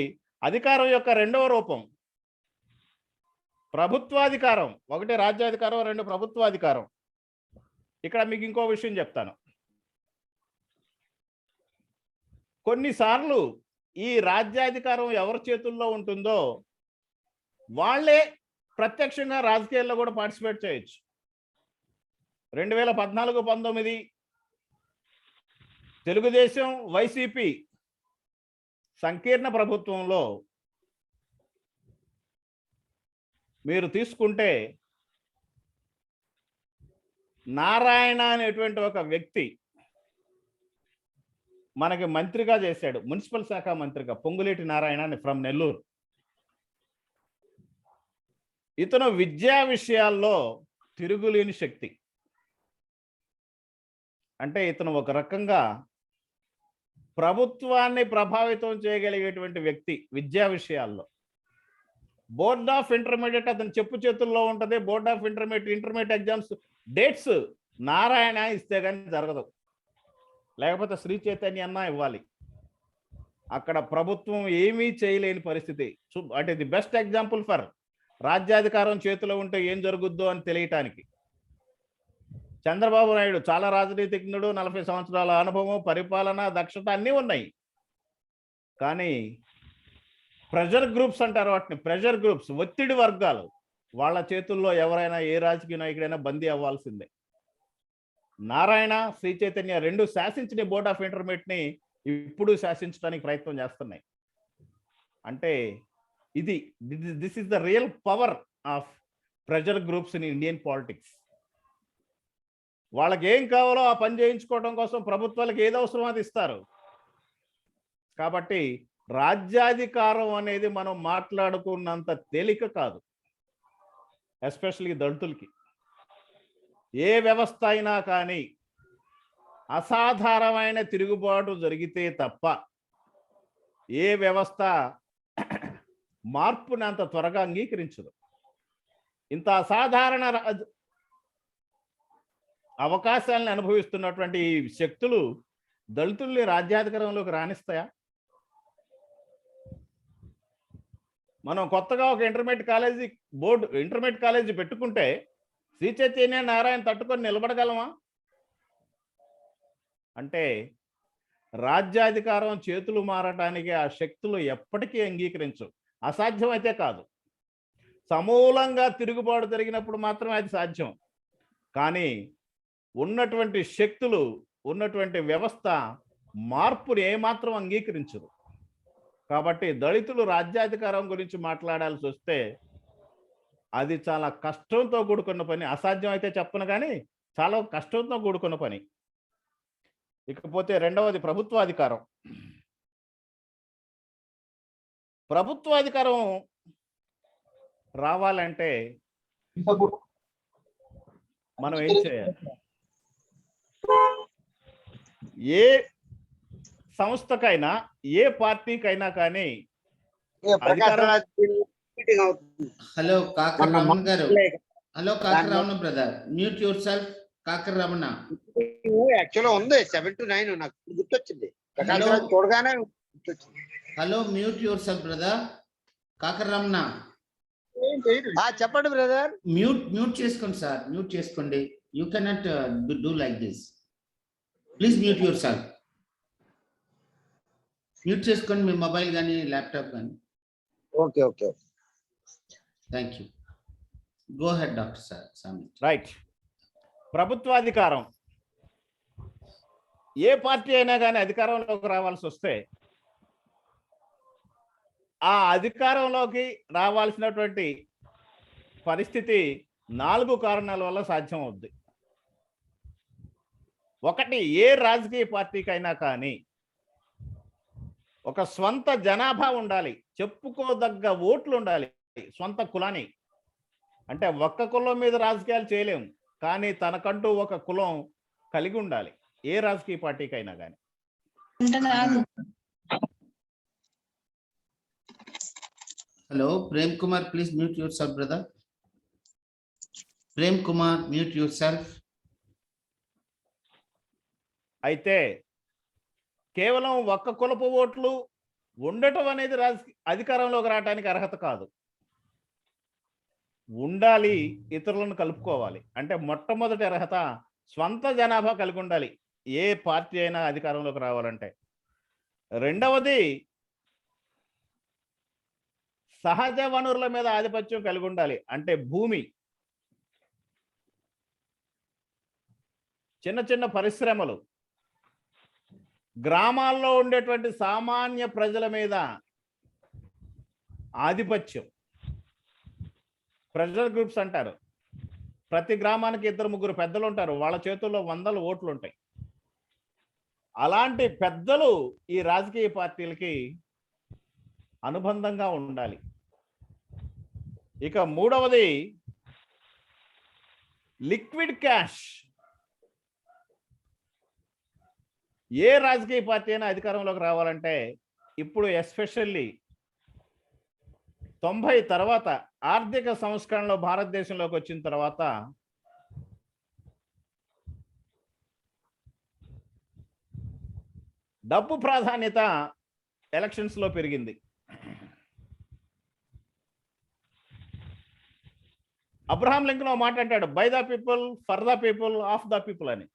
అధికారం యొక్క రెండవ రూపం ప్రభుత్వాధికారం. ఒకటి రాజ్యాధికారం, రెండు ప్రభుత్వాధికారం. ఇక్కడ మీకు ఇంకో విషయం చెప్తాను. కొన్నిసార్లు ఈ రాజ్యాధికారం ఎవరి చేతుల్లో ఉంటుందో వాళ్ళే ప్రత్యక్షంగా రాజకీయాల్లో కూడా పార్టిసిపేట్ చేయొచ్చు. 2014-19 తెలుగుదేశం వైసీపీ సంకీర్ణ ప్రభుత్వంలో మీరు తీసుకుంటే నారాయణ అనేటువంటి ఒక వ్యక్తి మనకి మంత్రిగా చేశాడు, మున్సిపల్ శాఖ మంత్రిగా, పొంగులేటి నారాయణ అని, ఫ్రమ్ నెల్లూరు. ఇతను విద్యా విషయాల్లో తిరుగులేని శక్తి. అంటే ఇతను ఒక రకంగా ప్రభుత్వాన్ని ప్రభావితం చేయగలిగేటువంటి వ్యక్తి విద్యా విషయాల్లో. బోర్డ్ ఆఫ్ ఇంటర్మీడియట్ అతని చెప్పు చేతుల్లో ఉంటుంది. Board of intermediate exams dates Narayana ఇస్తే కానీ జరగదు, లేకపోతే శ్రీ చైతన్య అన్న ఇవ్వాలి. అక్కడ ప్రభుత్వం ఏమీ చేయలేని పరిస్థితి. అంటే ది బెస్ట్ ఎగ్జాంపుల్ ఫర్ రాజ్యాధికారం చేతిలో ఉంటే ఏం జరుగుద్దో అని తెలియటానికి. చంద్రబాబు నాయుడు చాలా రాజనీతిజ్ఞుడు, 40 సంవత్సరాల అనుభవం, పరిపాలన దక్షత అన్నీ ఉన్నాయి. కానీ ప్రెజర్ గ్రూప్స్ అంటారు వాటిని, ప్రెజర్ గ్రూప్స్, ఒత్తిడి వర్గాలు, వాళ్ళ చేతుల్లో ఎవరైనా ఏ రాజకీయ నాయకుడైనా బందీ అవ్వాల్సిందే. నారాయణ, శ్రీ చైతన్య రెండు శాసించిన బోర్డ్ ఆఫ్ ఇంటర్మీడియట్ని ఇప్పుడు శాసించడానికి ప్రయత్నం చేస్తున్నాయి. అంటే this is the real power of pressure groups in Indian politics. వాళ్ళకి ఏం కావాలో ఆ పని చేయించుకోవడం కోసం ప్రభుత్వాలకు ఏది అవసరమో అది ఇస్తారు. కాబట్టి రాజ్యాధికారం అనేది మనం మాట్లాడుకున్నంత తేలిక కాదు, ఎస్పెషల్లీ దళితులకి. ఏ వ్యవస్థ అయినా కానీ అసాధారణమైన తిరుగుబాటు జరిగితే తప్ప ఏ వ్యవస్థ మార్పుని అంత త్వరగా అంగీకరించదు. ఇంత అసాధారణ అవకాశాలను అనుభవిస్తున్నటువంటి ఈ శక్తులు దళితుల్ని రాజ్యాధికారంలోకి రాణిస్తాయా? మనం కొత్తగా ఒక ఇంటర్మీడియట్ కాలేజీ పెట్టుకుంటే శ్రీ చైతన్య నారాయణ తట్టుకొని నిలబడగలమా? అంటే రాజ్యాధికారం చేతులు మారటానికి ఆ శక్తులు ఎప్పటికీ అంగీకరించవు. అసాధ్యమైతే కాదు, సమూలంగా తిరుగుబాటు జరిగినప్పుడు మాత్రమే అది సాధ్యం. కానీ ఉన్నటువంటి శక్తులు, ఉన్నటువంటి వ్యవస్థ మార్పుని ఏమాత్రం అంగీకరించదు. కాబట్టి దళితులు రాజ్యాధికారం గురించి మాట్లాడాల్సి వస్తే అది చాలా కష్టంతో కూడుకున్న పని. అసాధ్యం అయితే చెప్పను, కానీ చాలా కష్టంతో కూడుకున్న పని. ఇకపోతే రెండవది ప్రభుత్వాధికారం. ప్రభుత్వాధికారం రావాలంటే మనం ఏం చేయాలి? ఏ సంస్థకైనా ఏ పార్టీకైనా కానీ hello Kakar Ramana garu, hello Kakar Ramana brother, mute yourself. Kakar Ramana యాక్చువల్గా ఉంది 7 to 9 నాకు గుర్తొచ్చింది. ప్రకాష్ రాజ్ చూడగానే గుర్తొచ్చింది. Hello mute yourself brother. Kakar Ramana చెప్పండి బ్రదర్. మ్యూట్ చేసుకోండి సార్, మ్యూట్ చేసుకోండి. You cannot do like this. Please mute yourself. Mute చేసుకోండి మీ మొబైల్ కానీ ల్యాప్టాప్ కానీ. Okay okay thank you. Go ahead doctor sir. Right. ప్రభుత్వాధికారం ఏ పార్టీ అయినా కానీ అధికారంలోకి రావాల్సి వస్తే ఆ అధికారంలోకి రావాల్సినటువంటి పరిస్థితి 4 కారణాల వల్ల సాధ్యం అవుద్ది. ఒకటి, ఏ రాజకీయ పార్టీకైనా కానీ ఒక స్వంత జనాభా ఉండాలి, చెప్పుకోదగ్గ ఓట్లు ఉండాలి. స్వంత కులాన్ని అంటే ఒక్క కులం మీద రాజకీయాలు చేయలేము, కానీ తనకంటూ ఒక కులం కలిగి ఉండాలి ఏ రాజకీయ పార్టీకైనా కానీ. Hello Prem Kumar, please mute yourself brother. Prem Kumar, mute yourself. అయితే కేవలం ఒక్క కులపు ఓట్లు ఉండటం అనేది అధికారంలోకి రావడానికి అర్హత కాదు. ఉండాలి, ఇతరులను కలుపుకోవాలి. అంటే మొట్టమొదటి అర్హత స్వంత జనాభా కలిగి ఉండాలి ఏ పార్టీ అయినా అధికారంలోకి రావాలంటే. రెండవది, సహజ వనరుల మీద ఆధిపత్యం కలిగి ఉండాలి. అంటే భూమి, చిన్న చిన్న పరిశ్రమలు, గ్రామాల్లో ఉండేటువంటి సామాన్య ప్రజల మీద ఆధిపత్యం. ప్రెజర్ గ్రూప్స్ అంటారు. ప్రతి గ్రామానికి 2-3 పెద్దలు ఉంటారు, వాళ్ళ చేతుల్లో 100 ఓట్లు ఉంటాయి. అలాంటి పెద్దలు ఈ రాజకీయ పార్టీలకి అనుబంధంగా ఉండాలి. ఇక మూడవది, లిక్విడ్ క్యాష్. ఏ రాజకీయ పార్టీ అయినా అధికారంలోకి రావాలంటే ఇప్పుడు ఎస్పెషల్లీ 90 తర్వాత ఆర్థిక సంస్కరణలో భారతదేశంలోకి వచ్చిన తర్వాత డబ్బు ప్రాధాన్యత ఎలక్షన్స్ లో పెరిగింది. అబ్రహాం లింకన్ మాట్లాడాడు, by the people, for the people, of the people అని.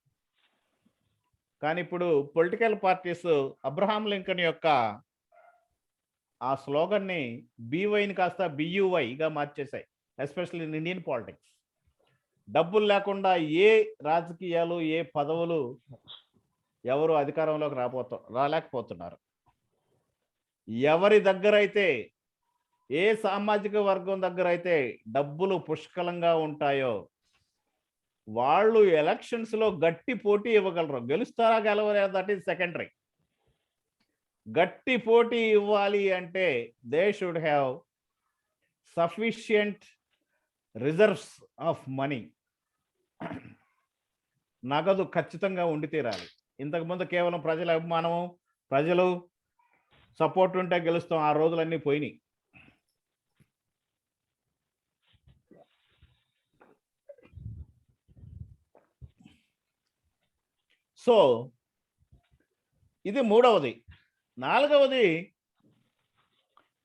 కానీ ఇప్పుడు పొలిటికల్ పార్టీస్ అబ్రహాం లింకన్ యొక్క ఆ స్లోగన్ని బీవైని కాస్త బియువైగా మార్చేశాయి, ఎస్పెషల్లీ ఇన్ ఇండియన్ పాలిటిక్స్. డబ్బులు లేకుండా ఏ రాజకీయాలు, ఏ పదవులు ఎవరు అధికారంలోకి రాలేకపోతున్నారు. ఎవరి దగ్గర అయితే, ఏ సామాజిక వర్గం దగ్గర అయితే డబ్బులు పుష్కలంగా ఉంటాయో వాళ్ళు ఎలక్షన్స్ లో గట్టి పోటీ ఇవ్వగలరు. గెలుస్తారా గెలవరా దట్ ఈస్ సెకండరీ. గట్టి పోటీ ఇవ్వాలి అంటే they should have sufficient reserves of money. నగదు ఖచ్చితంగా ఉండి తీరాలి. ఇంతకుముందు కేవలం ప్రజల అభిమానము, ప్రజలు సపోర్ట్ ఉంటే గెలుస్తాం, ఆ రోజులన్నీ పోయినాయి. సో ఇది మూడవది. నాలుగవది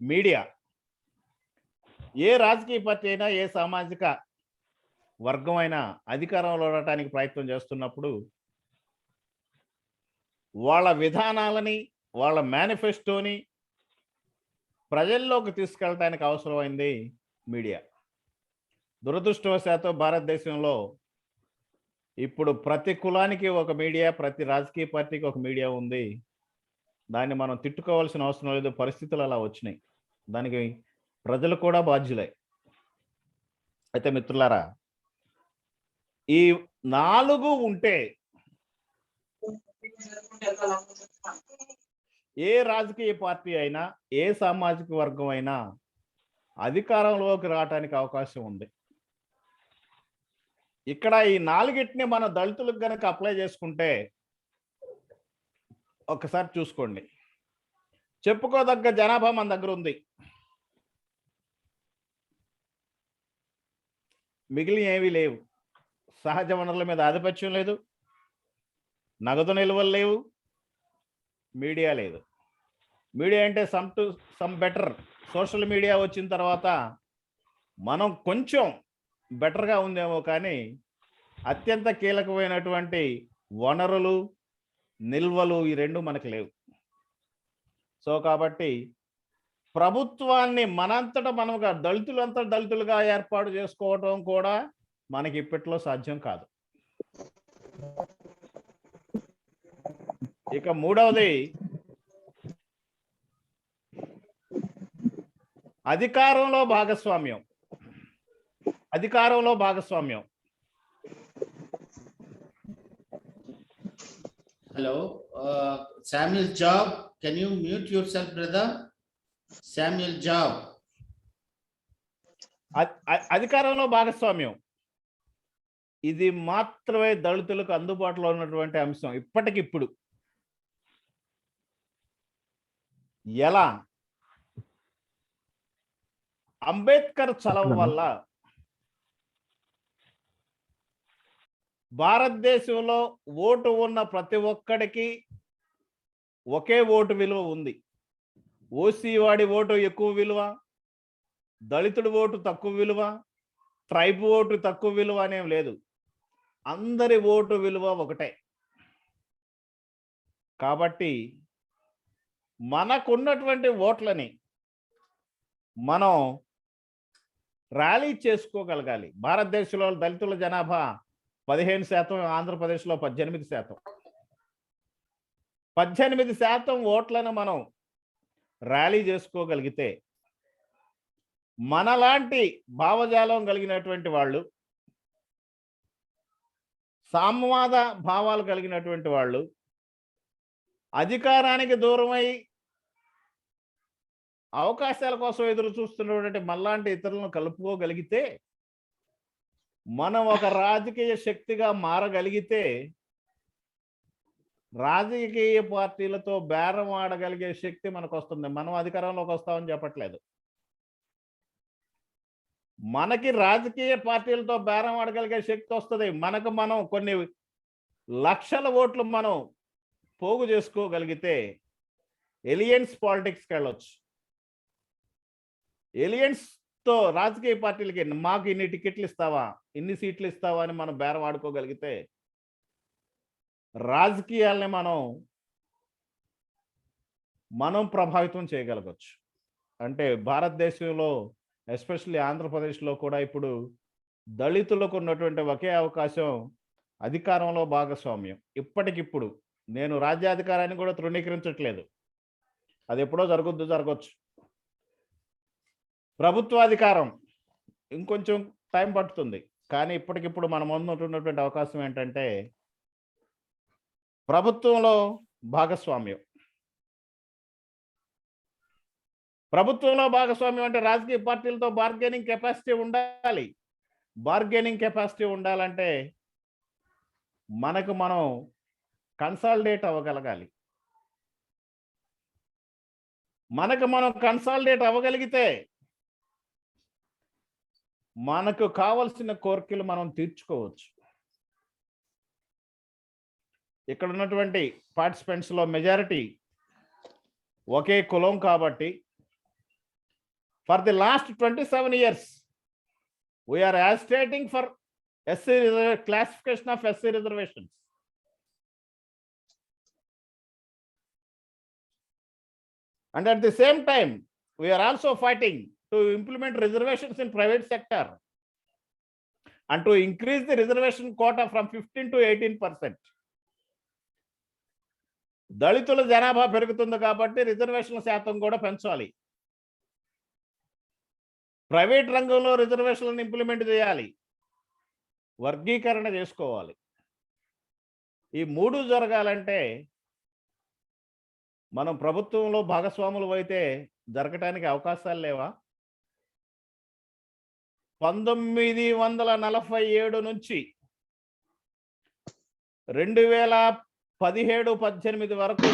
మీడియా. ఏ రాజకీయ పార్టీ అయినా, ఏ సామాజిక వర్గం అయినా అధికారంలో ఉండటానికి ప్రయత్నం చేస్తున్నప్పుడు వాళ్ళ విధానాలని, వాళ్ళ మేనిఫెస్టోని ప్రజల్లోకి తీసుకెళ్ళడానికి అవసరమైంది మీడియా. దురదృష్టవశాత్తు భారతదేశంలో ఇప్పుడు ప్రతి కులానికి ఒక మీడియా, ప్రతి రాజకీయ పార్టీకి ఒక మీడియా ఉంది. దాన్ని మనం తిట్టుకోవాల్సిన అవసరం లేదు, పరిస్థితులు అలా వచ్చినాయి. దానికి ప్రజలు కూడా బాధ్యులే. అయితే మిత్రులారా, ఈ 4 ఉంటే ఏ రాజకీయ పార్టీ అయినా, ఏ సామాజిక వర్గం అయినా అధికారంలోకి రావడానికి అవకాశం ఉంది. ఇక్కడ ఈ 4టిని మన దళితులకు గనక అప్లై చేసుకుంటే ఒకసారి చూసుకోండి, చెప్పుకోదగ్గ జనాభా మన దగ్గర ఉంది. మిగిలిన ఏమీ లేవు. సహజ వనరుల మీద ఆధిపత్యం లేదు, నగదు నిల్వలు లేవు, మీడియా లేదు. మీడియా అంటే సమ్ బెటర్. సోషల్ మీడియా వచ్చిన తర్వాత మనం కొంచెం బెటర్గా ఉందేమో, కానీ అత్యంత కీలకమైనటువంటి వనరులు, నిల్వలు ఈ రెండు మనకు లేవు. సో కాబట్టి ప్రభుత్వాన్ని మనంతటా దళితులుగా ఏర్పాటు చేసుకోవటం కూడా మనకి ఇప్పట్లో సాధ్యం కాదు. ఇక మూడవది అధికారంలో భాగస్వామ్యం. Hello, Samuel Job, can you mute yourself, brother? Samuel Job. అధికారంలో భాగస్వామ్యం ఇది మాత్రమే దళితులకు అందుబాటులో ఉన్నటువంటి అంశం ఇప్పటికిప్పుడు. ఎలా? అంబేద్కర్ చలవ వల్ల భారతదేశంలో ఓటు ఉన్న ప్రతి ఒక్కడికి ఒకే ఓటు విలువ ఉంది. ఓసీ వాడి ఓటు ఎక్కువ విలువ, దళితుడి ఓటు తక్కువ విలువ, ట్రైబ్ ఓటు తక్కువ విలువ అనేం లేదు. అందరి ఓటు విలువ ఒకటే. కాబట్టి మనకున్నటువంటి ఓట్లని మనం ర్యాలీ చేసుకోగలగాలి. భారతదేశంలో దళితుల జనాభా 15%, ఆంధ్రప్రదేశ్లో 18%. 18% ఓట్లను మనం ర్యాలీ చేసుకోగలిగితే మనలాంటి భావజాలం కలిగినటువంటి వాళ్ళు, సామ్యవాద భావాలు కలిగినటువంటి వాళ్ళు అధికారానికి దూరమై అవకాశాల కోసం ఎదురు చూస్తున్నటువంటి మనలాంటి ఇతరులను కలుపుకోగలిగితే, మనం ఒక రాజకీయ శక్తిగా మారగలిగితే రాజకీయ పార్టీలతో బేరం ఆడగలిగే శక్తి మనకు వస్తుంది. మనం అధికారంలోకి వస్తామని చెప్పట్లేదు. మనకి రాజకీయ పార్టీలతో బేరం ఆడగలిగే శక్తి వస్తుంది. మనకు మనం కొన్ని లక్షల ఓట్లు మనం పోగు చేసుకోగలిగితే ఎలియన్స్ పాలిటిక్స్కి వెళ్ళొచ్చు. ఎలియన్స్తో రాజకీయ పార్టీలకి మాకు ఇన్ని టికెట్లు ఇస్తావా, ఇన్ని సీట్లు ఇస్తావా అని మనం బేరం ఆడుకోగలిగితే రాజకీయాల్ని మనం ప్రభావితం చేయగలగచ్చు. అంటే భారతదేశంలో ఎస్పెషల్లీ ఆంధ్రప్రదేశ్లో కూడా ఇప్పుడు దళితులకు ఉన్నటువంటి ఒకే అవకాశం అధికారంలో భాగస్వామ్యం. ఇప్పటికిప్పుడు నేను రాజ్యాధికారాన్ని కూడా తృణీకరించట్లేదు, అది ఎప్పుడో జరగచ్చు. ప్రభుత్వాధికారం ఇంకొంచెం టైం పడుతుంది, కానీ ఇప్పటికిప్పుడు మన ముందు ఉన్నటువంటి అవకాశం ఏంటంటే ప్రభుత్వంలో భాగస్వామ్యం. ప్రభుత్వంలో భాగస్వామ్యం అంటే రాజకీయ పార్టీలతో బార్గెనింగ్ కెపాసిటీ ఉండాలి. బార్గెనింగ్ కెపాసిటీ ఉండాలంటే మనకు మనం కన్సాలిడేట్ అవ్వగలగాలి. మనకు మనం కన్సాలిడేట్ అవ్వగలిగితే మనకు కావలసిన కోరికలు మనం తీర్చుకోవచ్చు. ఇక్కడ ఉన్నటువంటి పార్టిసిపెంట్స్లో మెజారిటీ ఒకే కులం కాబట్టి for the last 27 years we are agitating for SC classification of SC reservations. And at the same time, we are also fighting to implement reservations in private sector and to increase the reservation quota from 15 to 18%. దళితుల జనాభా పెరుగుతుంది కాబట్టి రిజర్వేషన్ల శాతం కూడా పెంచాలి. Private రంగంలో రిజర్వేషన్లను ఇంప్లిమెంట్ చేయాలి, వర్గీకరణ చేసుకోవాలి. ఈ మూడు జరగాలంటే మనం ప్రభుత్వంలో భాగస్వాములు అయితే జరగటానికి అవకాశాలు లేవా? 1947 నుంచి 2017-18 వరకు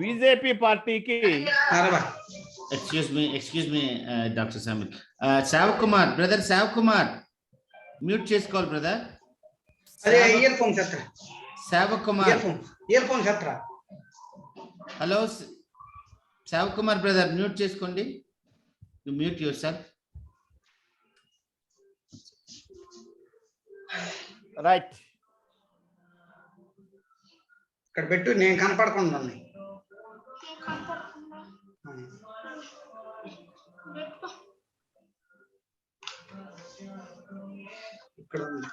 బీజేపీ పార్టీకి Excuse me, Dr. Samuel. Sav Kumar, brother Sav Kumar, mute చేసుకోవాలి brother. అదే ఇయర్ ఫోన్ చెత్త. Sav Kumar. ఇయర్ ఫోన్ చెత్త. Hello, Sav Kumar brother, mute చేసుకోండి. You mute yourself. రైట్. ఇక్కడ పెట్టు, నేను కనపడకుండా ఉన్నాయి. ఇక్కడ ఉంది.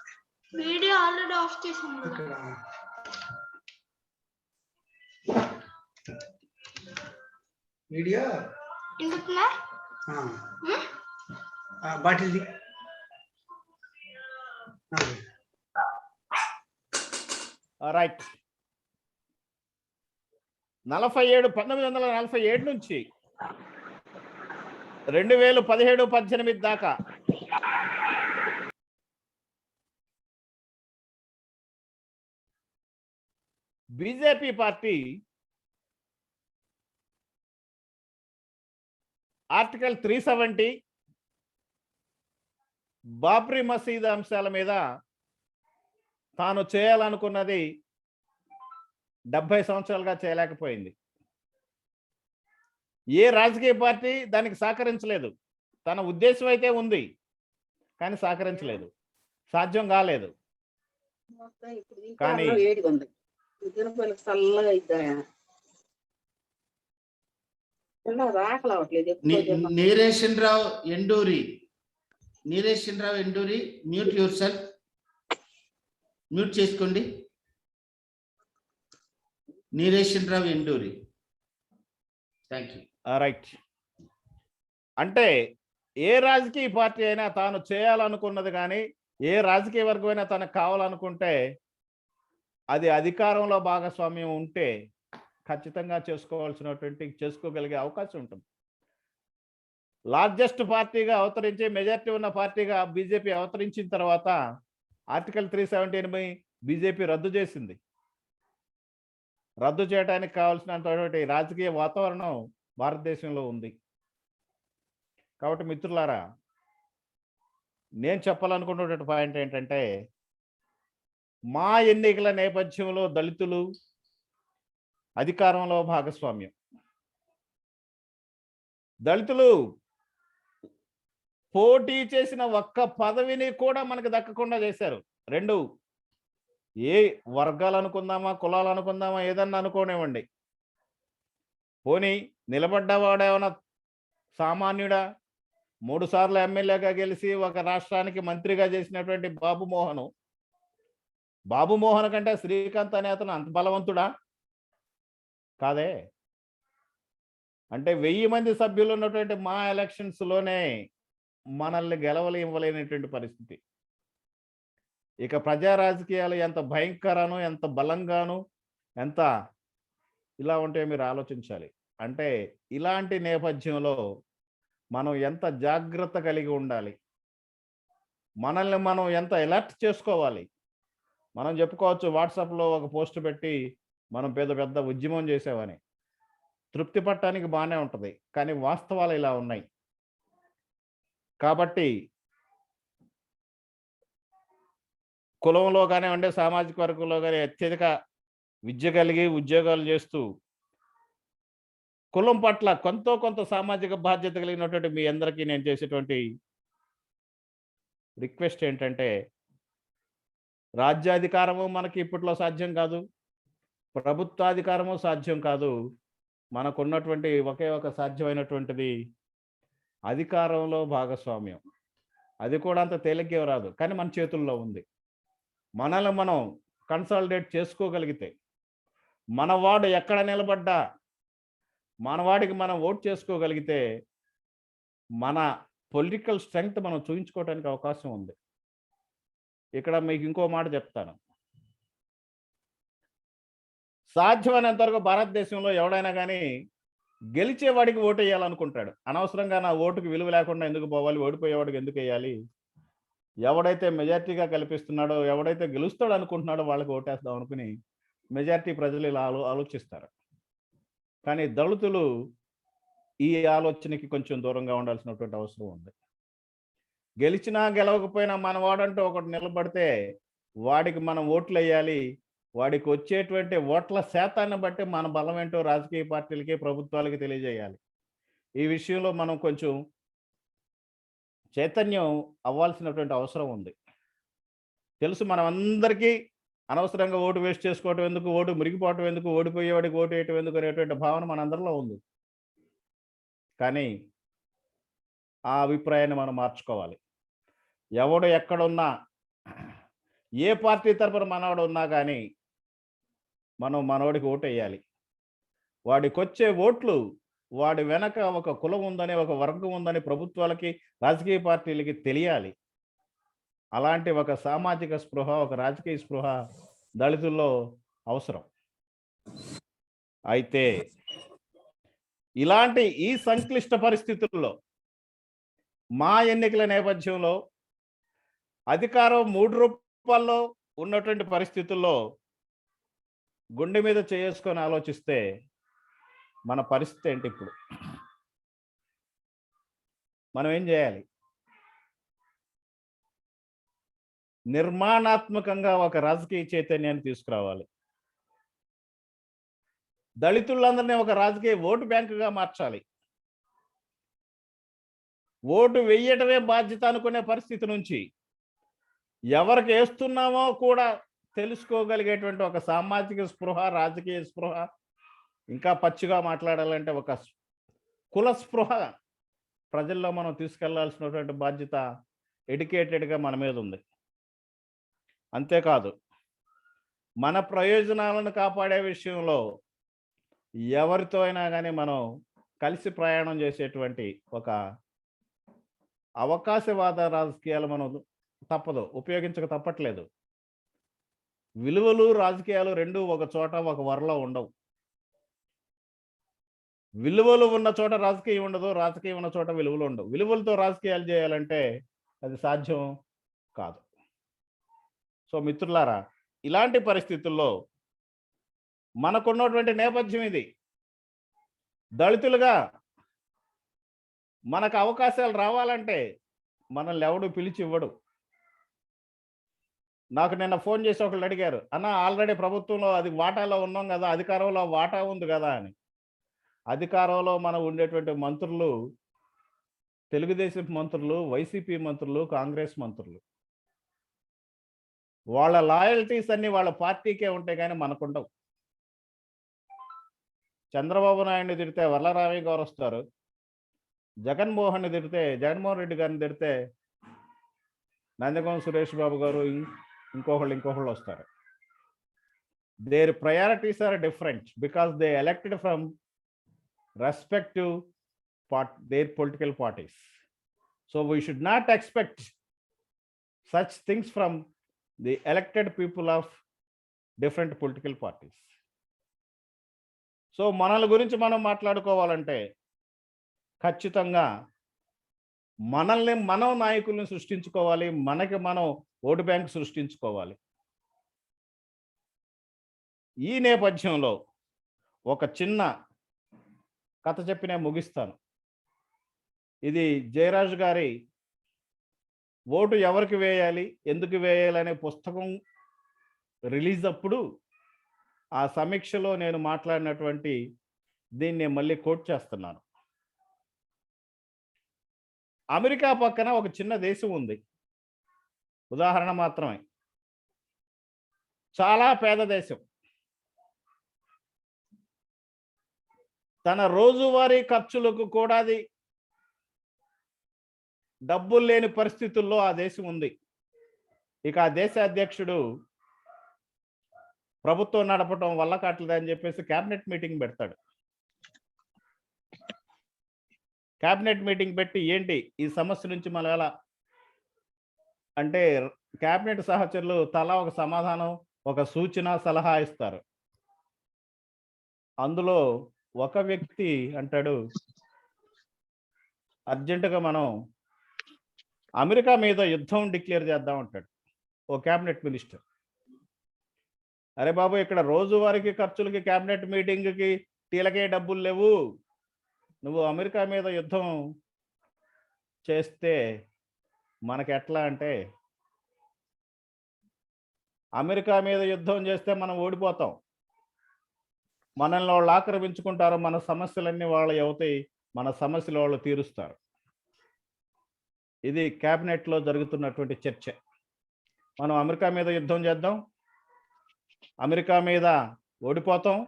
వీడియో ఆల్రెడీ ఆఫ్ చేసాను. ఇక్కడ వీడియో ఎందుకునా బాటిల్ది. రైట్. 1947 నుంచి 2017-18 దాకా బీజేపీ పార్టీ ఆర్టికల్ 370 బాబ్రీ మసీద్ అంశాల మీద తాను చేయాలనుకున్నది 70 సంవత్సరాలుగా చేయలేకపోయింది. ఏ రాజకీయ పార్టీ దానికి సహకరించలేదు. తన ఉద్దేశం అయితే ఉంది కానీ సహకరించలేదు, సాధ్యం కాలేదు. కానీ Neereshan Rao Enduri, mute yourself, mute చేసుకోండి. Neereshan Rao Enduri, thank you. Right. అంటే ఏ రాజకీయ పార్టీ అయినా తాను చేయాలనుకున్నది కానీ ఏ రాజకీయ వర్గం అయినా తనకు కావాలనుకుంటే అది అధికారంలో భాగస్వామ్యం ఉంటే ఖచ్చితంగా చేసుకోగలిగే అవకాశం ఉంటుంది. లార్జెస్ట్ పార్టీగా అవతరించి, మెజారిటీ ఉన్న పార్టీగా బీజేపీ అవతరించిన తర్వాత ఆర్టికల్ 370 బీజేపీ రద్దు చేసింది. రద్దు చేయడానికి కావాల్సినటువంటి రాజకీయ వాతావరణం భారతదేశంలో ఉంది. కాబట్టి మిత్రులారా, నేను చెప్పాలనుకున్నటువంటి పాయింట్ ఏంటంటే, మా ఎన్నికల నేపథ్యంలో దళితులు అధికారంలో భాగస్వామ్యం. దళితులు పోటీ చేసిన ఒక్క పదవిని కూడా మనకు దక్కకుండా చేశారు. రెండు, ఏ వర్గాలు అనుకుందామా, కులాలు అనుకుందామా, ఏదన్నా అనుకోనివ్వండి, పోనీ నిలబడ్డవాడేమన్నా సామాన్యుడా? 3 సార్లు ఎమ్మెల్యేగా గెలిచి ఒక రాష్ట్రానికి మంత్రిగా చేసినటువంటి బాబు మోహన్ కంటే శ్రీకాంత్ అనే అతను అంత బలవంతుడా? కాదే. అంటే 1000 మంది సభ్యులు ఉన్నటువంటి మా ఎలక్షన్స్ లోనే మనల్ని ఇవ్వలేనటువంటి పరిస్థితి. ఇక ప్రజా రాజకీయాలు ఎంత భయంకరను, ఎంత బలంగాను, ఎంత ఇలా ఉంటే మీరు ఆలోచించాలి. అంటే ఇలాంటి నేపథ్యంలో మనం ఎంత జాగ్రత్త కలిగి ఉండాలి, మనల్ని మనం ఎంత అలర్ట్ చేసుకోవాలి. మనం చెప్పుకోవచ్చు, వాట్సాప్లో ఒక పోస్ట్ పెట్టి మనం పెద్ద ఉద్యమం చేసామని. తృప్తి పట్టడానికి బాగానే ఉంటుంది, కానీ వాస్తవాలు ఇలా ఉన్నాయి. కాబట్టి కులంలో కానివ్వండి, సామాజిక వర్గంలో కానీ అత్యధిక విద్య కలిగి ఉద్యోగాలు చేస్తూ కులం పట్ల కొంత సామాజిక బాధ్యత కలిగినటువంటి మీ అందరికీ నేను చేసేటువంటి రిక్వెస్ట్ ఏంటంటే, రాజ్యాధికారము మనకి ఇప్పట్లో సాధ్యం కాదు, ప్రభుత్వాధికారము సాధ్యం కాదు. మనకున్నటువంటి ఒకే ఒక సాధ్యమైనటువంటిది అధికారంలో భాగస్వామ్యం. అది కూడా అంత తేలిగ్గా రాదు, కానీ మన చేతుల్లో ఉంది. మనల్ని మనం కన్సాలిడేట్ చేసుకోగలిగితే, మనవాడు ఎక్కడ నిలబడ్డా మనవాడికి మనం ఓట్ చేసుకోగలిగితే మన పొలిటికల్ స్ట్రెంగ్త్ మనం చూపించుకోవడానికి అవకాశం ఉంది. ఇక్కడ మీకు ఇంకో మాట చెప్తాను. సాధ్యమైనంత వరకు భారతదేశంలో ఎవడైనా కానీ గెలిచేవాడికి ఓటు వేయాలనుకుంటాడు. అనవసరంగా నా ఓటుకు విలువ లేకుండా ఎందుకు పోవాలి, ఓడిపోయేవాడికి ఎందుకు వేయాలి, ఎవడైతే మెజార్టీగా కల్పిస్తున్నాడో, ఎవడైతే గెలుస్తాడు అనుకుంటున్నాడో వాళ్ళకి ఓటేస్తాం అనుకుని మెజార్టీ ప్రజలు ఇలా ఆలోచిస్తారు. కానీ దళితులు ఈ ఆలోచనకి కొంచెం దూరంగా ఉండాల్సినటువంటి అవసరం ఉంది. గెలిచినా గెలవకపోయినా మన వాడంటూ ఒకటి నిలబడితే వాడికి మనం ఓట్లు వేయాలి. వాడికి వచ్చేటువంటి ఓట్ల శాతాన్ని బట్టి మన బలం ఏంటో రాజకీయ పార్టీలకి, ప్రభుత్వాలకి తెలియజేయాలి. ఈ విషయంలో మనం కొంచెం చైతన్యం అవ్వాల్సినటువంటి అవసరం ఉంది. తెలుసు మనం అందరికీ అనవసరంగా ఓటు వేస్ట్ చేసుకోవటం ఎందుకు, ఓటు మురిగిపోవటం ఎందుకు, ఓడిపోయేవాడికి ఓటు వేయటం ఎందుకు అనేటువంటి భావన మనందరిలో ఉంది. కానీ ఆ అభిప్రాయాన్ని మనం మార్చుకోవాలి. ఎవడు ఎక్కడున్నా, ఏ పార్టీ తరపున మనవాడు ఉన్నా కానీ మనం మనవాడికి ఓటు వేయాలి. వాడికి వచ్చే ఓట్లు వాడి వెనక ఒక కులం ఉందని, ఒక వర్గం ఉందని ప్రభుత్వాలకి, రాజకీయ పార్టీలకి తెలియాలి. అలాంటి ఒక సామాజిక స్పృహ, ఒక రాజకీయ స్పృహ దళితుల్లో అవసరం. అయితే ఇలాంటి ఈ సంక్లిష్ట పరిస్థితుల్లో, మా ఎన్నికల నేపథ్యంలో అధికారం 3 రూపాల్లో ఉన్నటువంటి పరిస్థితుల్లో గుండె మీద చేసుకొని ఆలోచిస్తే మన పరిస్థితి ఏంటి? ఇప్పుడు మనం ఏం చేయాలి? నిర్మాణాత్మకంగా ఒక రాజకీయ చైతన్యాన్ని తీసుకురావాలి. దళితులందరినీ ఒక రాజకీయ ఓటు బ్యాంకుగా మార్చాలి. ఓటు వెయ్యటమే బాధ్యత అనుకునే పరిస్థితి నుంచి ఎవరికి వేస్తున్నామో కూడా తెలుసుకోగలిగేటువంటి ఒక సామాజిక స్పృహ, రాజకీయ స్పృహ, ఇంకా పచ్చిగా మాట్లాడాలంటే ఒక కుల స్పృహ ప్రజల్లో మనం తీసుకెళ్లాల్సినటువంటి బాధ్యత ఎడ్యుకేటెడ్గా మన మీద ఉంది. అంతేకాదు, మన ప్రయోజనాలను కాపాడే విషయంలో ఎవరితో అయినా కానీ మనం కలిసి ప్రయాణం చేసేటువంటి ఒక అవకాశవాద రాజకీయాలు మనం తప్పదు, ఉపయోగించక తప్పట్లేదు. విలువలు, రాజకీయాలు రెండు ఒక చోట, ఒక వరలో ఉండవు. విలువలు ఉన్న చోట రాజకీయం ఉండదు, రాజకీయం ఉన్న చోట విలువలు ఉండవు. విలువలతో రాజకీయాలు చేయాలంటే అది సాధ్యం కాదు. సో మిత్రులారా, ఇలాంటి పరిస్థితుల్లో మనకున్నటువంటి నేపథ్యం ఇది. దళితులుగా మనకు అవకాశాలు రావాలంటే మనల్ని ఎవడు పిలిచి ఇవ్వడు. నాకు నిన్న ఫోన్ చేసి ఒకళ్ళు అడిగారు, అన్న ఆల్రెడీ ప్రభుత్వంలో అది వాటాలో ఉన్నాం కదా, అధికారంలో వాటా ఉంది కదా అని. అధికారంలో మనం ఉండేటువంటి మంత్రులు తెలుగుదేశం మంత్రులు, వైసీపీ మంత్రులు, కాంగ్రెస్ మంత్రులు. వాళ్ళ లాయల్టీస్ అన్ని వాళ్ళ పార్టీకే ఉంటాయి కానీ మనకుండవు. చంద్రబాబు నాయుడిని తిడితే వరలరామయ్య గారు వస్తారు, జగన్మోహన్ రెడ్డి గారిని తిడితే నందగం సురేష్ బాబు గారు, ఇంకొకళ్ళు వస్తారు. Their priorities are different because they elected from respective their political parties. So we should not expect such things from the elected people of different political parties. So మనల గురించి మనం మాట్లాడుకోవాలంటే ఖచ్చితంగా మనల్ని మనం నాయకుల్ని సృష్టించుకోవాలి, మనకి మనం ఓటు బ్యాంక్ సృష్టించుకోవాలి. ఈ నేపథ్యంలో ఒక చిన్న కథ చెప్పి నేను ముగిస్తాను. ఇది జయరాజు గారి ఓటు ఎవరికి వేయాలి, ఎందుకు వేయాలి అనే పుస్తకం రిలీజ్ అప్పుడు ఆ సమీక్షలో నేను మాట్లాడినటువంటి దీన్ని మళ్ళీ కోట్ చేస్తున్నాను. అమెరికా పక్కన ఒక చిన్న దేశం ఉంది, ఉదాహరణ మాత్రమే. చాలా పేద దేశం. తన రోజువారీ ఖర్చులకు కూడా అది డబ్బులు లేని పరిస్థితుల్లో ఆ దేశం ఉంది. ఇక ఆ దేశ అధ్యక్షుడు ప్రభుత్వం నడపడం వల్ల కావట్లేదని చెప్పేసి క్యాబినెట్ మీటింగ్ పెడతాడు. క్యాబినెట్ మీటింగ్ పెట్టి ఏంటి ఈ సమస్య నుంచి మనం ఎలా అంటే కేబినెట్ సహచరులు తలా ఒక సమాధానం, ఒక సూచన, సలహా ఇస్తారు. అందులో ఒక వ్యక్తి అంటాడు, అర్జెంటుగా మనం అమెరికా మీద యుద్ధం డిక్లేర్ చేద్దాం అంటాడు ఓ కేబినెట్ మినిస్టర్. అరే బాబు, ఇక్కడ రోజువారికి ఖర్చులకి, కేబినెట్ మీటింగ్కి, టీలకే డబ్బులు లేవు. నువ్వు అమెరికా మీద యుద్ధం చేస్తే మనకి ఎట్లా అంటే, అమెరికా మీద యుద్ధం చేస్తే మనం ఓడిపోతాం, మనల్ని వాళ్ళు ఆక్రమించుకుంటారు, మన సమస్యలన్నీ వాళ్ళు అవుతాయి, మన సమస్యలు వాళ్ళు తీరుస్తారు. ఇది క్యాబినెట్లో జరుగుతున్నటువంటి చర్చ. మనం అమెరికా మీద యుద్ధం చేద్దాం, అమెరికా మీద ఓడిపోతాం,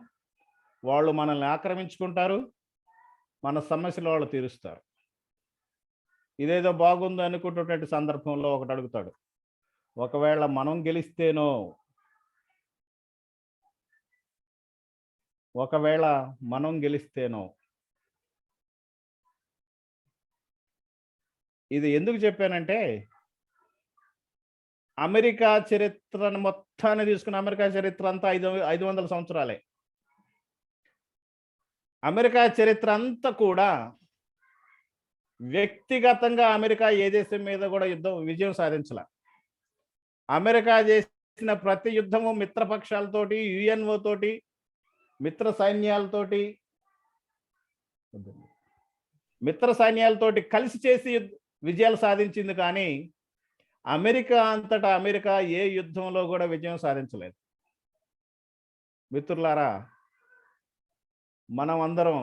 వాళ్ళు మనల్ని ఆక్రమించుకుంటారు, మన సమస్యలు వాళ్ళు తీరుస్తారు. ఇదేదో బాగుంది అనుకుంటున్నటువంటి సందర్భంలో ఒకటి అడుగుతాడు, ఒకవేళ మనం గెలిస్తేనో, ఒకవేళ మనం గెలిస్తేనో. ఇది ఎందుకు చెప్పానంటే, అమెరికా చరిత్రను మొత్తాన్ని తీసుకుని, అమెరికా చరిత్ర అంతా 500 సంవత్సరాలే. అమెరికా చరిత్ర అంతా కూడా వ్యక్తిగతంగా అమెరికా ఏ దేశం మీద కూడా విజయం సాధించాల. అమెరికా చేసిన ప్రతి యుద్ధము మిత్రపక్షాలతోటి, యుఎన్ఓ తోటి, మిత్ర సైన్యాలతోటి కలిసి చేసి విజయాలు సాధించింది. కానీ అమెరికా అంతటా అమెరికా ఏ యుద్ధంలో కూడా విజయం సాధించలేదు. మిత్రులారా, మనం అందరం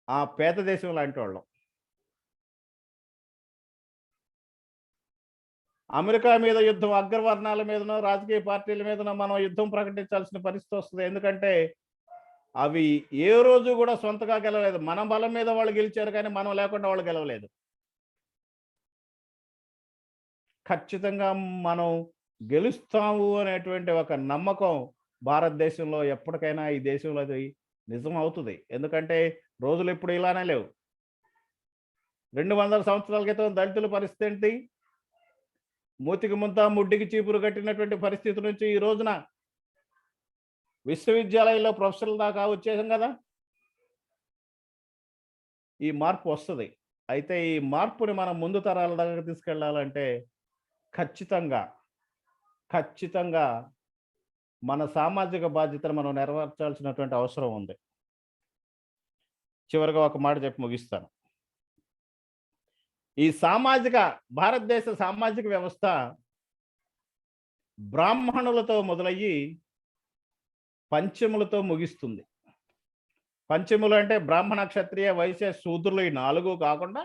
ఆ పేద దేశం లాంటి వాళ్ళం. అమెరికా మీద యుద్ధం, అగ్రవర్ణాల మీదనో, రాజకీయ పార్టీల మీదనో మనం యుద్ధం ప్రకటించాల్సిన పరిస్థితి వస్తుంది. ఎందుకంటే అవి ఏ రోజు కూడా సొంతగా గెలవలేదు. మన బలం మీద వాళ్ళు గెలిచారు, కానీ మనం లేకుండా వాళ్ళు గెలవలేదు. ఖచ్చితంగా మనం గెలుస్తాము అనేటువంటి ఒక నమ్మకం భారతదేశంలో ఎప్పటికైనా, ఈ దేశంలో అది నిజం అవుతుంది. ఎందుకంటే రోజులు ఇప్పుడు ఇలానే లేవు. 200 సంవత్సరాల క్రితం దళితుల పరిస్థితి ఏంటి? మూతికి ముంత, ముడ్డికి చీపురు కట్టినటువంటి పరిస్థితి నుంచి ఈ రోజున విశ్వవిద్యాలయంలో ప్రొఫెసర్ల దాకా వచ్చేసాం కదా. ఈ మార్పు వస్తుంది. అయితే ఈ మార్పుని మనం ముందు తరాల దాకా తీసుకెళ్లాలంటే ఖచ్చితంగా మన సామాజిక బాధ్యతను మనం నెరవేర్చాల్సినటువంటి అవసరం ఉంది. చివరిగా ఒక మాట చెప్పి ముగిస్తాను. ఈ భారతదేశ సామాజిక వ్యవస్థ బ్రాహ్మణులతో మొదలయ్యి పంచములతో ముగిస్తుంది. పంచములు అంటే బ్రాహ్మణ, క్షత్రియ, వైశ్య, శూద్రులు, ఈ 4 కాకుండా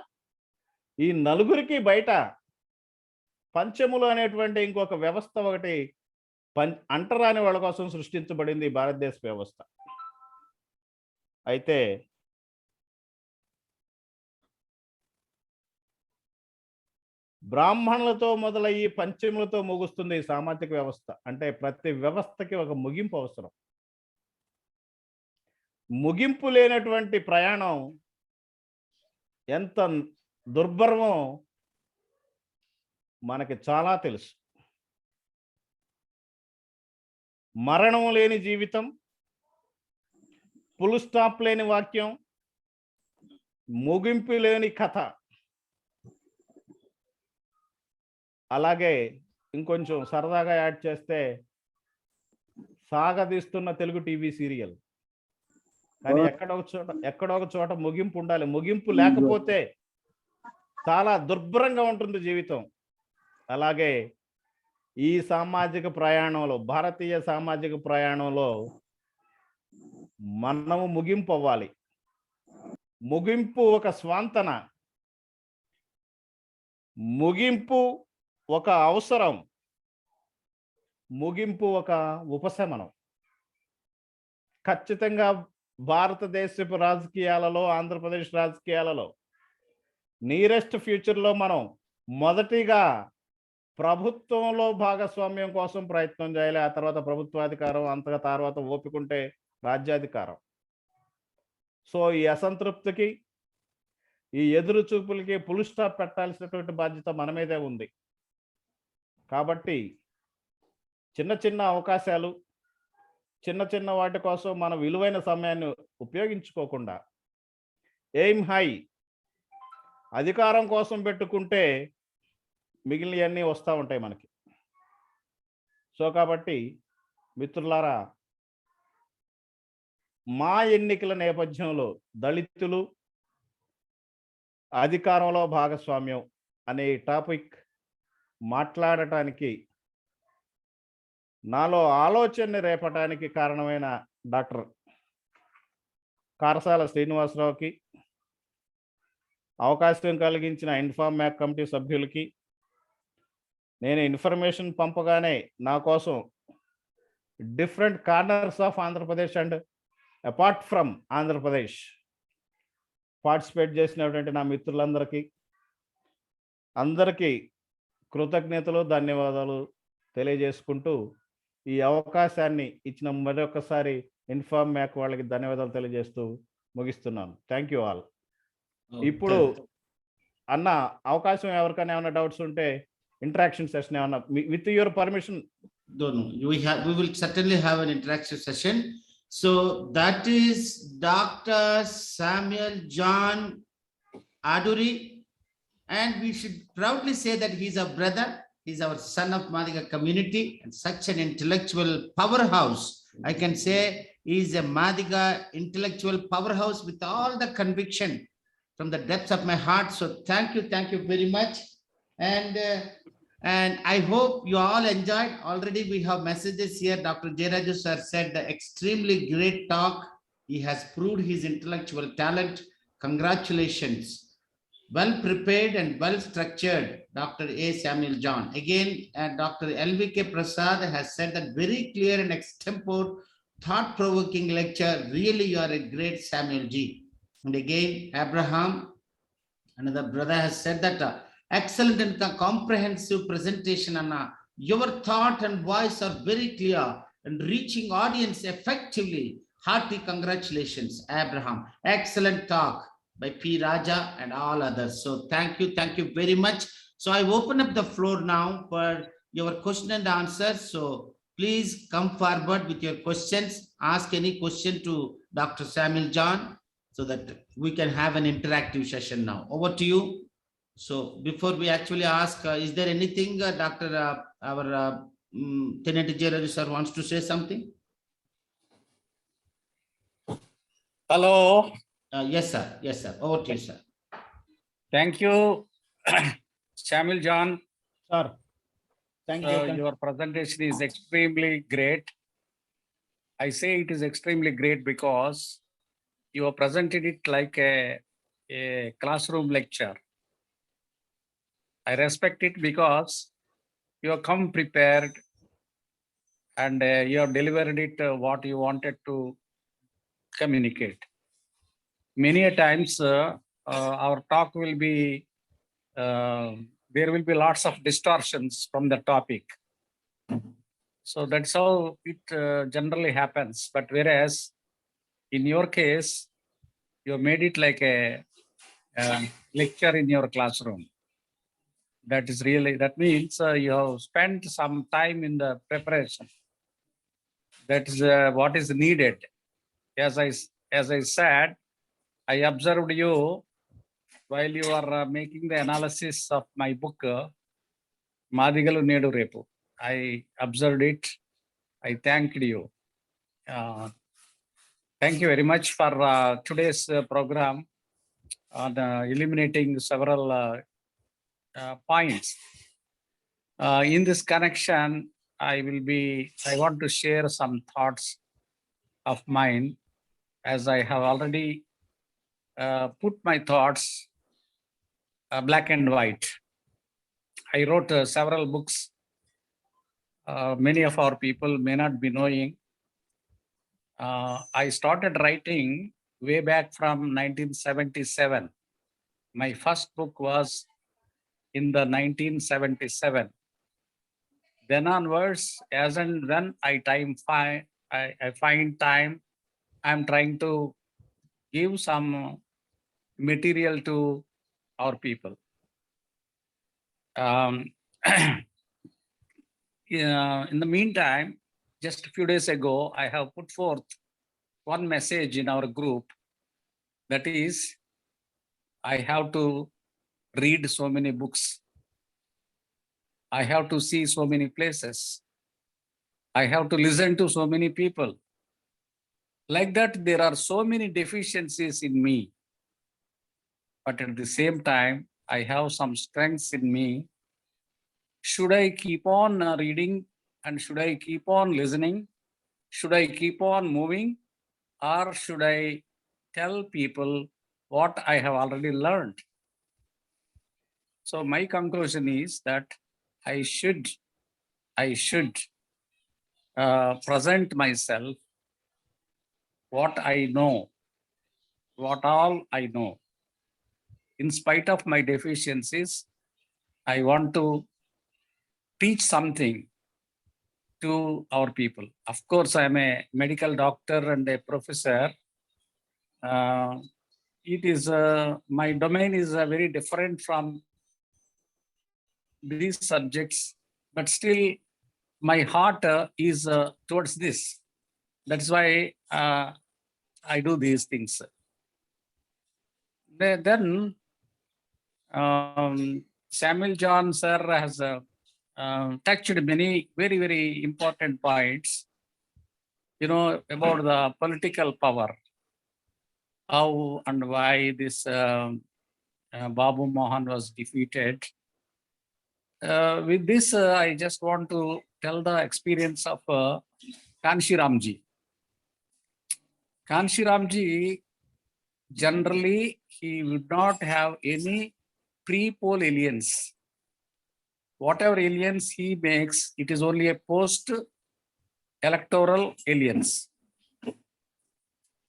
ఈ 4కి బయట పంచములు అనేటువంటి ఇంకొక వ్యవస్థ ఒకటి అంటరాని వాళ్ళ కోసం సృష్టించబడింది ఈ భారతదేశ వ్యవస్థ. అయితే బ్రాహ్మణులతో మొదలయ్యి పంచములతో ముగుస్తుంది ఈ సామాజిక వ్యవస్థ. అంటే ప్రతి వ్యవస్థకి ఒక ముగింపు అవసరం. ముగింపు లేనటువంటి ప్రయాణం ఎంత దుర్భరమో మనకి చాలా తెలుసు. మరణం లేని జీవితం, ఫుల్ స్టాప్ లేని వాక్యం, ముగింపు లేని కథ. అలాగే ఇంకొంచెం సరదాగా యాడ్ చేస్తే, సాగదీస్తున్న తెలుగు టీవీ సీరియల్. కానీ ఎక్కడో ఒక చోట ముగింపు ఉండాలి. ముగింపు లేకపోతే చాలా దుర్భరంగా ఉంటుంది జీవితం. అలాగే ఈ సామాజిక ప్రయాణంలో, భారతీయ సామాజిక ప్రయాణంలో మనము ముగింపు అవ్వాలి. ముగింపు ఒక స్వాంతన, ముగింపు ఒక అవసరం, ముగింపు ఒక ఉపశమనం. ఖచ్చితంగా భారతదేశపు రాజకీయాలలో, ఆంధ్రప్రదేశ్ రాజకీయాలలో నియరెస్ట్ ఫ్యూచర్లో మనం మొదటిగా ప్రభుత్వంలో భాగస్వామ్యం కోసం ప్రయత్నం చేయాలి. ఆ తర్వాత ప్రభుత్వాధికారం, అంతగా తర్వాత ఓపికంటే రాజ్యాధికారం. సో ఈ అసంతృప్తికి, ఈ ఎదురు చూపులకి పుల్ స్టాప్ పెట్టాల్సినటువంటి బాధ్యత మన మీదే ఉంది. కాబట్టి చిన్న చిన్న అవకాశాలు, చిన్న చిన్న వాటి కోసం మన విలువైన సమయాన్ని ఉపయోగించుకోకుండా ఎయిమ్ హై, అధికారం కోసం పెట్టుకుంటే మిగిలినవన్నీ వస్తూ ఉంటాయి మనకి. సో కాబట్టి మిత్రులారా, మా ఎన్నికల నేపథ్యంలో దళితులు అధికారంలో భాగస్వామ్యం అనే టాపిక్ మాట్లాడటానికి, నాలో ఆలోచనని రేపటానికి కారణమైన డాక్టర్ కారసాల శ్రీనివాసరావుకి, అవకాశం కలిగించిన ఇన్ఫార్మ్ మ్యాక్ కమిటీ సభ్యులకి, నేను ఇన్ఫర్మేషన్ పంపగానే నా కోసం different corners of Andhra Pradesh and apart from Andhra Pradesh participate చేసినటువంటి నా మిత్రులందరికీ అందరికీ కృతజ్ఞతలు, ధన్యవాదాలు తెలియజేసుకుంటూ ఈ అవకాశాన్ని ఇచ్చిన మరొకసారి ఇన్ఫార్మ్ మ్యాక్ వాళ్ళకి ధన్యవాదాలు తెలియజేస్తూ ముగిస్తున్నాను. Thank you all. ఇప్పుడు అన్న అవకాశం ఎవరికైనా ఏమైనా డౌట్స్ ఉంటే ఇంటరాక్షన్ సెషన్ ఏమన్నా with your permission. We will certainly have an interaction session. So that is Dr. Samuel John Aduri, and we should proudly say that he's a brother. He's our son of Madiga community and such an intellectual powerhouse. I can say he's a Madiga intellectual powerhouse with all the conviction from the depths of my heart. So thank you very much. And I hope you all enjoyed. Already we have messages here. Dr. Jayaraju sir said the extremely great talk. He has proved his intellectual talent. Congratulations. Well prepared and well structured, Dr. A. Samuel John. Again, Dr. LVK Prasad has said that very clear and extempore, thought-provoking lecture. Really, you are a great Samuel G. And again, Abraham, another brother, has said that excellent and comprehensive presentation, Anna. Your thought and voice are very clear and reaching audience effectively. Hearty congratulations, Abraham. Excellent talk by P. Raja and all others. So thank you very much. So I open up the floor now for your question and answer. So please come forward with your questions. Ask any question to Dr. Samuel John so that we can have an interactive session now. Over to you. So before we actually ask, is there anything Dr. Our Tenant Jayaraju sir wants to say something? Hello. Yes, sir. Yes, sir. Over to you, sir. Thank you, Samuel John. Sir, thank you. Your presentation is extremely great. I say it is extremely great because you have presented it like a classroom lecture. I respect it because you have come prepared and you have delivered it what you wanted to communicate. Many a times our talk will be, there will be lots of distortions from the topic. So that's how it generally happens. But whereas in your case, you made it like a lecture in your classroom. That is really, that means you have spent some time in the preparation. That is what is needed. As I said, I observed you while you are making the analysis of my book, Madigalu Nedu Repu. I observed it. I thanked you. Thank you very much for today's program on eliminating several points. In this connection, I want to share some thoughts of mine, as I have already put my thoughts black and white. I wrote several books. Many of our people may not be knowing. I started writing way back from 1977. My first book was in the 1977. Then onwards, as and when I find time, I'm trying to give some material to our people. In the meantime, just a few days ago, I have put forth one message in our group. That is, I have to read so many books. I have to see so many places. I have to listen to so many people. Like that, there are so many deficiencies in me. But at the same time, I have some strengths in me. Should I keep on reading and should I keep on listening? Should I keep on moving? Or should I tell people what I have already learned? So my conclusion is that I should present myself what I know, what all I know. In spite of my deficiencies, I want to teach something to our people. Of course, I am a medical doctor and a professor. It is my domain is very different from these subjects, but still my heart is towards this. That's why I do these things. Then Samuel John sir has touched many very, very important points, about the political power, how and why this Babu Mohan was defeated. With this, I just want to tell the experience of Kanshiramji. Kanshiramji, generally, he would not have any pre-poll alliance. Whatever alliance he makes, it is only a post-electoral alliance.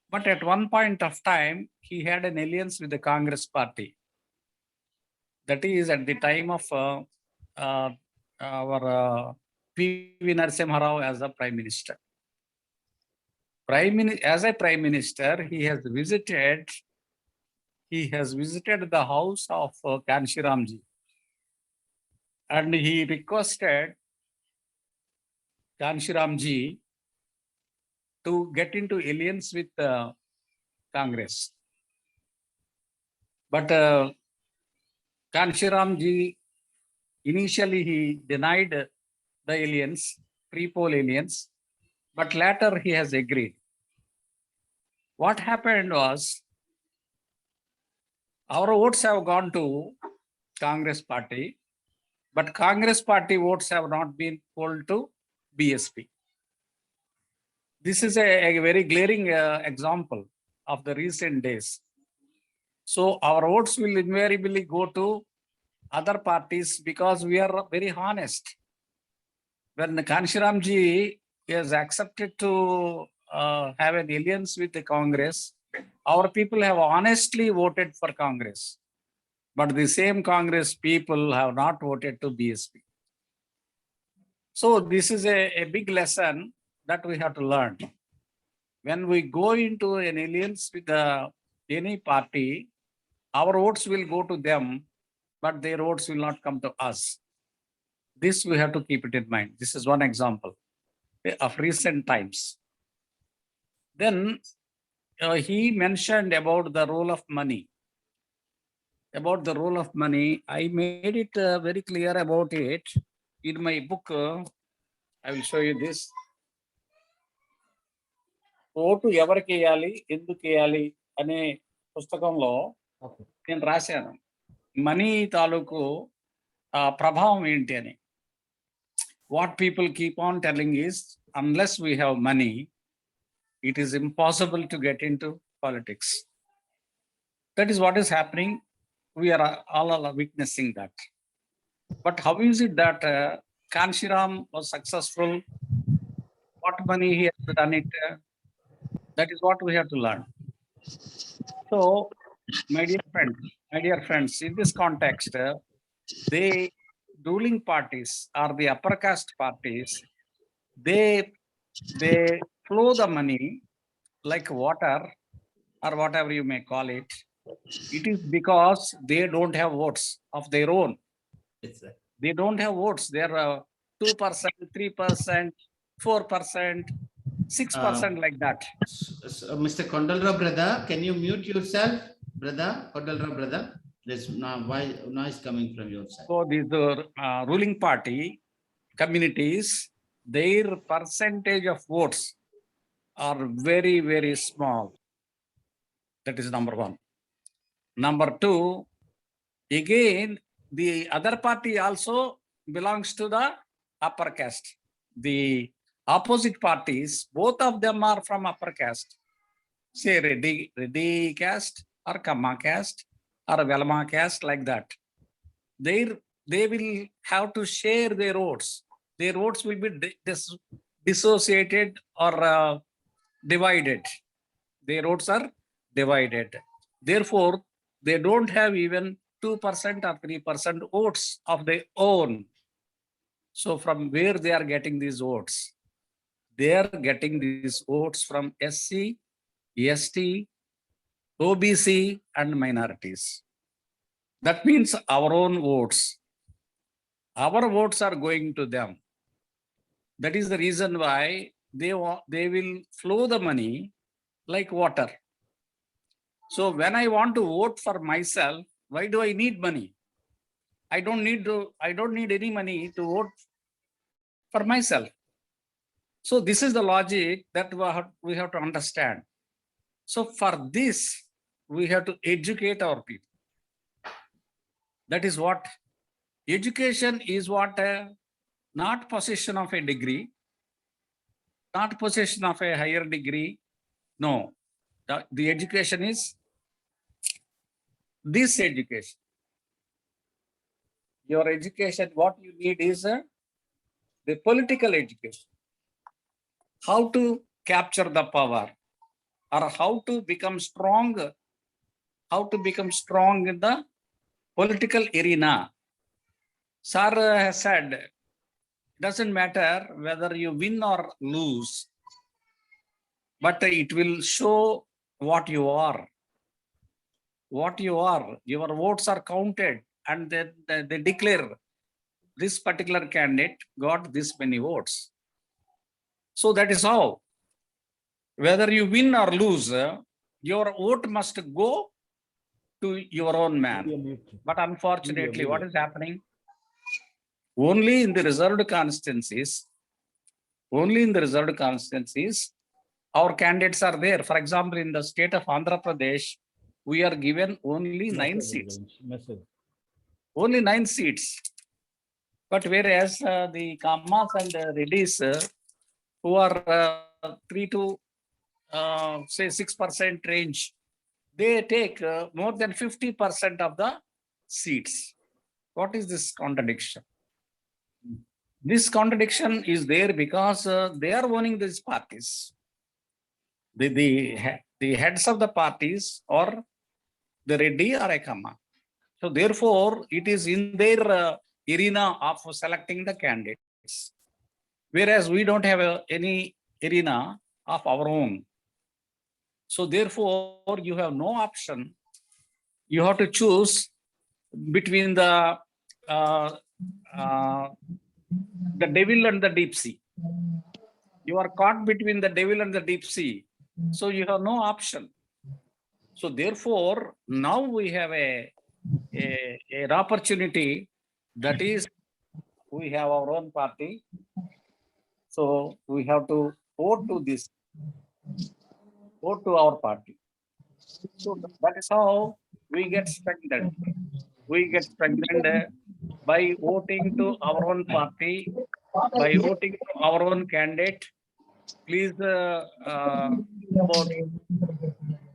But at one point of time, he had an alliance with the Congress party. That is at the time of our P.V. Narasimha Rao as a Prime Minister. As a Prime Minister, he has visited the house of Kanshiramji. And he requested Kanshiramji to get into alliance with Congress. But Kanshiramji, initially he denied the alliance, pre-poll alliance, but later he has agreed. What happened was, our votes have gone to Congress party, but Congress party votes have not been polled to BSP. This is a very glaring example of the recent days. So our votes will invariably go to other parties because we are very honest. When Kanshiramji is accepted to have an alliance with the Congress, our people have honestly voted for Congress. But the same Congress people have not voted to BSP. So this is a big lesson that we have to learn. When we go into an alliance with any party, our votes will go to them, but their votes will not come to us. This we have to keep it in mind. This is one example of recent times. Then he mentioned about the role of money. About the role of money, I made it very clear about it in my book. I will show you this. Vote ఎవరికి వేయాలి, ఎందుకు వేయాలి అనే పుస్తకంలో నేను రాశాను money తాలూకు ప్రభావం ఏంటి అని. What people keep on telling is, unless we have money, it is impossible to get into politics. That is what is happening. We are all witnessing that. But how is it that Kanshiram was successful? What money he has done it? That is what we have to learn. So, my dear friends, in this context, the ruling parties or the upper caste parties, they flow the money like water or whatever you may call it. It is because they don't have votes of their own. Yes, sir. They don't have votes. They are 2%, 3%, 4%, 6% like that. So, Mr. Kondalrao brother, can you mute yourself, brother? Kondalrao brother, there's noise coming from your side. So these ruling party communities, their percentage of votes are very, very small. That is number one. Number two, again, the other party also belongs to the upper caste. The opposite parties, both of them are from upper caste. Say Reddy caste or Kamma caste or Velma caste, like that. They will have to share their votes. Their votes will be dissociated or divided. Their votes are divided. Therefore, they don't have even 2% or 3% votes of their own. So from where they are getting these votes? They are getting these votes from SC, ST, OBC and minorities. That means our own votes. Our votes are going to them. That is the reason why they will flow the money like water. So when I want to vote for myself, why do I need money? I don't need any money to vote for myself. So this is the logic that we have to understand. So for this, we have to educate our people. That is what education is. What not possession of a degree, not possession of a higher degree. No, the education is this education. Your education, what you need is the political education. How to capture the power, or how to become strong. How to become strong in the political arena. Sir has said, doesn't matter whether you win or lose, but it will show what you are. What you are. Your votes are counted and they declare this particular candidate got this many votes. So that is how. Whether you win or lose, your vote must go to your own man. But unfortunately, what is happening? Only in the reserved constituencies, our candidates are there. For example, in the state of Andhra Pradesh, we are given only 9 seats. Only 9 seats. But whereas the Kammas and Reddys, who are 3 to say 6% range, they take more than 50% of the seats. What is this contradiction? This contradiction is there because they are owning these parties. The heads of the parties are the Reddy or a Kamma. So therefore, it is in their arena of selecting the candidates. Whereas we don't have any arena of our own. So therefore, you have no option. You have to choose between the devil and the deep sea. You are caught between the devil and the deep sea. So you have no option. So therefore, now we have an opportunity, that is, we have our own party. So we have to vote to this, vote to our party. So that is how we get strengthened. We get strengthened by voting to our own party, by voting to our own candidate. Please vote.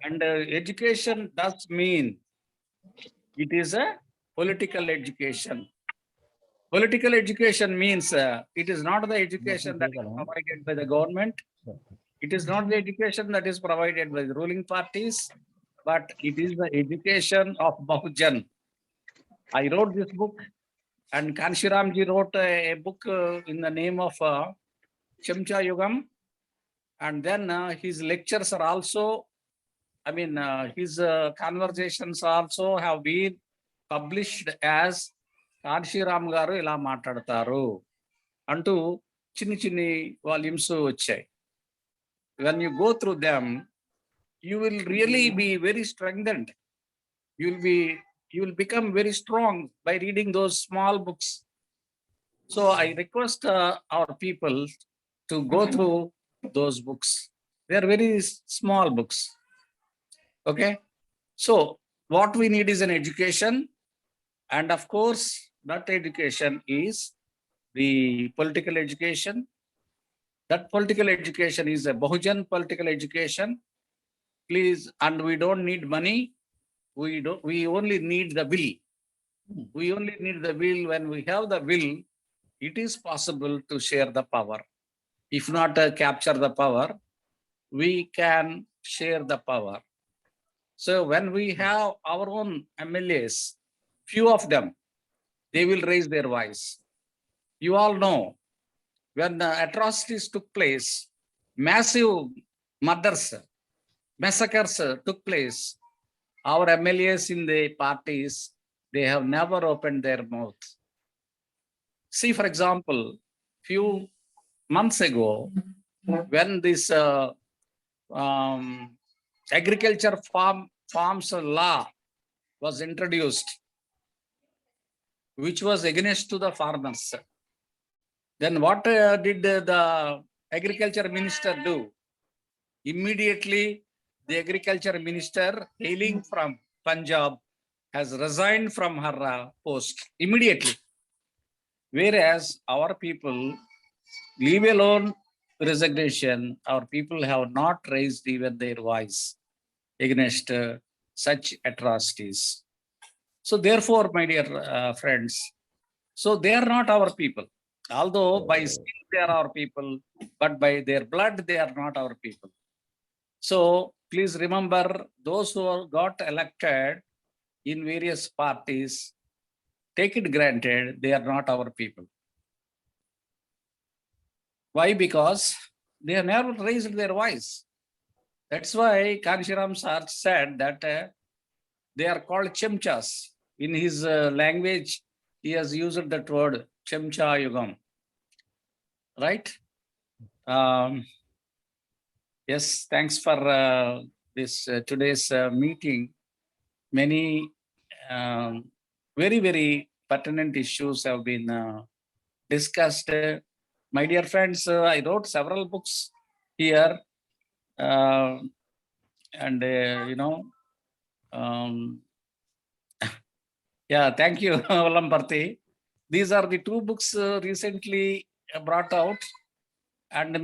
And education does mean it is a political education. Political education means it is not the education that is provided by the government. It is not the education that is provided by the ruling parties, but it is the education of Bahujan. I wrote this book, and Kanshiramji wrote a book in the name of Chamcha Yugam, and then his lectures are also I mean, his conversations also have been published as Kanshi Ram గారు ఇలా మాట్లాడతారు అంటూ చిన్ని volumes వచ్చాయి. When you go through them, you will really be very strengthened. You will become very strong by reading those small books. So I request our people to go through those books. They are very small books. Okay. So what we need is an education. And of course, that education is the political education. That political education is a Bahujan political education. Please, and we don't need money. We only need the will. We only need the will. When we have the will, it is possible to share the power. If not capture the power, we can share the power. So when we have our own MLAs, few of them, they will raise their voice. You all know, when the atrocities took place, massive murders, massacres took place, our MLAs in the parties, they have never opened their mouth. See, for example, few months ago, when this agriculture farms law was introduced, which was against to the farmers, then what did the agriculture minister do? Immediately, the agriculture minister hailing from Punjab has resigned from her post immediately. Whereas our people, leave alone resignation, our people have not raised even their voice against such atrocities. So therefore, my dear friends, so they are not our people. Although by skin they are our people, but by their blood they are not our people. So please remember, those who got elected in various parties, take it granted, they are not our people. Why? Because they have never raised their voice. That's why Kanshiram sir said that they are called chemchas. In his language, he has used that word, chemcha yugam. Right? Yes, thanks for this today's meeting. Many very pertinent issues have been discussed. My dear friends, I wrote several books here, and yeah, thank you, Valamparthi. These are the two books recently brought out, and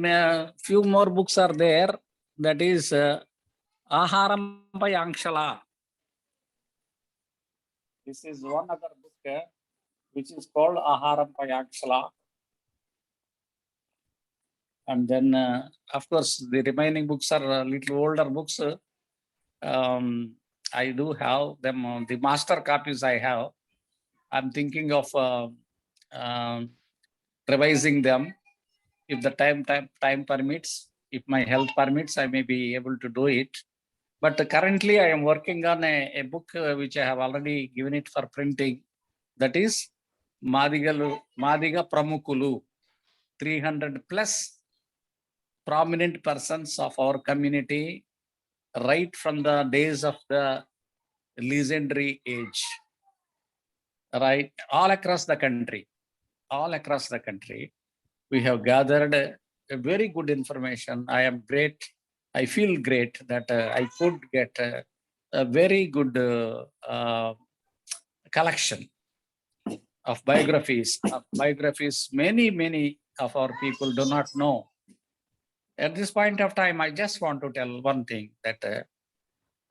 few more books are there. That is Aharam by Angshala. This is one other book which is called Aharam by Angshala. And then, of course, the remaining books are little older books. I do have them. The master copies I have. I'm thinking of revising them if the time permits. If my health permits, I may be able to do it. But currently, I am working on a book which I have already given it for printing. That is Madiga Pramukulu, 300 plus prominent persons of our community, right from the days of the legendary age, right, all across the country. We have gathered a very good information. I am great. I feel great that I could get a very good collection of biographies. Many of our people do not know. At this point of time, I just want to tell one thing, that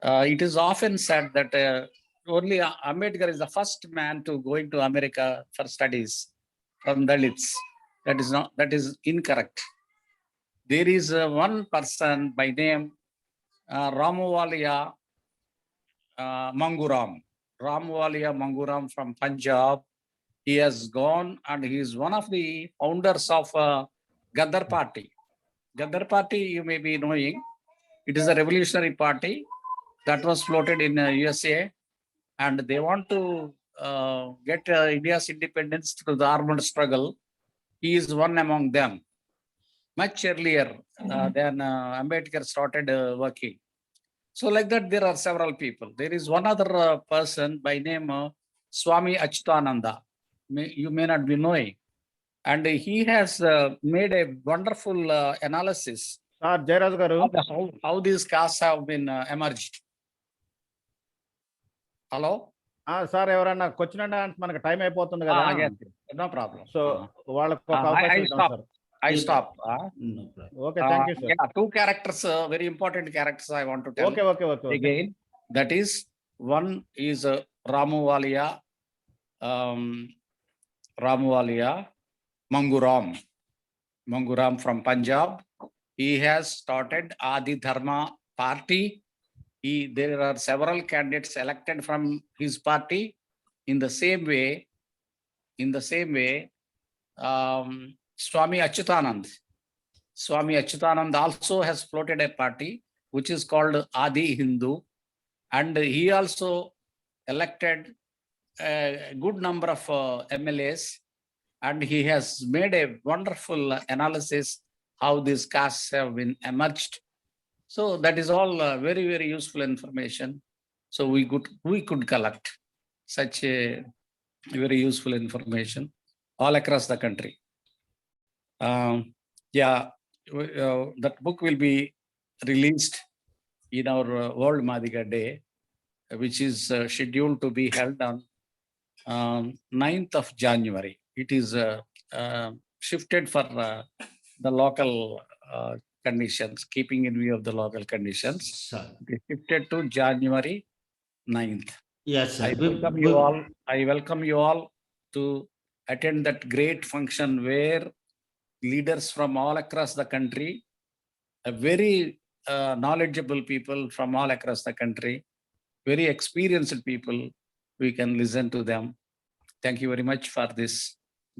it is often said that only Ambedkar is the first man to go into America for studies from Dalits. That is incorrect. There is one person by name Ramuwalia Manguram. Ramuwalia Manguram from Punjab. He has gone and he is one of the founders of Gaddar Party. Gaddar Party, you may be knowing, it is a revolutionary party that was floated in USA, and they want to get India's independence through the armed struggle. He is one among them, much earlier than Ambedkar started working. So like that, there are several people. There is one other person by name Swami Achyutananda. You may not be knowing. And he has made a wonderful analysis sir Jayaraju గారు, of how these castes have been emerged. Hello? Sir ఎవరన్నా question and answer, మనకి time అయిపోతుంది కదా. Yes, no problem. So వాళ్ళకి ఒక అవకాశం ఇద్దాం sir. I stop. No problem. Okay, thank you sir. Yeah, two characters, very important characters I want to tell okay. again. That is, one is Ramu Walia, Manguram from Punjab. He has started Adi Dharma party. There are several candidates elected from his party. In the same way, Swami Achyutanand also has floated a party which is called Adi Hindu, and he also elected a good number of MLAs, and he has made a wonderful analysis how these castes have been emerged. So that is all very, very useful information. So we could collect such a very useful information all across the country. That book will be released in our World Madiga Day, which is scheduled to be held on 9th of January. It is shifted for the local conditions, keeping in view of the local conditions. Sir. It is shifted to January 9th. Yes, sir. I welcome you all to attend that great function where leaders from all across the country, very knowledgeable people from all across the country, very experienced people, we can listen to them. Thank you very much for this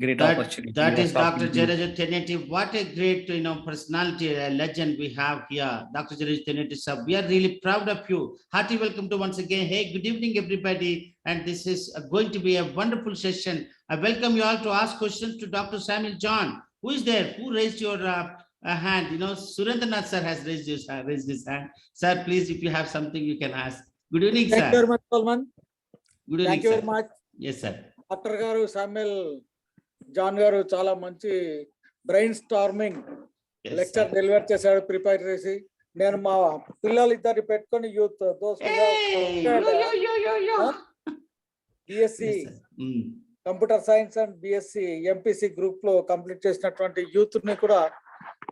great opportunity. That is Dr. Jayaraj Teneti. What a great, personality, a legend we have here, Dr. Jayaraj Teneti sir. We are really proud of you. Hearty welcome to once again. Hey, good evening, everybody. And this is going to be a wonderful session. I welcome you all to ask questions to Dr. Samuel John. Who is there? Who raised your hand? Surendranath sir has raised his hand. Sir, please, if you have something, you can ask. Good evening, sir. Thank you very much, Salman. Good evening, Thank you sir. very much. Yes, sir. Doctor గారు Samuel John గారు చాలా మంచి brain storming Yes, lecture sir. Deliver చేశాడు, prepare చేసి. నేను మా పిల్లలు ఇద్దరిని పెట్టుకొని youth BSc Yes, sir. Mm. Computer science and BSc MPC group లో కంప్లీట్ చేసినటువంటి యూత్ ని కూడా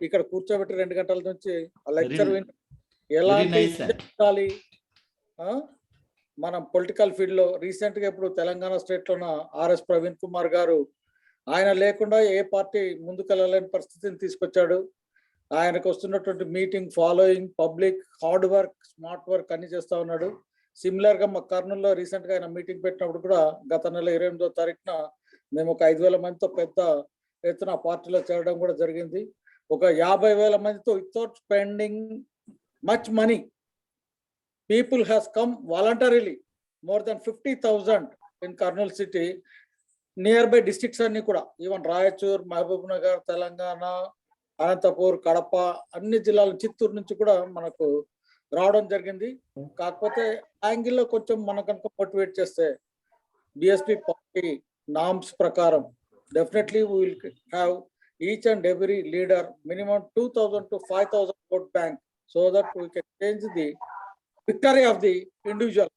ఇక్కడ కూర్చోబెట్టి 2 గంటల నుంచి ఆ లెక్చర్ విని ఎలాంటి nice, sir. ఉండాలి, మనం పొలిటికల్ ఫీల్డ్ లో రీసెంట్ గా ఇప్పుడు తెలంగాణ స్టేట్ లో ఆర్ఎస్ ప్రవీణ్ కుమార్ గారు, ఆయన లేకుండా ఏ పార్టీ ముందుకెళ్ళలేని పరిస్థితిని తీసుకొచ్చాడు. ఆయనకు వస్తున్నటువంటి meeting following public hard work smart work అన్ని చేస్తా ఉన్నాడు. సిమిలర్ గా మా కర్నూలులో రీసెంట్ గా ఆయన మీటింగ్ పెట్టినప్పుడు కూడా గత నెల 28వ తారీఖున మేము ఒక 5,000 మందితో పెద్ద ఎత్తున పార్టీలో చేరడం కూడా జరిగింది. ఒక 50,000 మందితో without spending much money people has come voluntarily, more than 50,000 in Kurnool city, nearby districts anni kuda, even Rayachur, Mahbub Nagar, Telangana, Anantapur, Kadapa, అన్ని జిల్లాల చిత్తూరు నుంచి కూడా మనకు రావడం జరిగింది. కాకపోతే యాంగిల్ లో కొంచెం మనం కనుక మోటివేట్ చేస్తే బిఎస్పి పార్టీ నామ్స్ ప్రకారం definitely we will have each and every leader minimum 2,000 to 5,000 vote bank so that we can change the victory of the individual.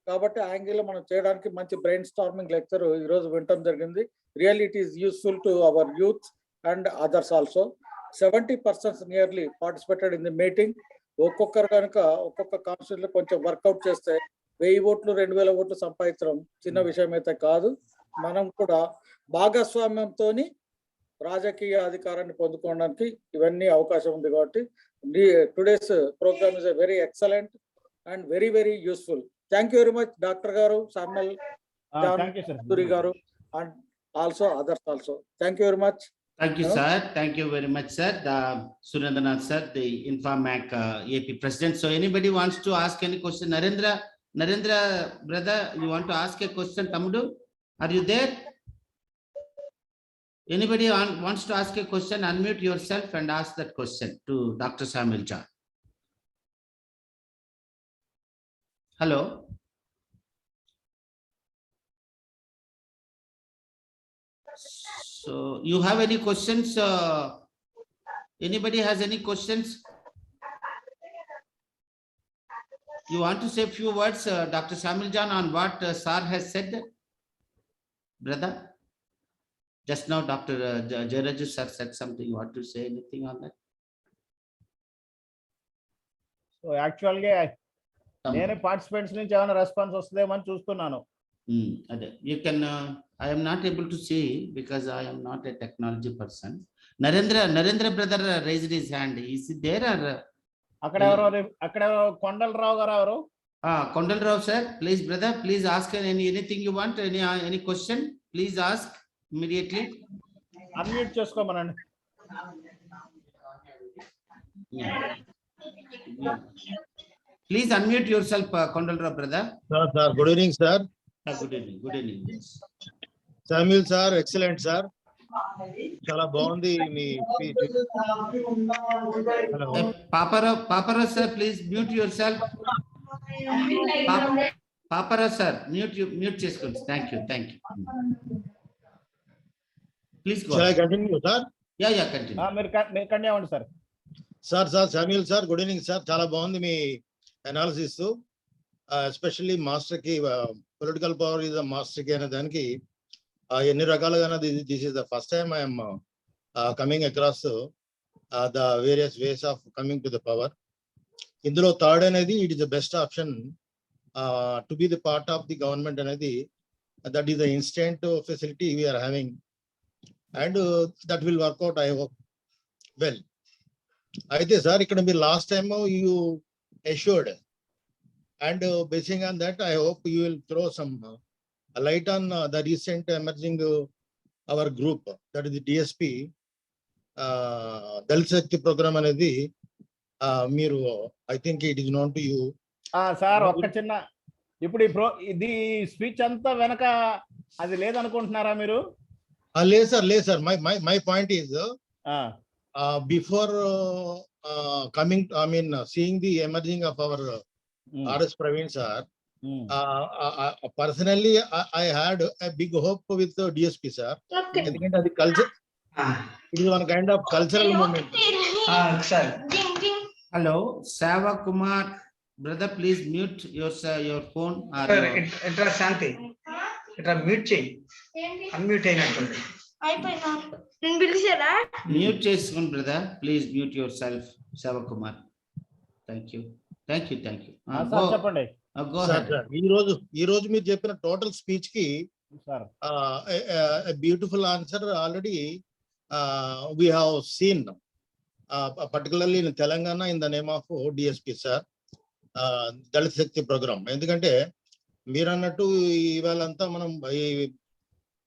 కాబట్టి యాంగిల్ మనం చేయడానికి మంచి బ్రెయిన్ స్టార్మింగ్ లెక్చర్ ఈ రోజు వినటం జరిగింది. Really it is useful to our youth and others also. 70% nearly participated in the meeting. ఒక్కొక్కరు కనుక ఒక్కొక్క కాన్స్టిట్యూషన్ కొంచెం వర్కౌట్ చేస్తే 1000 ఓట్లు 2000 ఓట్లు సంపాదించడం చిన్న విషయం అయితే కాదు. మనం కూడా భాగస్వామ్యంతో రాజకీయ అధికారాన్ని పొందుకోవడానికి ఇవన్నీ అవకాశం ఉంది. కాబట్టి today's programme is a very excellent and very, very useful. Thank you very much, Dr. Garu, Samuel, John, Thank you, sir. Garu, and also others also. Thank you very much. Thank you, Huh? sir. Thank you very much, sir. The Surendranath sir, the Infamac AP president. So anybody wants to ask any question? Narendra, brother, you want to ask a question? Tamudu, are you there? Anybody wants to ask a question? Unmute yourself and ask that question to Dr. Samuel John. Hello. So you have any questions? Anybody has any questions? You want to say a few words, Dr. Samuel John, on what Sir has said, brother? Just now, Dr. Jairaju sir said something. You want to say anything on that? So యాక్చువల్గా నేను participants నుంచి ఏమైనా response వస్తుందేమో అని చూస్తున్నాను. You can, I am not able to see because I am not a technology person. Narendra brother raised his hand. Is it there or? అక్కడ ఎవరో కొండలరావు గారు ఎవరు? Kondalrao sir, please brother, please ask anything you want, any question, please ask immediately. Unmute చేసుకోమనండి. Please unmute yourself, Kondalrao brother. Sir, good evening, sir. Good evening. Good evening. Yes. Samuel sir, excellent sir. చాలా బాగుంది మీ speech. Hello. Papara sir, please mute yourself. Papara sir, mute చేసుకోండి. Thank you. Please go. Shall I continue, sir? Yeah, continue. మీరు continue అవ్వండి sir. Sir Samuel sir, good evening sir. చాలా బాగుంది మీ అనాలిసిస్. Especially master కి పొలిటికల్ పవర్ ఇస్ మాస్టర్ కి అనే దానికి ఎన్ని రకాలుగా this is the first time I'm coming across the various ways of coming to the power. ఇందులో థర్డ్ అనేది it is the best option to be the part of the government అనేది. That is the instant facility we are having and that will work out I hope well. అయితే sir ఇక్కడ మీరు last time you assured and basing on that I hope you will throw some light on the recent emerging our group, that is the DSP Dalit Shakti program అనేది మీరు I think it is known to you. Sir ఒక్క చిన్న ఇప్పుడు ఇది speech అంతా వెనక అది లేదనుకుంటున్నారా మీరు? లేదు sir my point is before coming, I mean, seeing the emerging of our RS Praveen sir, personally, I had a big hope with the DSP sir. Okay. I think the culture, it is one kind of cultural movement. sir. Hello, Sava Kumar, brother, please mute your phone. Sir, itra Shanti. Itra mute చేయి. Unmute అయినట్టుంది. అయిపోయినా నేను పిలిచారా? Mute చేసుకోండి brother, please mute yourself, Sava Kumar. Thank you. చెప్పండి. Go ahead. ఈ రోజు మీరు చెప్పిన టోటల్ స్పీచ్ కి beautiful answer already we have seen, particularly in Telangana in the name of DSP sir, Dalit Shakti program. ఎందుకంటే మీరు అన్నట్టు ఇవాళంతా మనం ఈ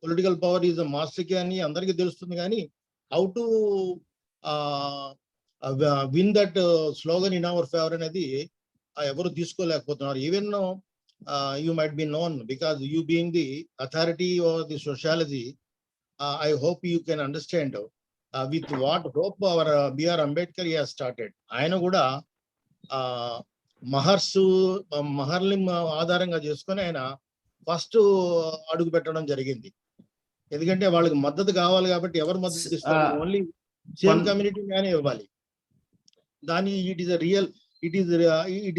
పొలిటికల్ పవర్ ఈజ్ మాస్టర్ కి అని అందరికీ తెలుస్తుంది, కానీ how to win that slogan in our favour అనేది ఎవరు తీసుకోలేకపోతున్నారు. Even you might be known because you being the authority or the sociology. I hope you can understand with what hope our B.R. Ambedkar has started. ఆయన కూడా మహర్లిం ఆధారంగా చేసుకొని ఆయన first అడుగు పెట్టడం జరిగింది. ఎందుకంటే వాళ్ళకి మద్దతు కావాలి కాబట్టి ఎవరు మద్దతు ఇస్తారు? ఓన్లీ సేమ్ కమ్యూనిటీ గానే ఇవ్వాలి. దాని it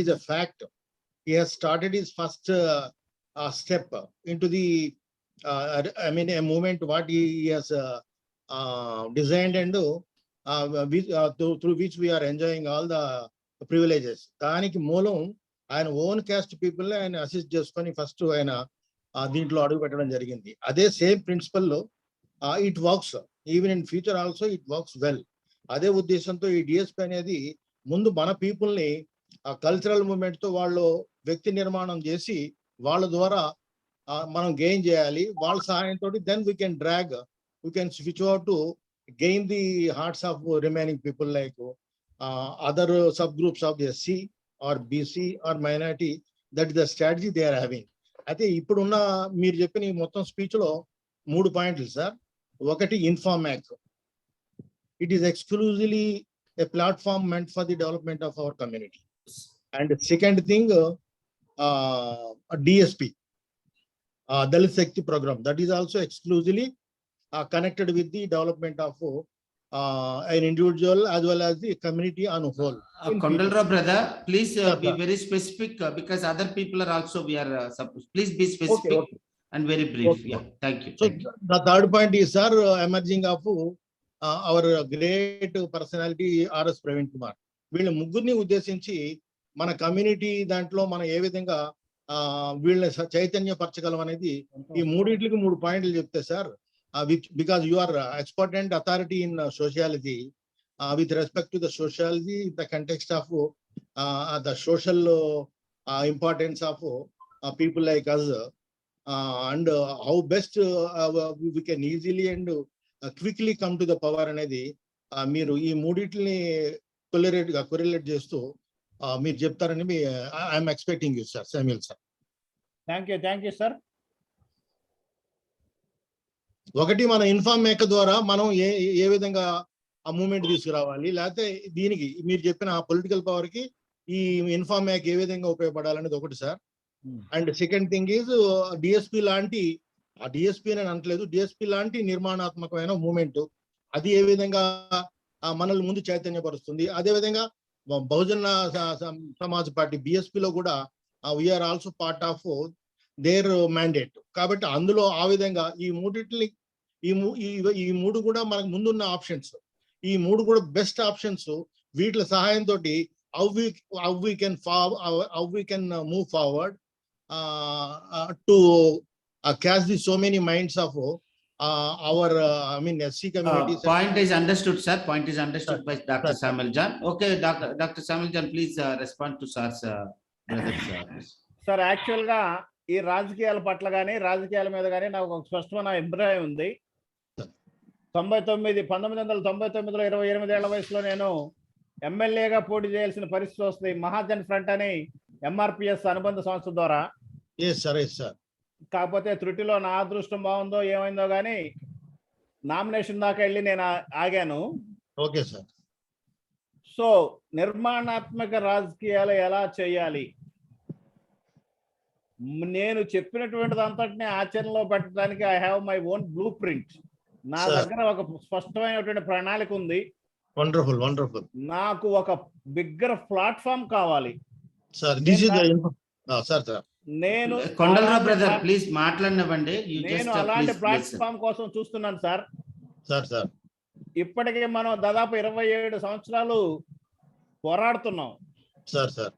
is a fact. He has started his first step into the I mean a movement what he has designed and through which we are enjoying all the privileges. దానికి మూలం ఆయన own caste people ఆయన assist చేసుకొని first ఆయన దీంట్లో అడుగు పెట్టడం జరిగింది. అదే సేమ్ ప్రిన్సిపల్ లో it works even in future also it works well. అదే ఉద్దేశంతో ఈ డిఎస్పీ అనేది ముందు మన పీపుల్ ని కల్చరల్ మూవ్మెంట్ తో వాళ్ళు వ్యక్తి నిర్మాణం చేసి వాళ్ళ ద్వారా మనం గెయిన్ చేయాలి. వాళ్ళ సహాయంతో then we can switch over to gain the hearts of remaining people like other subgroups of SC or BC or minority. That is the strategy they are having. అయితే ఇప్పుడున్న మీరు చెప్పిన ఈ మొత్తం స్పీచ్ లో 3 పాయింట్లు సార్. ఒకటి Informac, it is exclusively a platform meant for the development of our community. And second thing, DSP, Dalit Shakti program, that is also exclusively connected with the development of an individual as well as the community on whole. Kondalra brother, please be sir. very specific because other people are also, we are supposed, please be specific. Okay. And very brief. Okay. Yeah, thank you. So Thank you. the third point is, sir, emerging of our great personality RS Praveen Kumar. వీళ్ళ ముగ్గురిని ఉద్దేశించి మన community దాంట్లో మనం ఏ విధంగా వీళ్ళని చైతన్యపరచగలం అనేది ఈ మూడింటికి 3 పాయింట్లు చెప్తే sir, because you are expert and authority in sociology, with respect to the sociology, the context of the social importance of people like us, and how best we can easily and quickly come to the power అనేది మీరు ఈ మూడింటిని correlate చేస్తూ మీరు చెప్తారని I'm expecting you sir. Samuel sir. Thank you sir. ఒకటి మన inform మేక ద్వారా మనం ఏ విధంగా ఆ మూమెంట్ తీసుకురావాలి, లేకపోతే దీనికి మీరు చెప్పిన పొలిటికల్ పవర్ కి ఈ ఇన్ఫార్మ్ మేక్ ఏ విధంగా ఉపయోగపడాలనేది ఒకటి sir. And second thing is DSP లాంటి, ఆ డిఎస్పీ అని అనట్లేదు, డిఎస్పీ లాంటి నిర్మాణాత్మకమైన మూమెంట్ అది ఏ విధంగా మనల్ని ముందు చైతన్యపరుస్తుంది. అదేవిధంగా బహుజన సమాజ్ పార్టీ బిఎస్పీలో కూడా we're also part of their mandate. కాబట్టి అందులో ఆ విధంగా ఈ మూడింటిని ఈ మూడు కూడా మనకు ముందున్న ఆప్షన్స్, ఈ మూడు కూడా బెస్ట్ ఆప్షన్స్. వీటి సహాయంతో how we can move forward to catch so many minds of our SC community. Point is understood, sir. Point is understood by Dr. Samuel John. Okay, Dr. Samuel John, please respond to sir's brother. Sir, actual గా ఈ రాజకీయాల పట్ల కానీ రాజకీయాల మీద కానీ నాకు ఒక స్పష్టమైన అభిప్రాయం ఉంది. 1999లో 28 ఏళ్ల వయసులో నేను ఎమ్మెల్యేగా పోటీ చేయాల్సిన పరిస్థితి వస్తుంది. మహాజన్ ఫ్రంట్ అని ఎంఆర్పిఎస్ అనుబంధ సంస్థ ద్వారా. కాకపోతే త్రుటిలో నా అదృష్టం బాగుందో ఏమైందో కానీ నామినేషన్ దాకా వెళ్ళి నేను ఆగాను. Okay sir. సో నిర్మాణాత్మక రాజకీయాలు ఎలా చేయాలి, నేను చెప్పినటువంటిది అంతటిని ఆచరణలో పెట్టడానికి I have my own blue print. నా దగ్గర ఒక స్పష్టమైనటువంటి ప్రణాళిక ఉంది. Wonderful wonderful. నాకు ఒక బిగ్గర్ ప్లాట్ఫామ్ కావాలి sir. This is sir sir నేను కొండలరా బ్రదర్ ప్లీజ్ మాట్లాడనివ్వండి. నేను అలాంటి ప్లాట్ఫామ్ కోసం చూస్తున్నాను సార్. సార్ ఇప్పటికే మనం దాదాపు 27 సంవత్సరాలు పోరాడుతున్నాం సార్.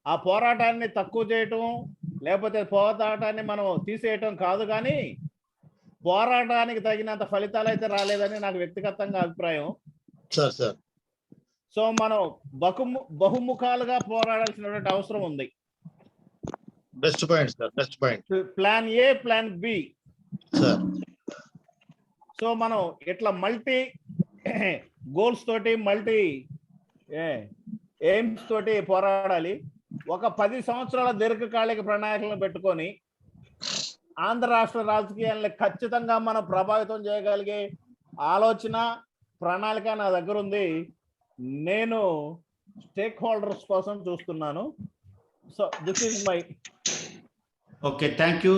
ఆ పోరాటాన్ని తక్కువ చేయటం లేకపోతే పోరాటాన్ని మనం తీసేయటం కాదు, కానీ పోరాటానికి తగినంత ఫలితాలు అయితే రాలేదని నాకు వ్యక్తిగతంగా అభిప్రాయం. సార్ సో మనం బహుముఖాలుగా పోరాడాల్సినటువంటి అవసరం ఉంది. Best point sir, best point. Plan A, plan B sir. So మనం ఇట్లా మల్టీ గోల్స్ తోటి మల్టీ ఎయిమ్స్ తోటి పోరాడాలి. ఒక 10 సంవత్సరాల దీర్ఘకాలిక ప్రణాళికలను పెట్టుకొని ఆంధ్ర రాష్ట్ర రాజకీయాలను ఖచ్చితంగా మనం ప్రభావితం చేయగలిగే ఆలోచన ప్రణాళిక నా దగ్గర ఉంది. నేను స్టేక్ హోల్డర్స్ కోసం చూస్తున్నాను. So this is my. Okay, thank you,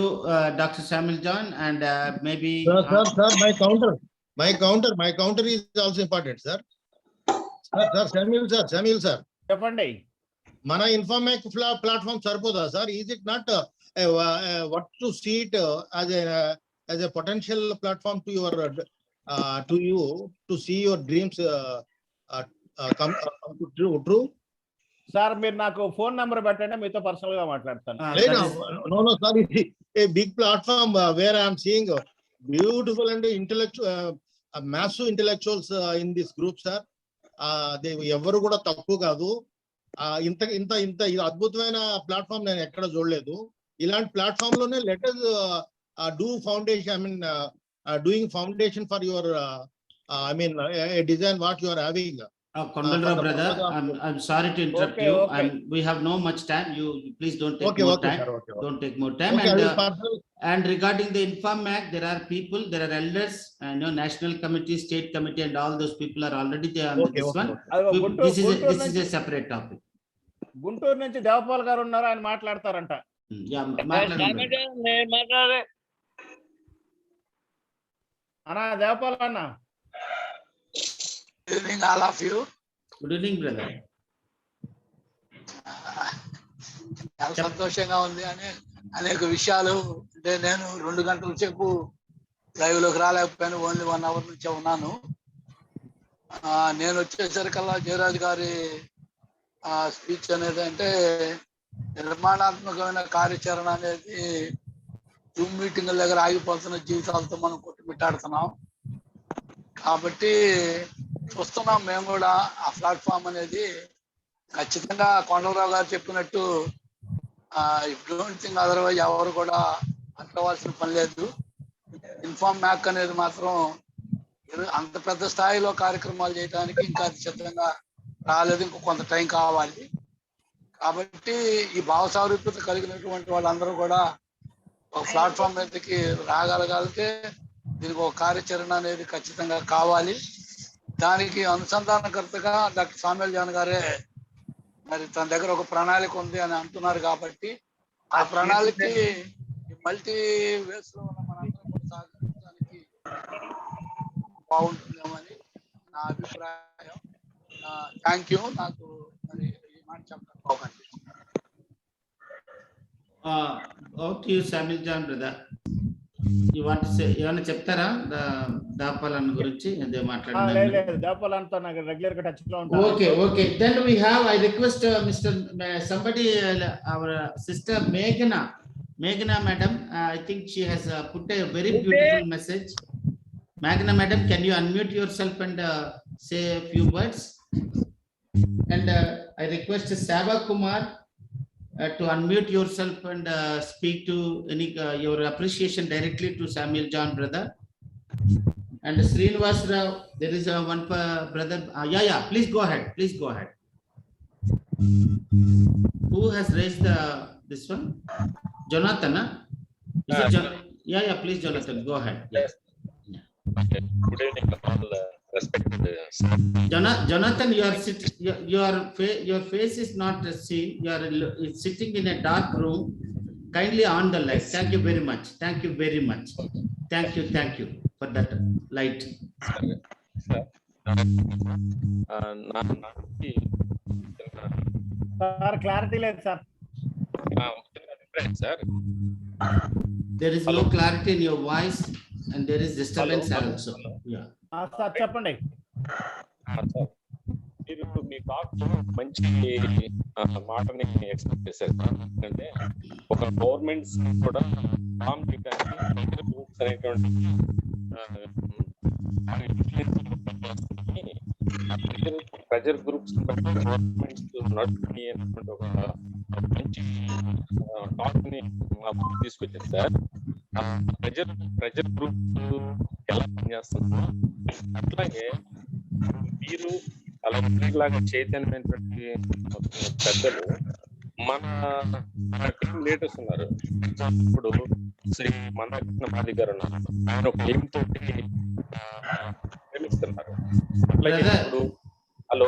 Dr. Samuel John, and maybe. Sir, my counter is also important, sir. Sir, Samuel, sir. చెప్పండి. మన ఇన్ఫార్మేక్ ప్లాట్ఫామ్ సరిపోదా sir? Is it not what to see it as a potential platform to you to see your dreams come true? Sir మీరు నాకు phone number పెట్టండి, మీతో personal గా మాట్లాడతాను. No, sir. A big platform where I am seeing beautiful and intellectual, massive intellectuals in this group, sir. They ఎవరు కూడా తక్కువ కాదు. ఇంత అద్భుతమైన ప్లాట్ఫామ్ నేను ఎక్కడ చూడలేదు. ఇలాంటి ప్లాట్ఫామ్ లోనే let us do foundation, I mean doing foundation for your I mean, a design what you are having. Kondalrao brother, I'm sorry to interrupt Okay, you. okay. We have no much time. You please don't take Okay, more okay, time. sir, okay, okay. Don't take more time. Okay, I will personally. And regarding the Inform Act, there are people, there are elders, national committee, state committee, and all those people are already there on Okay, this okay, one. okay. This is a separate topic. Guntur నుంచి దేవపాల్ గారు ఉన్నారు, ఆయన మాట్లాడతారంట. మాట్లాడండి అన్నా దేవపాల్ అన్న. Good evening, all of you. Good evening, brother. చాలా సంతోషంగా ఉంది అనేక విషయాలు. అంటే నేను 2 గంటల సేపు లైవ్ లోకి రాలేకపోయాను, ఓన్లీ 1 hour నుంచే ఉన్నాను. నేను వచ్చేసరికల్లా జయరాజ్ గారి స్పీచ్ అనేది అంటే నిర్మాణాత్మకమైన కార్యాచరణ అనేది జూమ్ మీటింగ్ల దగ్గర ఆగిపోతున్న జీవితాలతో మనం కొట్టుమిట్టాడుతున్నాం. కాబట్టి చూస్తున్నాం మేము కూడా ఆ ప్లాట్ఫామ్ అనేది ఖచ్చితంగా కొండలరావు గారు చెప్పినట్టు డోంట్ థింక్ అదర్వైజ్ ఎవరు కూడా అనుకోవాల్సిన పని లేదు. ఇన్ఫార్మ్ మ్యాక్ అనేది మాత్రం అంత పెద్ద స్థాయిలో కార్యక్రమాలు చేయడానికి ఇంకా సిద్ధంగా రాలేదు, ఇంకో కొంత టైం కావాలి. కాబట్టి ఈ భావసారూప్యత కలిగినటువంటి వాళ్ళందరూ కూడా ఒక ప్లాట్ఫామ్ మీదకి రాగలగాలితే దీనికి ఒక కార్యాచరణ అనేది ఖచ్చితంగా కావాలి. దానికి అనుసంధానకర్తగా డాక్టర్ సామ్యూల్ జాన్ గారే మరి తన దగ్గర ఒక ప్రణాళిక ఉంది అని అంటున్నారు. కాబట్టి ఆ ప్రణాళికకి మల్టీ వేస్ లో ఉన్న మనందరం కూడా సహకరించడానికి బాగుంటుందేమని నా అభిప్రాయం. Thank you. నాకు మరి ఈ మాట చెప్పడం బాగుంది. Okay Samuel John brother. You want to say ఏమన్నా చెప్తారా దాపాలన్న గురించి? అదే మాట్లాడండి. లేదు దాపాలన్నతో నాకు రెగ్యులర్ గా టచ్ లో ఉంటాను. Okay. Then we have, I request Mr. somebody, our sister Meghna madam, I think she has put a very beautiful message. Meghna madam, can you unmute yourself and say a few words? And I request Sava Kumar to unmute yourself and speak to any your appreciation directly to Samuel John brother. And Srinivas Rao, there is one brother. Yeah, please go ahead. Who has raised this one? Jonathan, is it yeah, please Jonathan, go ahead. Yes. Good evening, all respected. Jonathan, your face is not seen. You are sitting in a dark room. Kindly on the light. Thank you very much. Thank you for that light. Sir clarity లేదు sir. There is no clarity in your voice and there is disturbance also. Yeah. Sir చెప్పండి. మీరు మీ talk మంచి మాటని expect చేశారు. ఎందుకంటే ఒక government కూడా form చేయడానికి గ్రూప్స్ అనేటువంటి ప్రెజర్ గ్రూప్స్ గవర్నమెంట్ నడుపుని అనేటువంటి ఒక మంచి టాక్ ని తీసుకొచ్చారు సార్. ప్రెజర్ గ్రూప్ ఎలా పనిచేస్తుందో అట్లాగే మీరు అలాగే చైతన్యమైనటువంటి పెద్దలు మన టీమ్ లీడర్స్ ఉన్నారు. ఇప్పుడు శ్రీ Madiga గారు ఉన్నారు, ఆయన ఒక టీమ్ తోటి ప్రేమిస్తున్నారు. అట్లాగే ఇప్పుడు హలో,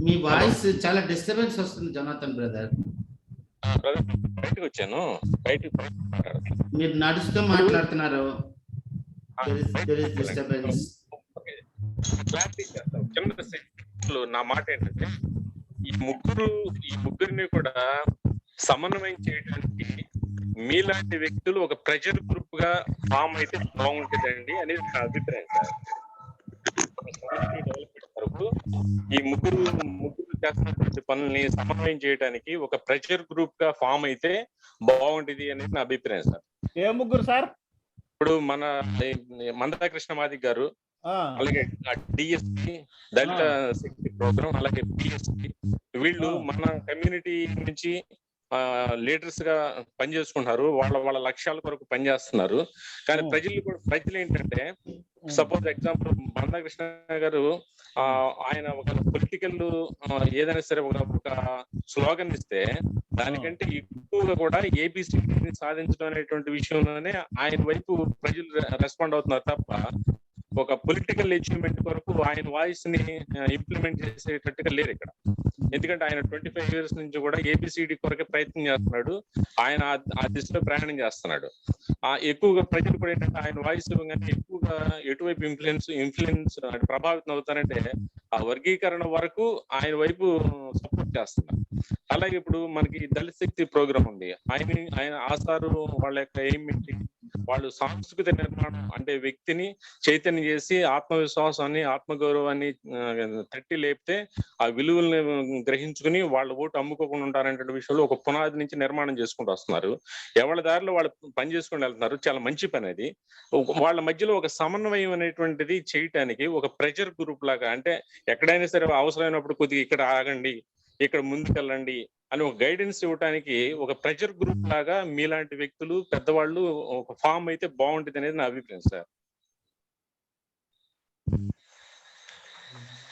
మీ వాయిస్ చాలా డిస్టర్బెన్స్ వస్తుంది జనార్దన్ బ్రదర్. బయటకు వచ్చాను, బయటకు మీరు నడుస్తూ మాట్లాడుతున్నారు. నా మాట ఏంటంటే ఈ ముగ్గురిని కూడా సమన్వయం చేయడానికి మీలాంటి వ్యక్తులు ఒక ప్రెజర్ గ్రూప్ గా ఫామ్ అయితే బాగుంటుందండి అనేది నా అభిప్రాయం సార్. డెవలప్మెంట్ వరకు ఈ ముగ్గురు చేస్తున్నటువంటి పనుల్ని సమన్వయం చేయడానికి ఒక ప్రెజర్ గ్రూప్ గా ఫామ్ అయితే బాగుంటుంది అనేది నా అభిప్రాయం సార్. ఏ ముగ్గురు సార్? ఇప్పుడు మన Madiga గారు, అలాగే డిఎస్పి దళిత శక్తి ప్రోగ్రామ్, అలాగే పిఎస్పి, వీళ్ళు మన కమ్యూనిటీ నుంచి లీడర్స్ గా పనిచేసుకుంటున్నారు, వాళ్ళ లక్ష్యాల కొరకు పనిచేస్తున్నారు. కానీ ప్రజలు ఏంటంటే, సపోజ్ ఎగ్జాంపుల్ మందకృష్ణ గారు ఆయన ఒక పొలిటికల్ ఏదైనా సరే ఒక స్లోగన్ ఇస్తే దానికంటే ఎక్కువగా కూడా ఏబిసి సాధించడం అనేటువంటి విషయంలోనే ఆయన వైపు ప్రజలు రెస్పాండ్ అవుతున్నారు తప్ప ఒక పొలిటికల్ అచీవ్మెంట్ కొరకు ఆయన వాయిస్ ని ఇంప్లిమెంట్ చేసేటట్టుగా లేరు ఇక్కడ. ఎందుకంటే ఆయన 25 years నుంచి కూడా ఏబిసిడి కొరకే ప్రయత్నం చేస్తున్నాడు. ఆయన ఆ దిశలో ప్రయాణం చేస్తున్నాడు. ఎక్కువగా ప్రజలు కూడా ఏంటంటే ఆయన వాయిస్ కానీ ఎక్కువగా ఎటువైపు ఇన్ఫ్లుయెన్స్ ప్రభావితం అవుతారంటే ఆ వర్గీకరణ వరకు ఆయన వైపు సపోర్ట్ చేస్తున్నారు. అలాగే ఇప్పుడు మనకి దళిత శక్తి ప్రోగ్రామ్ ఉంది. ఆయన ఆసారు వాళ్ళ యొక్క ఎయిమ్ ఏంటి, వాళ్ళు సాంస్కృతిక నిర్మాణం అంటే వ్యక్తిని చైతన్యం చేసి ఆత్మవిశ్వాసాన్ని ఆత్మగౌరవాన్ని తట్టి లేపితే ఆ విలువల్ని గ్రహించుకుని వాళ్ళ ఓటు అమ్ముకోకుండా ఉంటారనే విషయంలో ఒక పునాది నుంచి నిర్మాణం చేసుకుంటూ వస్తున్నారు. ఎవరి దారిలో వాళ్ళు పని చేసుకుని వెళ్తున్నారు. చాలా మంచి పని అది. వాళ్ళ మధ్యలో ఒక సమన్వయం అనేటువంటిది చేయటానికి ఒక ప్రెజర్ గ్రూప్ లాగా, అంటే ఎక్కడైనా సరే అవసరమైనప్పుడు కొద్దిగా ఇక్కడ ఆగండి, ఇక్కడ ముందుకెళ్ళండి అని ఒక గైడెన్స్ ఇవ్వడానికి ఒక ప్రెజర్ గ్రూప్ లాగా మీలాంటి వ్యక్తులు పెద్దవాళ్ళు ఒక ఫామ్ అయితే బాగుంటుంది అనేది నా అభిప్రాయం sir.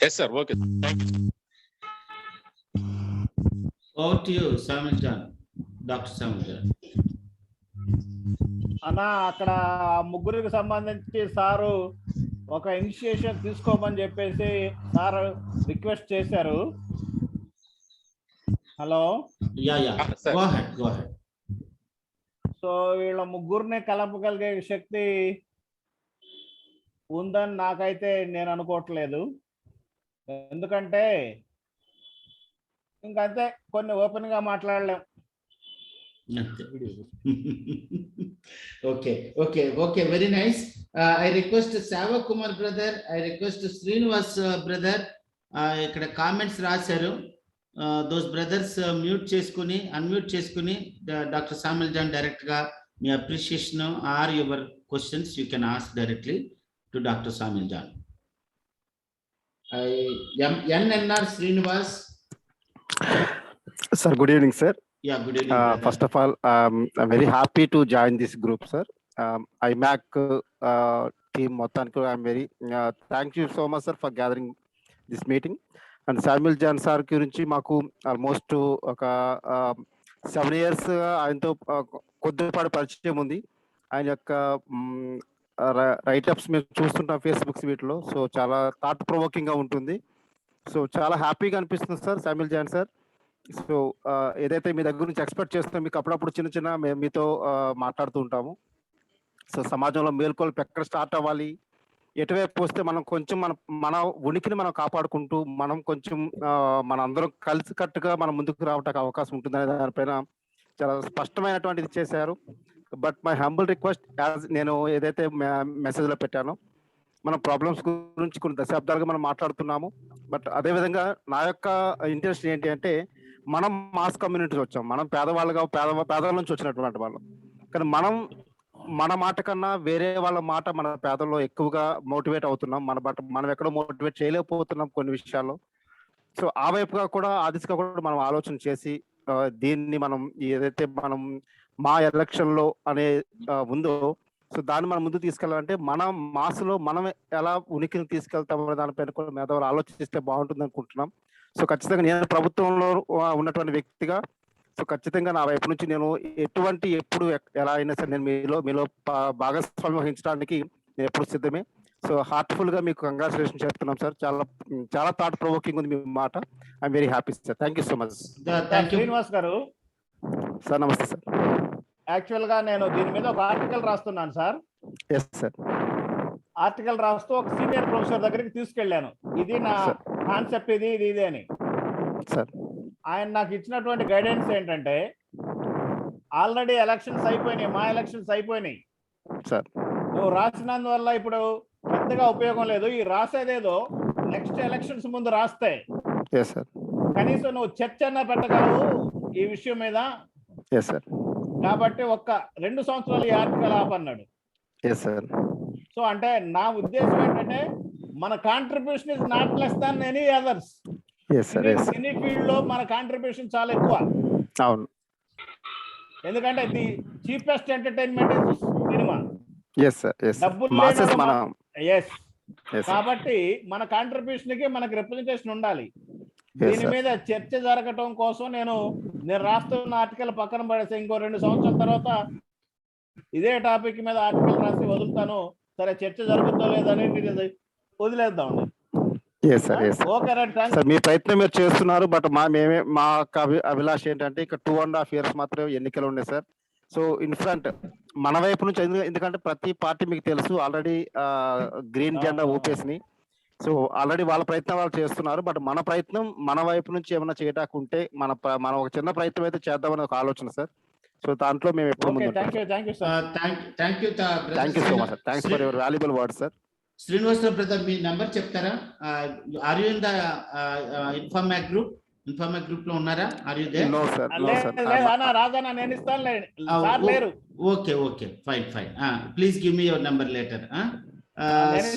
Yes sir, okay. Over to you, Samuel John. Dr. Samuel John. అన్న, అక్కడ ముగ్గురికి సంబంధించి సారు ఒక ఇనిషియేషన్ తీసుకోమని చెప్పేసి సార్ రిక్వెస్ట్ చేశారు. Hello, go ahead. సో వీళ్ళ ముగ్గురిని కలపగలిగే శక్తి ఉందని నాకైతే నేను అనుకోవట్లేదు. ఎందుకంటే ఇంకంతే, కొన్ని ఓపెన్ గా మాట్లాడలేం. Okay, very nice. I request Sava Kumar brother, I request Srinivas brother, ఇక్కడ కామెంట్స్ రాశారు. those brothers unmute చేసుకుని Dr. Samuel John డైరెక్ట్ గా మీ appreciation or your questions you can ask directly to Dr. Samuel John. NNR Srinivas. Sir, good evening, sir. Yeah, good evening. First of all, I'm very happy to join this group, sir. IMAC team, Motanko, I'm very thank you so much, sir, for gathering this meeting. And Samuel John sir gurinchi maku almost oka 7 years ఆయనతో కొద్దిపాటి పరిచయం ఉంది. ఆయన యొక్క write-ups మేము చూస్తుంటాం Facebooks వీటిలో. So చాలా థాట్ ప్రొవోకింగ్ గా ఉంటుంది. సో చాలా హ్యాపీగా అనిపిస్తుంది sir Samuel John sir. So ఏదైతే మీ దగ్గర నుంచి ఎక్స్పెక్ట్ చేస్తున్నాం, మీకు అప్పుడప్పుడు చిన్న మేము మీతో మాట్లాడుతూ ఉంటాము. సో సమాజంలో మేల్కొల్పు ఎక్కడ స్టార్ట్ అవ్వాలి, ఎటువైపు వస్తే మనం కొంచెం మన ఉనికిని మనం కాపాడుకుంటూ మనం కొంచెం మన అందరం కలిసికట్టుగా మనం ముందుకు రావడానికి అవకాశం ఉంటుందనే దానిపైన చాలా స్పష్టమైనటువంటిది చేశారు. But my humble request, as నేను ఏదైతే మెసేజ్లో పెట్టానో, మన ప్రాబ్లమ్స్ గురించి కొన్ని దశాబ్దాలుగా మనం మాట్లాడుతున్నాము. బట్ అదేవిధంగా నా యొక్క ఇంట్రెస్ట్ ఏంటి అంటే, మనం మాస్ కమ్యూనిటీస్ వచ్చాం, మనం పేదవాళ్ళుగా పేదల నుంచి వచ్చినటువంటి వాళ్ళం. కానీ మన మాట కన్నా వేరే వాళ్ళ మాట మన పేదల్లో ఎక్కువగా మోటివేట్ అవుతున్నాం. మనం ఎక్కడో మోటివేట్ చేయలేకపోతున్నాం కొన్ని విషయాల్లో. సో ఆ వైపుగా కూడా ఆ దిశగా కూడా మనం ఆలోచన చేసి దీన్ని మనం ఏదైతే మనం మా ఎలక్షన్ లో అనే ఉందో, సో దాన్ని మనం ముందుకు తీసుకెళ్ళాలంటే మన మాసులో మనం ఎలా ఉనికిని తీసుకెళ్తామనే దానిపైన కూడా మేధావులు ఆలోచిస్తే బాగుంటుంది అనుకుంటున్నాం. సో ఖచ్చితంగా నేను ప్రభుత్వంలో ఉన్నటువంటి వ్యక్తిగా, సో ఖచ్చితంగా నా వైపు నుంచి నేను ఎప్పుడు ఎలా అయినా సరే నేను మీలో భాగస్వామ్యం వహించడానికి నేను ఎప్పుడు సిద్ధమే. సో హార్ట్ఫుల్ గా మీకు కంగ్రాచులేషన్ చెప్తున్నాం సార్. చాలా థాట్ ప్రొవోకింగ్ ఉంది మీ మాట. I'm very happy sir. Thank you so much. Srinivas గారు సార్, నమస్తే సార్. యాక్చువల్ గా నేను దీని మీద ఒక ఆర్టికల్ రాస్తున్నాను సార్. Yes sir. ఆర్టికల్ రాస్తూ ఒక సీనియర్ ప్రొఫెసర్ దగ్గరికి తీసుకెళ్లాను. ఇది నా కాన్సెప్ట్, ఇది అని. సార్, ఆయన నాకు ఇచ్చినటువంటి గైడెన్స్ ఏంటంటే, ఆల్రెడీ ఎలక్షన్స్ అయిపోయినాయి, మా ఎలక్షన్స్ అయిపోయినాయి సార్. నువ్వు రాసినందువల్ల ఇప్పుడు పెద్దగా ఉపయోగం లేదు. ఈ రాసేదేదో నెక్స్ట్ ఎలక్షన్స్ ముందు రాస్తే కనీసం నువ్వు చర్చ అన్నా పెట్టగలవు ఈ విషయం మీద. కాబట్టి 2 సంవత్సరాలు ఈ ఆర్టికల్ ఆపన్నాడు. సో అంటే నా ఉద్దేశం ఏంటంటే, మన contribution is not less than any others. Cine field లో మన కాంట్రిబ్యూషన్ చాలా ఎక్కువ. అవును. ఎందుకంటే the cheapest entertainment is cinema. Yes sir, yes డబ్బులు మాసెస్ మన ఎస్ కాబట్టి మన కాంట్రిబ్యూషన్ కి మనకు రిప్రజెంటేషన్ ఉండాలి. Yes, దీని sir. మీద చర్చ జరగటం కోసం నేను రాస్తున్న ఆర్టికల్ పక్కన పడేసి ఇంకో 2 సంవత్సరాల తర్వాత ఇదే టాపిక్ మీద ఆర్టికల్ రాసి వదులుతాను. సరే చర్చ జరుగుతుందో లేదని వదిలేద్దాం. Yes sir, yes okay right, sir. మీ ప్రయత్నం మీరు చేస్తున్నారు. బట్ మా అభిలాష ఏంటంటే ఇక 2.5 years మాత్రమే ఎన్నికలు ఉన్నాయి సార్. సో ఇన్ ఫ్రంట్ మన వైపు నుంచి ఎందుకంటే ప్రతి పార్టీ మీకు తెలుసు ఆల్రెడీ గ్రీన్ జెండా ఊపేసినాయి. సో ఆల్రెడీ వాళ్ళ ప్రయత్నం వాళ్ళు చేస్తున్నారు. బట్ మన ప్రయత్నం మన వైపు నుంచి ఏమైనా చేయడానికి ఉంటే మనం ఒక చిన్న ప్రయత్నం అయితే చేద్దామని ఒక ఆలోచన సార్. సో దాంట్లో మేము ఎప్పుడు ముందు thank you so much sir. Thanks for your valuable word sir. Srinivasarao brother, మీ నంబర్ చెప్తారా? Are you in the Informac group లో ఉన్నారా? Are you there? No sir, no sir. రాజానా నేను ఇస్తాను సార్ లేరు. Okay fine. Please give me your number later.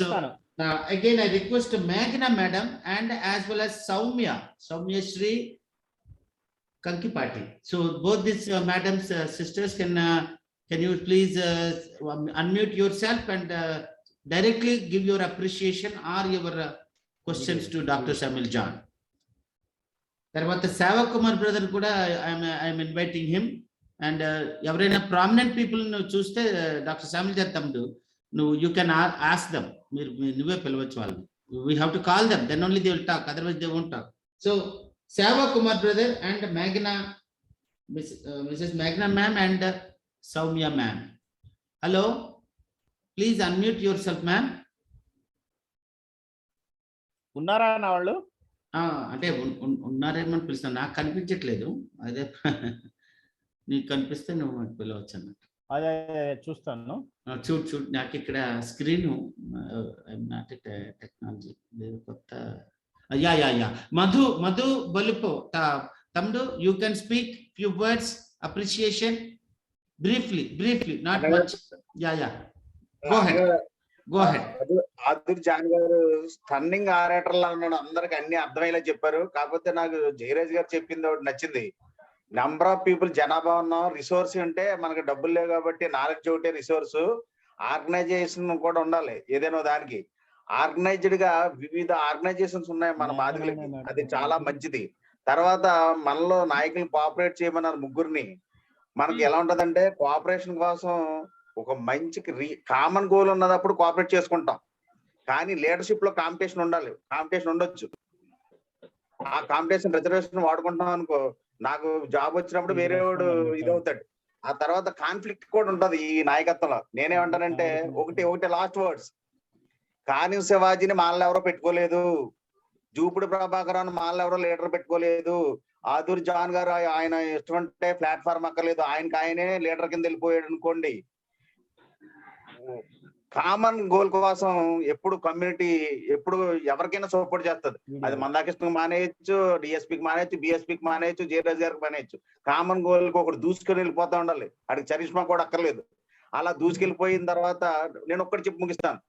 So again I request Magna madam and as well as Soumya Shri Kankipati. So both these madams, sisters, can you please unmute yourself and directly give your appreciation or your questions to Dr. Samuel John. Tarvata Sava Kumar brother kuda I am inviting him, and evaraina prominent people nu chuste Dr. Samuel John tamdu you can ask them. నువ్వే పిలవచ్చు వాళ్ళని. We have to call them, then only they will talk, otherwise they won't talk. So Sava Kumar brother and Magna, Mrs. Magna ma'am and Soumya ma'am. Hello, please unmute yourself ma'am. ఉన్నారా నా వాళ్ళు? అంటే ఉన్నారేమని పిలుస్తాను, నాకు కనిపించట్లేదు. అదే నీకు కనిపిస్తే నువ్వు పిలవచ్చు అన్నట్టు. అదే చూస్తాను. చూడు నాకు ఇక్కడ స్క్రీన్ టెక్నాలజీ కొత్త. యా మధు బలుపు తమ్ముడు, you can speak few words appreciation briefly not much. Yeah go ahead. ఆదుర్ జాన్ గారు స్టన్నింగ్ ఆరేటర్ లా ఉన్నాడు, అందరికి అన్ని అర్థమయ్యేలా చెప్పారు. కాకపోతే నాకు జయరాజ్ గారు చెప్పింది ఒకటి నచ్చింది. నెంబర్ ఆఫ్ పీపుల్ జనాభా ఉన్నాం, రిసోర్స్ ఉంటే మనకు డబ్బులు లేవు కాబట్టి నాలెడ్జ్ ఒకటే రిసోర్స్. ఆర్గనైజేషన్ కూడా ఉండాలి. ఏదైనా దానికి ఆర్గనైజ్డ్ గా వివిధ ఆర్గనైజేషన్స్ ఉన్నాయి మన బాధితులకి, అది చాలా మంచిది. తర్వాత మనలో నాయకులు కోఆపరేట్ చేయమన్నారు ముగ్గురిని. మనకి ఎలా ఉంటదంటే కోఆపరేషన్ కోసం ఒక మంచి కామన్ గోల్ ఉన్నదప్పుడు కోఆపరేట్ చేసుకుంటాం. కానీ లీడర్షిప్ లో కాంపిటీషన్ ఉండాలి. కాంపిటీషన్ ఉండొచ్చు. ఆ కాంపిటీషన్ రిజర్వేషన్ వాడుకుంటాం అనుకో, నాకు జాబ్ వచ్చినప్పుడు వేరే వాడు ఇదవుతాడు. ఆ తర్వాత కాన్ఫ్లిక్ట్ కూడా ఉంటది ఈ నాయకత్వంలో. నేనేమంటానంటే ఒకటి లాస్ట్ వర్డ్స్. కాని శివాజీని మాల్లో ఎవరో పెట్టుకోలేదు, జూపుడు ప్రభాకరాన్ని మాల్లో ఎవరో లీడర్ పెట్టుకోలేదు, ఆదుర్ జాన్ గారు ఆయన ఇష్టమంటే ప్లాట్ఫామ్ అక్కర్లేదు, ఆయనే లీడర్ కింద వెళ్ళిపోయాడు అనుకోండి. కామన్ గోల్ కోసం ఎప్పుడు కమ్యూనిటీ ఎప్పుడు ఎవరికైనా సపోర్ట్ చేస్తుంది. అది మందాకృష్ణకి మానేయచ్చు, డిఎస్పీకి మానేయచ్చు, బిఎస్పీకి మానేయచ్చు, జయరాజ్ గారికి మానేయచ్చు. కామన్ గోల్ కి ఒకటి దూసుకొని వెళ్ళిపోతా ఉండాలి. అడిగి చరిష్మా కూడా అక్కర్లేదు. అలా దూసుకెళ్ళిపోయిన తర్వాత నేను ఒక్కటి చెప్పి ముగిస్తాను.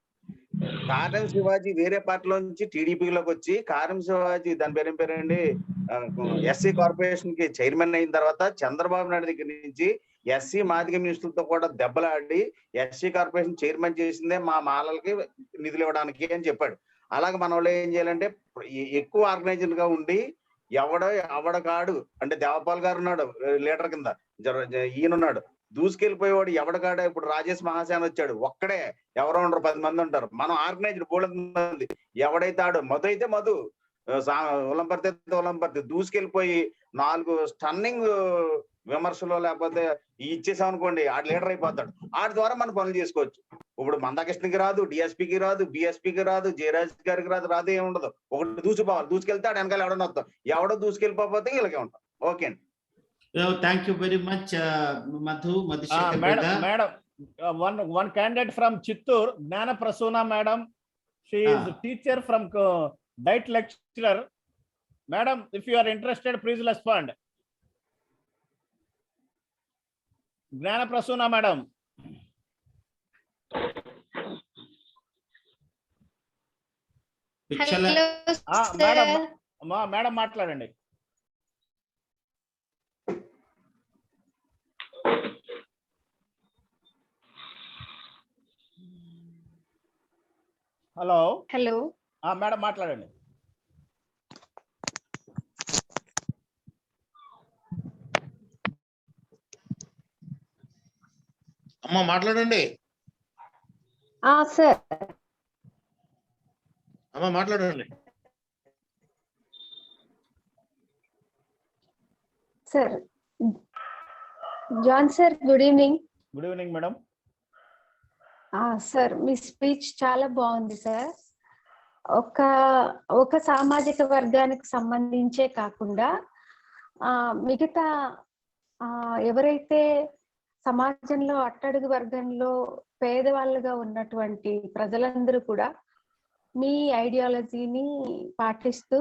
కారం శివాజీ వేరే పార్టీలో నుంచి టీడీపీలోకి వచ్చి, కారం శివాజీ దాని పేరేంటి ఎస్సీ కార్పొరేషన్ కి చైర్మన్ అయిన తర్వాత చంద్రబాబు నాయుడు దగ్గర నుంచి ఎస్సీ మాదిగ మినిస్టర్లతో కూడా దెబ్బలాడి ఎస్సీ కార్పొరేషన్ చైర్మన్ చేసిందే మా మాలలకి నిధులు ఇవ్వడానికి అని చెప్పాడు. అలాగే మన వాళ్ళు ఏం చేయాలంటే ఎక్కువ ఆర్గనైజర్ గా ఉండి ఎవడకాడు అంటే దేవపాల్ గారు ఉన్నాడు లీడర్ కింద, ఈయనున్నాడు దూసుకెళ్ళిపోయేవాడు ఎవడకాడ. ఇప్పుడు రాజేష్ మహాసేన వచ్చాడు, ఒక్కడే ఎవరో ఉండరు, 10 మంది ఉంటారు. మనం ఆర్గనైజ్డ్ 4 మంది. ఎవడైతే ఆడు మధు అయితే మధు, ఉలంపర్తి అయితే ఉలంపర్తి, దూసుకెళ్ళిపోయి 4 స్టన్నింగ్ విమర్శలు లేకపోతే ఇచ్చేసాం అనుకోండి, ఆ లీడర్ అయిపోతాడు. ఆడి ద్వారా మనం పనులు చేసుకోవచ్చు. ఇప్పుడు మందాకృష్ణకి రాదు, డిఎస్పీకి రాదు, బిఎస్పీకి రాదు, జయరాజ్ గారికి రాదు ఏముండదు. ఒకటి దూసిపోవాలి. దూసుకెళ్తాడు వెనకాల ఎవడన్నా వస్తాం, ఎవడో దూసుకెళ్ళిపోతే వీళ్ళకే ఉంటాం. ఓకే అండి. Thank you very much, Madhu. Madam, one candidate from Chittur, Gnana Prasuna madam. She is teacher from diet lecturer. Madam, if you are interested, please respond. Gnana Prasuna madam. Madam మాట్లాడండి. హలో హలో madam మాట్లాడండి. అమ్మ మాట్లాడండి. Sir అమ్మ మాట్లాడండి. Sir John sir good evening. Good evening madam. Sir మీ speech చాలా బాగుంది సార్. ఒక సామాజిక వర్గానికి సంబంధించే కాకుండా మిగతా ఎవరైతే సమాజంలో అట్టడుగు వర్గంలో పేదవాళ్ళుగా ఉన్నటువంటి ప్రజలందరూ కూడా మీ ఐడియాలజీని పాటిస్తూ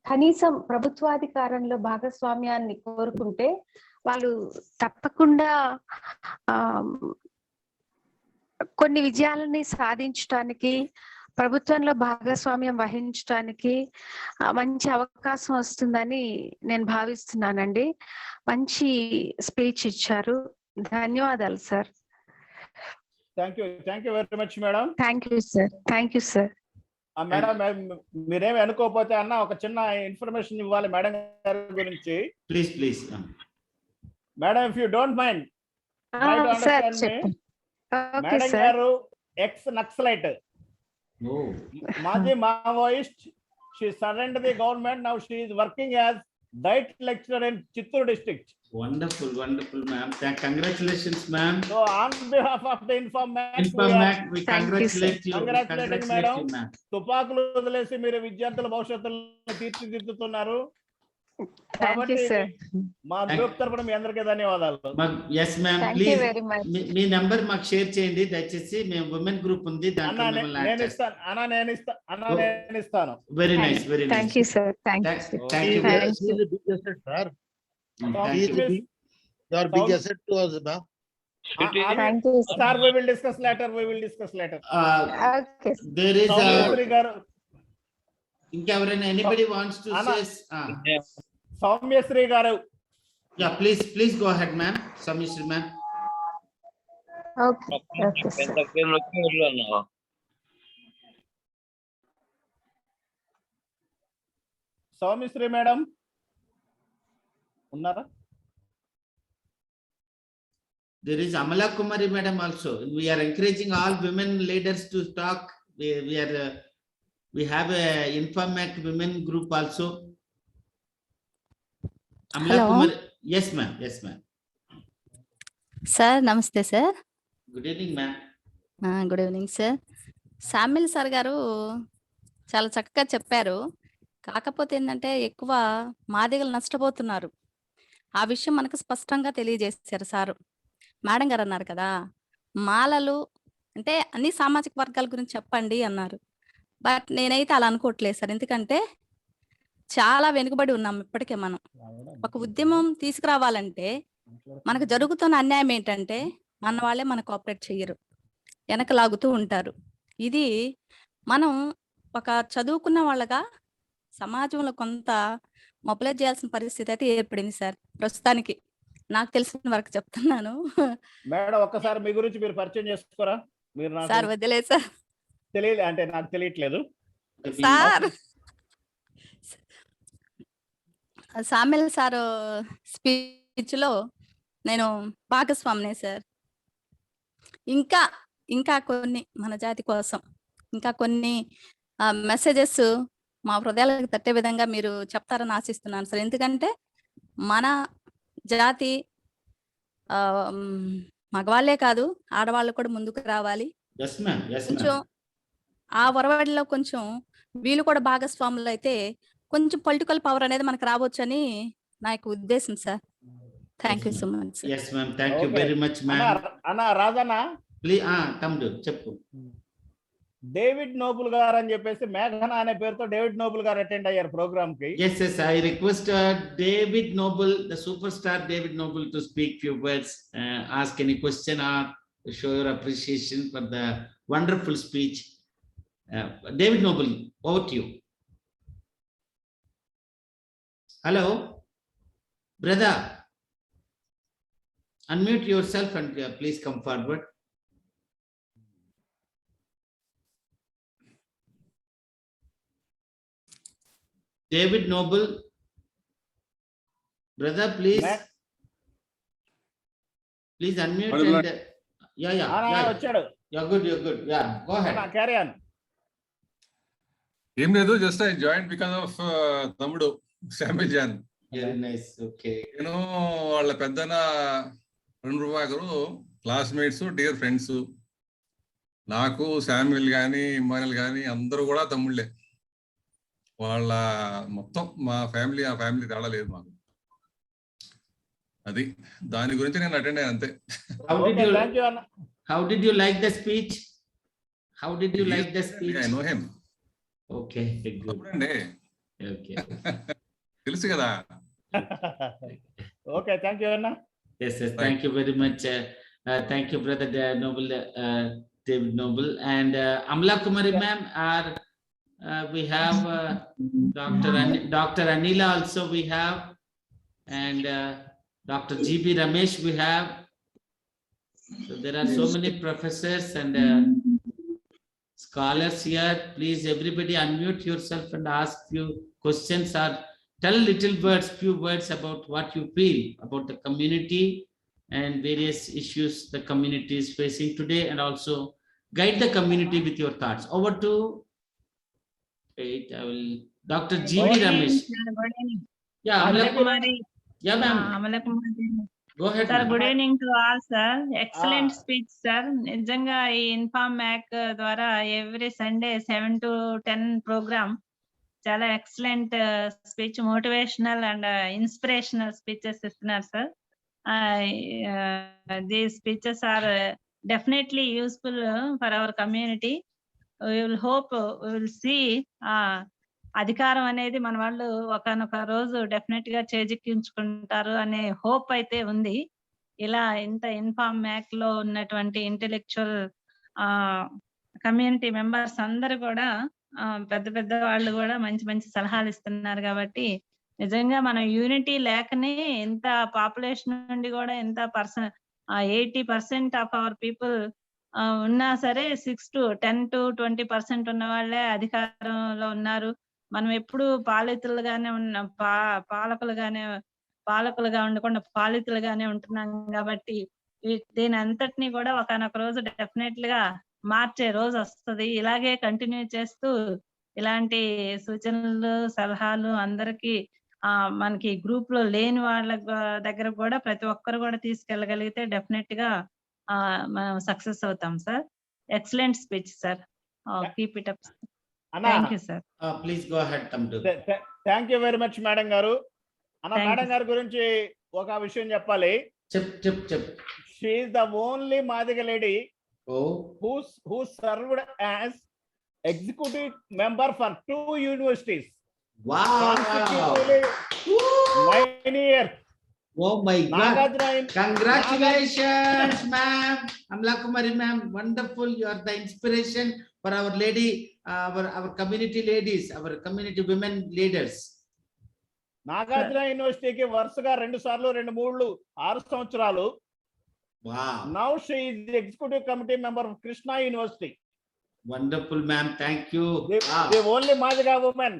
కనీసం ప్రభుత్వాధికారంలో భాగస్వామ్యాన్ని కోరుకుంటే వాళ్ళు తప్పకుండా కొన్ని విజయాలని సాధించడానికి, ప్రభుత్వంలో భాగస్వామ్యం వహించడానికి మంచి అవకాశం వస్తుందని నేను భావిస్తున్నానండి. మంచి స్పీచ్ ఇచ్చారు. ధన్యవాదాలు sir. Thank you very much madam. Thank you sir. Thank you sir. Madam మీరేమి అనుకోకపోతే అన్న ఒక చిన్న ఇన్ఫర్మేషన్ ఇవ్వాలి మేడం గారి గురించి. Please madam, if you don't mind, madam గారు ఎక్స్ నక్సలైట్, మాజీ Maoist. She surrendered the government. Now she is working as diet lecturer in Chittoor district. Wonderful, ma'am. Congratulations, ma'am. So on behalf of the Informac, we congratulate you. Congratulating madam. తుపాకులు వదిలేసి మీరు విద్యార్థుల భవిష్యత్తులను తీర్చిదిద్దుతున్నారు. Thank you sir. మా group తరపున మీ అందరికీ ధన్యవాదాలు. ఎస్ మ్యామ్, ప్లీజ్ మీ నంబర్ మాకు షేర్ చేయండి దయచేసి. మేము ఉమెన్ గ్రూప్ ఉంది, దాంట్లో నేను ఇస్తాను. Very nice. Thank you sir. Thank you sir. Your big asset to us, ma'am. Thank you sir. We will discuss later. Okay. There is ఇంకెవరైనా anybody wants to say? Soumyasri గారు. Yeah, please go ahead, ma'am. Samisri ma'am. Okay sir. Soumyasri madam ఉన్నారా? There is Amala Kumari madam also. We are encouraging all women leaders to talk. We have a Informac women group also. Amala Kumari. Yes ma'am. Sir, namaste sir. Good evening ma'am. Good evening sir. Sawmill sir గారు చాలా చక్కగా చెప్పారు. కాకపోతే ఏంటంటే ఎక్కువ మాదిగలు నష్టపోతున్నారు. ఆ విషయం మనకు స్పష్టంగా తెలియజేశారు సారు. మేడం గారు అన్నారు కదా, మాలలు అంటే అన్ని సామాజిక వర్గాల గురించి చెప్పండి అన్నారు. బట్ నేనైతే అలా అనుకోవట్లేదు సార్. ఎందుకంటే చాలా వెనుకబడి ఉన్నాం ఇప్పటికే. మనం ఒక ఉద్యమం తీసుకురావాలంటే మనకు జరుగుతున్న అన్యాయం ఏంటంటే మన వాళ్ళే మనకు కోఆపరేట్ చెయ్యరు, వెనక లాగుతూ ఉంటారు. ఇది మనం ఒక చదువుకున్న వాళ్ళగా సమాజంలో కొంత మొబిలైజ్ చేయాల్సిన పరిస్థితి అయితే ఏర్పడింది సార్. ప్రస్తుతానికి నాకు తెలిసిన వరకు చెప్తున్నాను. మేడం ఒక్కసారి మీ గురించి మీరు పరిచయం చేసుకోరా? మీరు సార్ వదిలే సార్. తెలియదు అంటే నాకు తెలియట్లేదు సార్. సామిల్ సార్ స్పీచ్ లో నేను భాగస్వామినే సార్. ఇంకా కొన్ని మన జాతి కోసం ఇంకా కొన్ని మెసేజెస్ మా హృదయాలకు తట్టే విధంగా మీరు చెప్తారని ఆశిస్తున్నాను సార్. ఎందుకంటే మన జాతి మగవాళ్లే కాదు ఆడవాళ్ళు కూడా ముందుకు రావాలి. కొంచెం ఆ ఒరవడిలో కొంచెం వీళ్ళు కూడా భాగస్వాములు అయితే కొంచెం పొలిటికల్ పవర్ అనేది మనకు రావచ్చు అని నా యొక్క ఉద్దేశం sir. Thank you so much. Yes ma'am, thank you very much ma'am. అన్న రాజన్న ప్లీజ్ తమ్ముడు చెప్పు. డేవిడ్ నోబుల్ గారు అని చెప్పేసి మేఘన అనే పేరుతో డేవిడ్ నోబుల్ గారు అటెండ్ అయ్యారు ప్రోగ్రామ్ కి. Yes, I request David Noble, the superstar David Noble, to speak few words, ask any question or show your appreciation for the wonderful speech. David Noble, over to you. Hello brother, unmute yourself and please come forward. David Noble. Brother, please. Please unmute and yeah. వచ్చాడు. You're good. Yeah, go ahead. Carry on. ఏం లేదు, just I join because of తమ్ముడు Samuel John. Very nice. Okay. నేను వాళ్ళ పెద్దన Prabhakar classmates, dear friends. నాకు Samuel కానీ Emmanuel కానీ అందరూ కూడా తమ్ముళ్ళే. వాళ్ళ మొత్తం మా ఫ్యామిలీ, ఆ ఫ్యామిలీ తేడా లేదు మాకు. అది దాని గురించి నేను అటెండ్ అయ్యాను అంతే. How did you like the speech? How did you like the speech? I know him. Okay, good. Okay. తెలుసు కదా. Okay, thank you Anna. Yes, thank you very much. Thank you, brother Noble, David Noble, and Amla Kumari ma'am. We have Dr. Anila also we have, and Dr. GB Ramesh we have. So there are so many professors and scholars here. Please everybody unmute yourself and ask few questions or tell few words about what you feel about the community and various issues the community is facing today, and also guide the community with your thoughts. Over to Dr. GB Ramesh. Yeah, yeah ma'am. Go ahead. Sir, good evening to all, sir. Excellent speech, sir. నిజంగా ఈ Informac ద్వారా every Sunday 7 to 10 programme చాలా excellent speech, motivational and inspirational speeches ఇస్తున్నారు సార్. These speeches are definitely useful for our community. we will see అధికారం అనేది మన వాళ్ళు ఒకనొక రోజు డెఫినెట్ గా చేజిక్కించుకుంటారు అనే హోప్ అయితే ఉంది. ఇలా ఇంత ఇన్ఫార్మ్ మ్యాక్ లో ఉన్నటువంటి ఇంటెలెక్చువల్ కమ్యూనిటీ మెంబర్స్ అందరు కూడా పెద్ద వాళ్ళు కూడా మంచి సలహాలు ఇస్తున్నారు. కాబట్టి నిజంగా మనం యూనిటీ లేకనే ఎంత పాపులేషన్ నుండి కూడా ఎంత 80% ఆఫ్ అవర్ పీపుల్ ఉన్నా సరే 10 to 20% ఉన్న వాళ్ళే అధికారంలో ఉన్నారు. మనం ఎప్పుడు పాలితులుగానే పాలకులుగా ఉండకుండా పాలితులుగానే ఉంటున్నాం. కాబట్టి దీని అంతటినీ కూడా ఒకనొక రోజు డెఫినెట్ గా మార్చే రోజు వస్తుంది. ఇలాగే కంటిన్యూ చేస్తూ ఇలాంటి సూచనలు, సలహాలు అందరికి మనకి గ్రూప్ లో లేని వాళ్ళ దగ్గర కూడా ప్రతి ఒక్కరు కూడా తీసుకెళ్ళగలిగితే డెఫినెట్ గా మనం సక్సెస్ అవుతాం సార్. Excellent speech sir. Keep it up. Thank you sir. Please go ahead తమ్ముడు. Thank you very much madam garu. Madam గారి గురించి ఒక విషయం చెప్పాలి. చెప్. She is the only Madiga lady who served as executive member for 2 universities. Wow. 9 years. Oh my God. Congratulations, ma'am. Amla Kumari ma'am, wonderful. You are the inspiration for our lady, our community ladies, our community women leaders. Nagarjuna యూనివర్సిటీకి వరుసగా 2 సార్లు 2 3 6 సంవత్సరాలు. Wow. Now she is the executive committee member of Krishna University. Wonderful, ma'am. Thank you. The only Madiga woman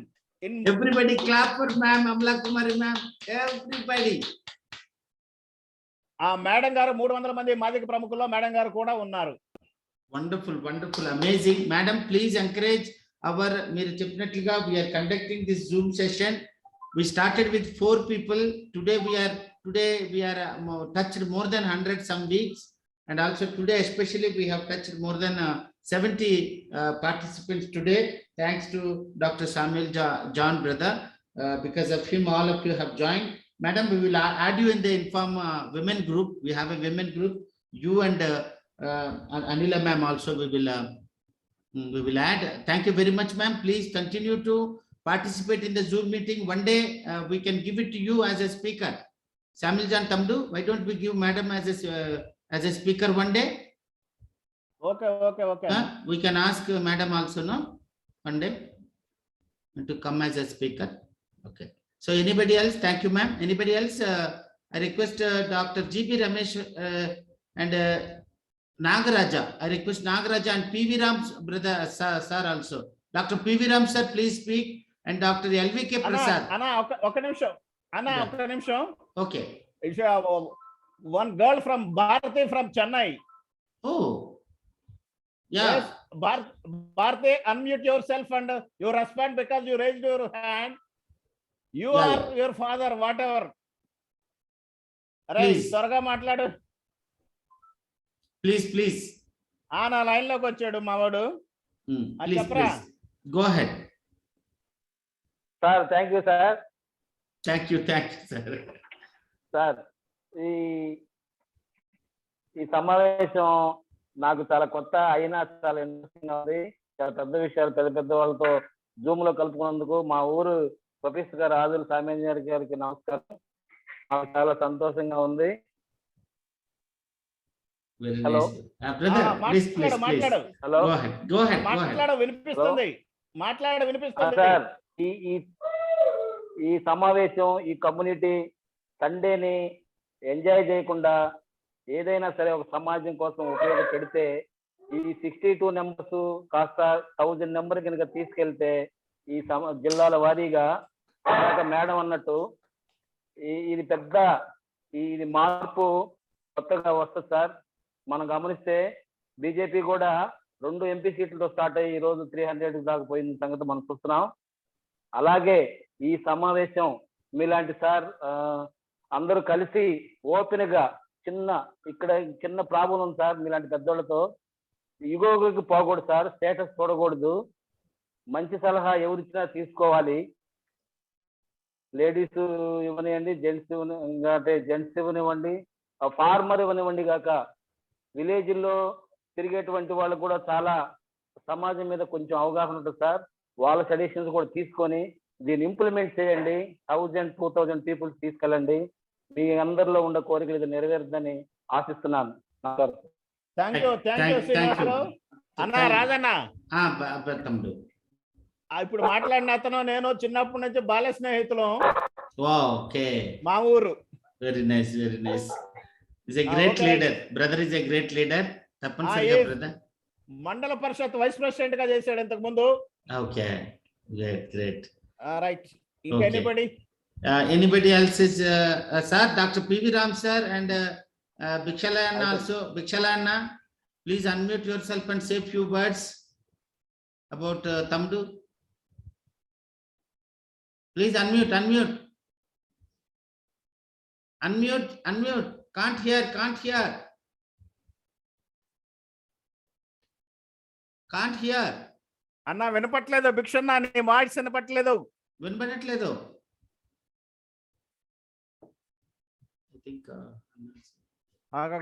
in. Everybody clap for ma'am Amla Kumari ma'am. Everybody. Madam గారు 300 మంది Madiga ప్రముఖుల్లో madam గారు కూడా ఉన్నారు. Wonderful, amazing. Madam, please encourage our మీరు చెప్పినట్లుగా we are conducting this Zoom session. We started with 4 people. Today we are touched more than 100 some weeks, and also today especially we have touched more than 70 participants today, thanks to Dr. Samuel John brother. Because of him all of you have joined. Madam, we will add you in the inform women group. We have a women group. You and Anila ma'am also we will add. Thank you very much, ma'am. Please continue to participate in the Zoom meeting. One day we can give it to you as a speaker. Samuel John Tamdu, why don't we give madam as a speaker one day? Okay. We can ask madam also, no? One day to come as a speaker. Okay. So anybody else? Thank you, ma'am. Anybody else? I request Dr. GB Ramesh and Nagaraja. I request Nagaraja and PV Ram brother sir also. Dr. PV Ram sir, please speak. and Dr. LVK Prasad. Anna, okay నిమిషం. Anna, Yeah. ఒక నిమిషం. Okay. It's one girl from Bharati from Chennai. Oh. Yeah. Yes, Bharati, unmute yourself and you respond because you raised your hand. You Yeah, are yeah. your father, whatever. అరే Please. త్వరగా మాట్లాడు. Please. నా line లోకి వచ్చాడు మావాడు. Please, చెప్పరా. please. Go ahead. Sir thank you sir. Thank you, sir. Sir ఈ సమావేశం నాకు చాలా కొత్త అయినా చాలా ఇంట్రెస్టింగ్ ఉంది. చాలా పెద్ద విషయాలు పెద్ద వాళ్ళతో జూమ్ లో కలుపుకున్నందుకు మా ఊరు ప్రొఫెసర్ గారు ఆదుల సామాన్య గారికి నమస్కారం. నాకు చాలా సంతోషంగా ఉంది. Very Hello. nice. Brother, please. మాట్లాడు. Hello Go ahead. మాట్లాడు, వినిపిస్తుంది. మాట్లాడు, వినిపిస్తుంది. సార్ ఈ సమావేశం ఈ కమ్యూనిటీ సండేని ఎంజాయ్ చేయకుండా ఏదైనా సరే ఒక సమాజం కోసం ఉపయోగపెడితే ఈ 62 నెంబర్స్ కాస్త 1000 నెంబర్ కనుక తీసుకెళ్తే ఈ జిల్లాల వారీగా మేడం అన్నట్టు ఇది పెద్ద ఇది మార్పు కొత్తగా వస్తుంది సార్. మనం గమనిస్తే బీజేపీ కూడా 2 ఎంపీ సీట్లతో స్టార్ట్ అయ్యి ఈ రోజు 300 దాకా పోయిన సంగతి మనం చూస్తున్నాం. అలాగే ఈ సమావేశం మీలాంటి సార్ అందరూ కలిసి ఓపెన్ గా ఇక్కడ చిన్న ప్రాబ్లం ఉంది సార్. మీలాంటి పెద్దోళ్ళతో ఇగోకి పోకూడదు సార్, స్టేటస్ చూడకూడదు. మంచి సలహా ఎవరిచ్చినా తీసుకోవాలి. లేడీస్ ఇవ్వనివ్వండి, జెంట్స్ ఇవ్వనివ్వండి, ఫార్మర్ ఇవ్వనివ్వండి కాక విలేజ్ లో తిరిగేటువంటి వాళ్ళు కూడా చాలా సమాజం మీద కొంచెం అవగాహన ఉంటుంది సార్. వాళ్ళ సజెషన్స్ కూడా తీసుకొని దీన్ని ఇంప్లిమెంట్ చేయండి. 1000-2000 పీపుల్స్ తీసుకెళ్ళండి. మీ అందరిలో ఉన్న కోరికలు ఇది నెరవేరుతుందని ఆశిస్తున్నాను. Thank you Srinivasarao. అన్నా రాజన్న, ఇప్పుడు మాట్లాడిన అతను నేను చిన్నప్పటి నుంచి బాల్య స్నేహితులు. మా ఊరు. Very nice. He's a great leader. Brother is a great leader. తప్పనిసరిగా brother. మండల పరిషత్ వైస్ ప్రెసిడెంట్ గా చేశాడు ఇంతకు ముందు. Okay. Great. Right. Anybody else is sir, Dr. PV Ram sir and Bhikshalanna also. Bhikshalanna, please unmute yourself and say few words about Tamdu. Please unmute. Can't hear. అన్నా వినపట్లేదు. భిక్షన్న నీ voice వినపట్లేదు. వినపడట్లేదు.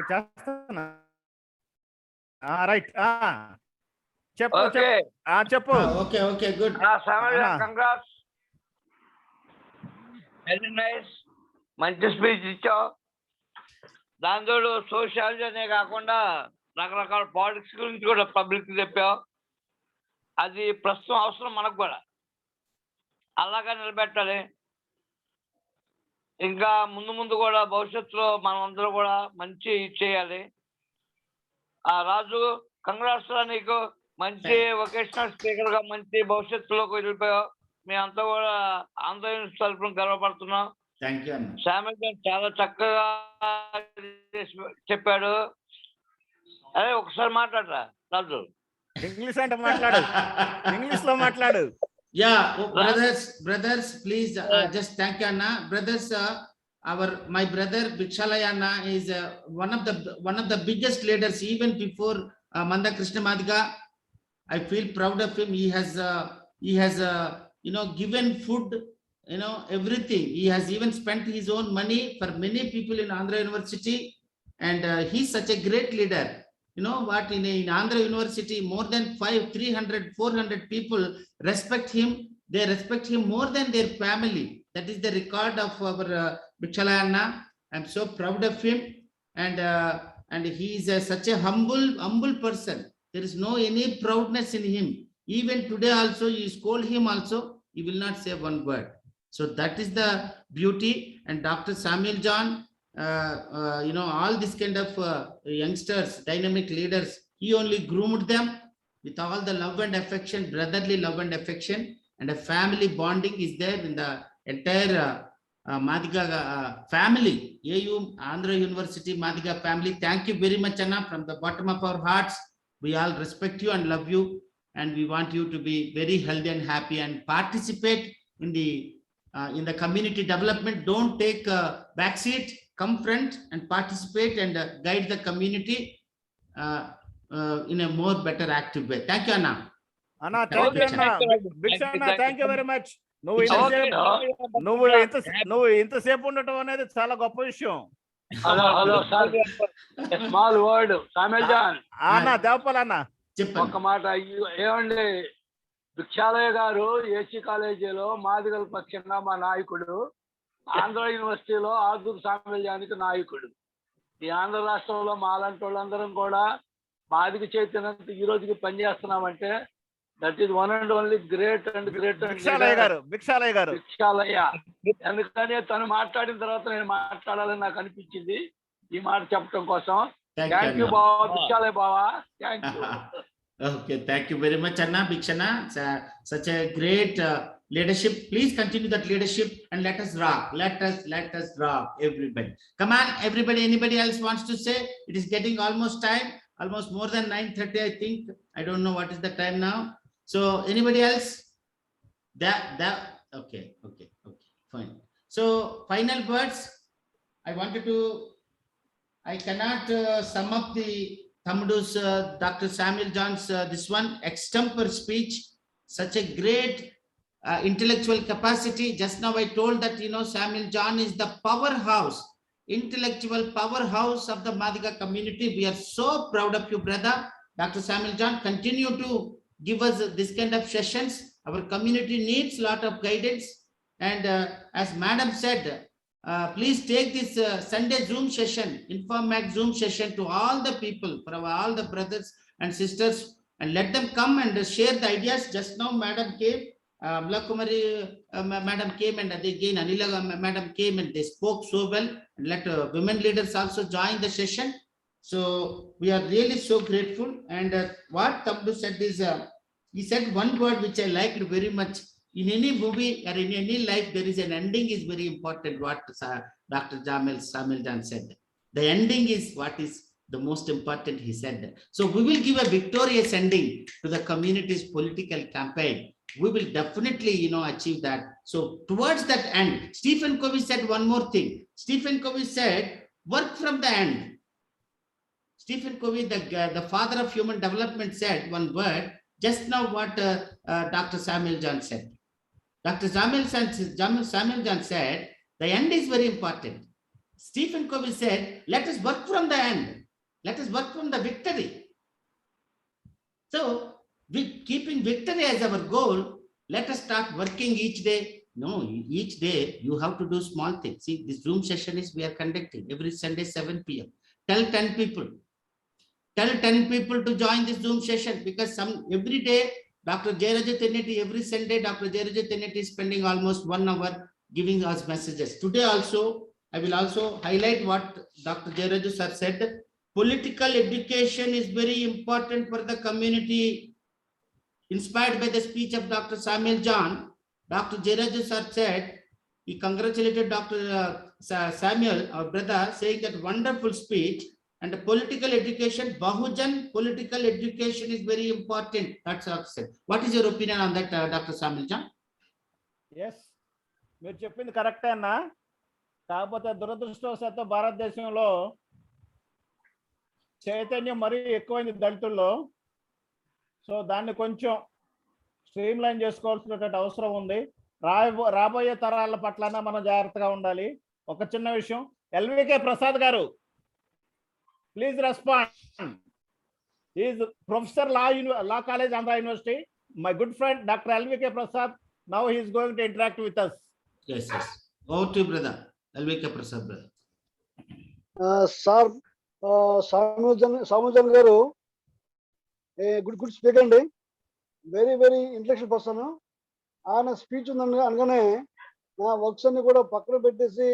చేస్తానా? Right. చెప్పు. Okay good. Congrats, very nice. మంచి speech ఇచ్చావు. దాంతో sociology అనే కాకుండా రకరకాల పాలిటిక్స్ గురించి కూడా పబ్లిక్ చెప్పావు. అది ప్రస్తుతం అవసరం మనకు కూడా. అలాగా నిలబెట్టాలి. ఇంకా ముందు కూడా భవిష్యత్తులో మనం అందరూ కూడా మంచి చేయాలి. రాజు కంగ్రాట్స్ రా, నీకు మంచి వొకేషనల్ స్పీకర్ గా మంచి భవిష్యత్తులోకి వెళ్ళిపోయావు. మేమంతా కూడా ఆంధ్రప్రదేశ్ తరఫున గర్వపడుతున్నాం. శామ్యుల్ గారు చాలా చక్కగా చెప్పాడు. అదే ఒకసారి మాట్లాడరా రాజు. ఇంగ్లీష్ అంటే మాట్లాడు. ఇంగ్లీష్ లో మాట్లాడు. Yeah, brothers, please just thank you, Anna. Brothers, my brother Bhikshalanna is one of the biggest leaders even before Manda Krishna Madiga. I feel proud of him. He has given food, everything. He has even spent his own money for many people in Andhra University, and he's such a great leader. You know what, in Andhra University, more than 300-400 people respect him. They respect him more than their family. That is the record of our Bhikshalanna. I'm so proud of him, and he is such a humble person. There is no any proudness in him. Even today also, you scold him also, he will not say one word. So that is the beauty. And Dr. Samuel John, all this kind of youngsters, dynamic leaders, he only groomed them with all the love and affection, brotherly love and affection. and a family bonding is there in the entire Madiga family, AU Andhra University Madiga family. Thank you very much, Anna, from the bottom of our hearts. We all respect you and love you, and we want you to be very healthy and happy and participate in the community development. Don't take a back seat, come front and participate and guide the community in a more better active way. Thank you, Anna. Anna, thank you, Anna. Bhiksha Anna, thank you very much. నువ్వు ఇంతసేపు ఉండటం అనేది చాలా గొప్ప విషయం. Hello sir, small word Samuel John అన్న దేవపాలన్న ఒక మాట. ఏమండి, భిక్షాలయ్య గారు ఏసీ కాలేజీలో మాదిగల పక్షంగా మా నాయకుడు, ఆంధ్ర యూనివర్సిటీలో ఆదురు సామ్రాజ్యానికి నాయకుడు. ఈ ఆంధ్ర రాష్ట్రంలో మాలాంటి వాళ్ళందరం కూడా మాదిగ చైతన్యంతో ఈ రోజుకి పనిచేస్తున్నామంటే that is one and only great and Bikshalaiah garu. ఎందుకని తను మాట్లాడిన తర్వాత నేను మాట్లాడాలని నాకు అనిపించింది ఈ మాట చెప్పడం కోసం. థ్యాంక్ యూ బావా, భిక్షాలయ్య బావా, thank you. Okay, thank you very much, Anna, Bhikshana. Such a great leadership. Please continue that leadership and let us rock. Let us rock, everybody. Come on, everybody. Anybody else wants to say? It is getting almost time, almost more than 9:30, I think. I don't know what is the time now. So anybody else? Okay, fine. So final words. I cannot sum up the Thammudu's Dr. Samuel John's this one extempore speech. Such a great intellectual capacity. Just now I told that, Samuel John is the powerhouse, intellectual powerhouse of the Madiga community. We are so proud of you, brother. Dr. Samuel John, continue to give us this kind of sessions. Our community needs a lot of guidance. And as Madam said, please take this Sunday Zoom session, Informat Zoom session to all the people, for all the brothers and sisters, and let them come and share the ideas. Just now, Madam came, Kumari Madam came, and again Anila Madam came, and they spoke so well. And let women leaders also join the session. So we are really so grateful. And what Thammudu said is, he said one word which I liked very much. In any movie or in any life, there is an ending is very important. What Dr. Samuel John said. The ending is what is the most important, he said. So we will give a victorious ending to the community's political campaign. We will definitely, achieve that. So towards that end, Stephen Covey said one more thing. Stephen Covey said, work from the end. Stephen Covey, the father of human development, said one word. Just now what Dr. Samuel John said. Dr. Samuel John said, the end is very important. Stephen Covey said, let us work from the end. Let us work from the victory. So, keeping victory as our goal, let us start working each day. No, each day you have to do small things. See, this Zoom session is we are conducting every Sunday, 7 p.m. Tell 10 people. Tell 10 people to join this Zoom session, because every day, Dr. Jayaraja Tenneti, every Sunday, Dr. Jayaraja Tenneti is spending almost 1 hour giving us messages. Today also, I will also highlight what Dr. Jayaraja sir said. Political education is very important for the community. Inspired by the speech of Dr. Samuel John, Dr. Jayaraja sir said, he congratulated Dr. Samuel, our brother, saying that wonderful speech. And the political education, Bahujan political education is very important. That's what I said. What is your opinion on that, Dr. Samuel John? Yes, మీరు చెప్పింది కరెక్టే అన్న. కాకపోతే దురదృష్టవశాత్తు భారతదేశంలో చైతన్యం మరీ ఎక్కువైంది దళితుల్లో. సో దాన్ని కొంచెం స్ట్రీమ్ లైన్ చేసుకోవాల్సినటువంటి అవసరం ఉంది. రాబోయే తరాల పట్లన మనం జాగ్రత్తగా ఉండాలి. ఒక చిన్న విషయం, ఎల్వికే ప్రసాద్ గారు, please respond. He is Professor Law College, Andhra University. My good friend, Dr. LVK Prasad. Now he is going to interact with us. Yes. Over to you, brother. LVK Prasad, brother. Sir, Samuel John garu, good speaker andi. Very intellectual person. ఆయన speech ఉందని అనగానే నా works అన్ని కూడా పక్కన పెట్టేసి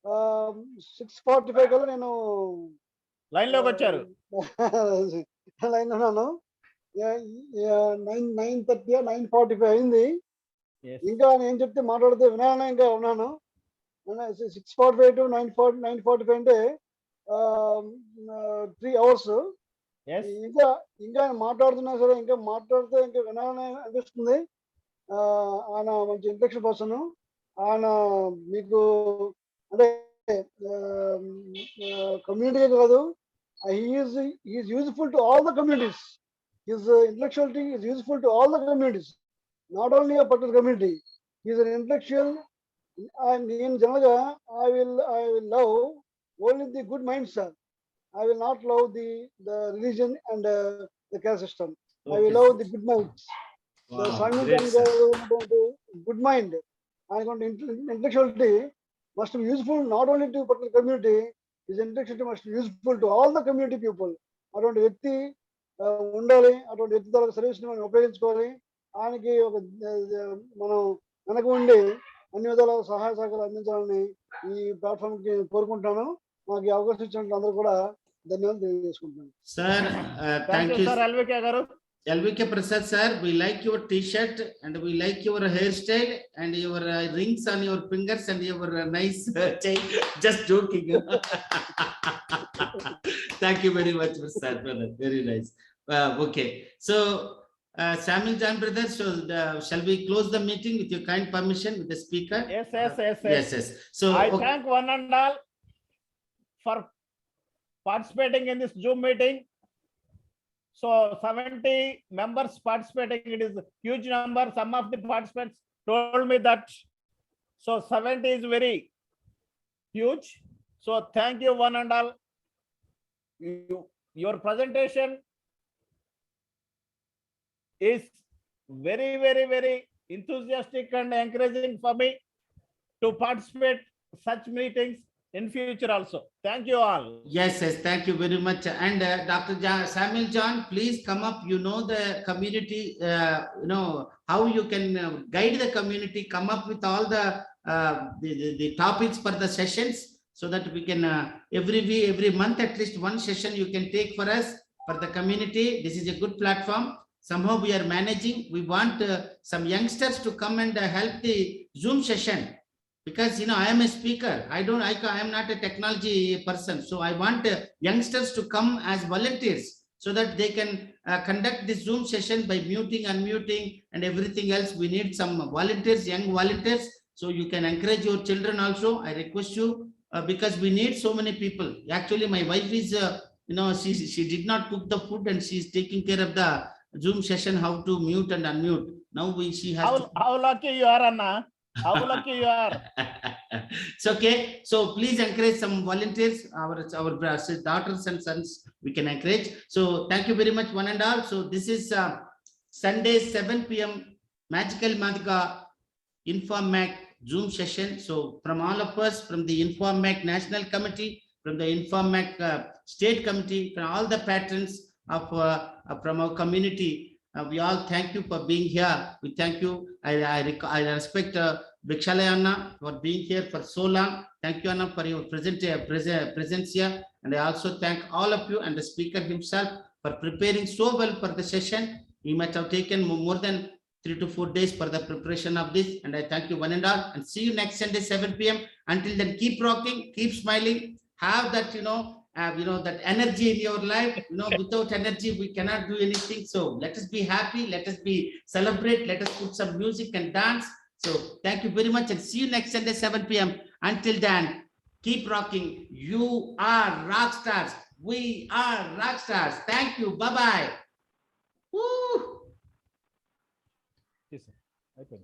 6:45 కల్లా నేను లైన్ లోకి వచ్చారు. లైన్ ఉన్నాను. 9:30 9:45 అయింది. ఇంకా ఆయన ఏం చెప్తే మాట్లాడితే వినాలని ఇంకా ఉన్నాను. 6:45 to 9:45 అంటే 3 hours. ఇంకా ఆయన మాట్లాడుతున్నా సరే ఇంకా మాట్లాడితే ఇంకా వినాలని అనిపిస్తుంది. ఆయన మంచి ఇంటెలెక్చువల్ పర్సన్. ఆయన మీకు అంటే కమ్యూనిటీ కాదు, is useful to all the communities. His intellectuality is useful to all the communities, not only a particular community. He is an intellectual, and in general, I will love only the good minds, sir. I will not love the religion and the caste system. I will love the good minds. Wow, The Simon great, sir. good mind and intellectuality must be useful not only to a particular community. His intellectuality must be useful to all the community people. అటువంటి వ్యక్తి ఉండాలి. అటువంటి వ్యక్తి ద్వారా service మనం ఉపయోగించుకోవాలి. ఆయనకి ఒక మనం వెనక ఉండి అన్ని విధాల సహాయ సహకారాలు అందించాలని ఈ ప్లాట్ఫామ్ కి కోరుకుంటాను. మాకు ఈ అవకాశం ఇచ్చినట్టు అందరూ కూడా ధన్యవాదాలు తెలియజేసుకుంటున్నాను. Sir, thank you, sir. LVK garu. LVK Prasad sir, we like your t-shirt and we like your hairstyle and your rings on your fingers and your nice chain. Just joking. Thank you very much, Prasad brother. Very nice. Okay, so Samuel John brother, so shall we close the meeting with your kind permission with the speaker? Yes. So I thank one and all for participating in this Zoom meeting. So 70 members participating, it is a huge number. Some of the participants told me that. So 70 is very huge. So thank you one and all. Your presentation is very, very, very enthusiastic and encouraging for me to participate such meetings in future also. Thank you all. Yes, thank you very much. And Dr. Samuel John, please come up. You know the community, how you can guide the community, come up with all the topics for the sessions so that we can every month at least one session you can take for us for the community. This is a good platform. Somehow we are managing. We want some youngsters to come and help the Zoom session. Because I am a speaker. I am not a technology person. So I want youngsters to come as volunteers so that they can conduct this Zoom session by muting, unmuting, and everything else. We need some volunteers, young volunteers. So you can encourage your children also. I request you because we need so many people. Actually, my wife is, she did not cook the food and she is taking care of the Zoom session, how to mute and unmute. Now she has. How lucky you are, Anna. How lucky you are. It's okay. So please encourage some volunteers, our daughters and sons, we can encourage. So thank you very much one and all. So this is Sunday 7 p.m. Magical Madiga Inform Mac Zoom session. So from all of us, from the Inform Mac National Committee, from the Inform Mac State Committee, from all the patrons of from our community, we all thank you for being here. We thank you. I respect Bhikshalaya Anna for being here for so long. Thank you, Anna, for your presence here. And I also thank all of you and the speaker himself for preparing so well for the session. He might have taken more than 3 to 4 days for the preparation of this. And I thank you one and all. And see you next Sunday 7 p.m. Until then, keep rocking, keep smiling. Have that, that energy in your life. Without energy, we cannot do anything. So let us be happy. Let us celebrate. Let us put some music and dance. So thank you very much and see you next Sunday 7 p.m. Until then, keep rocking. You are rock stars. We are rock stars. Thank you. Bye-bye. Woo! Yes, sir.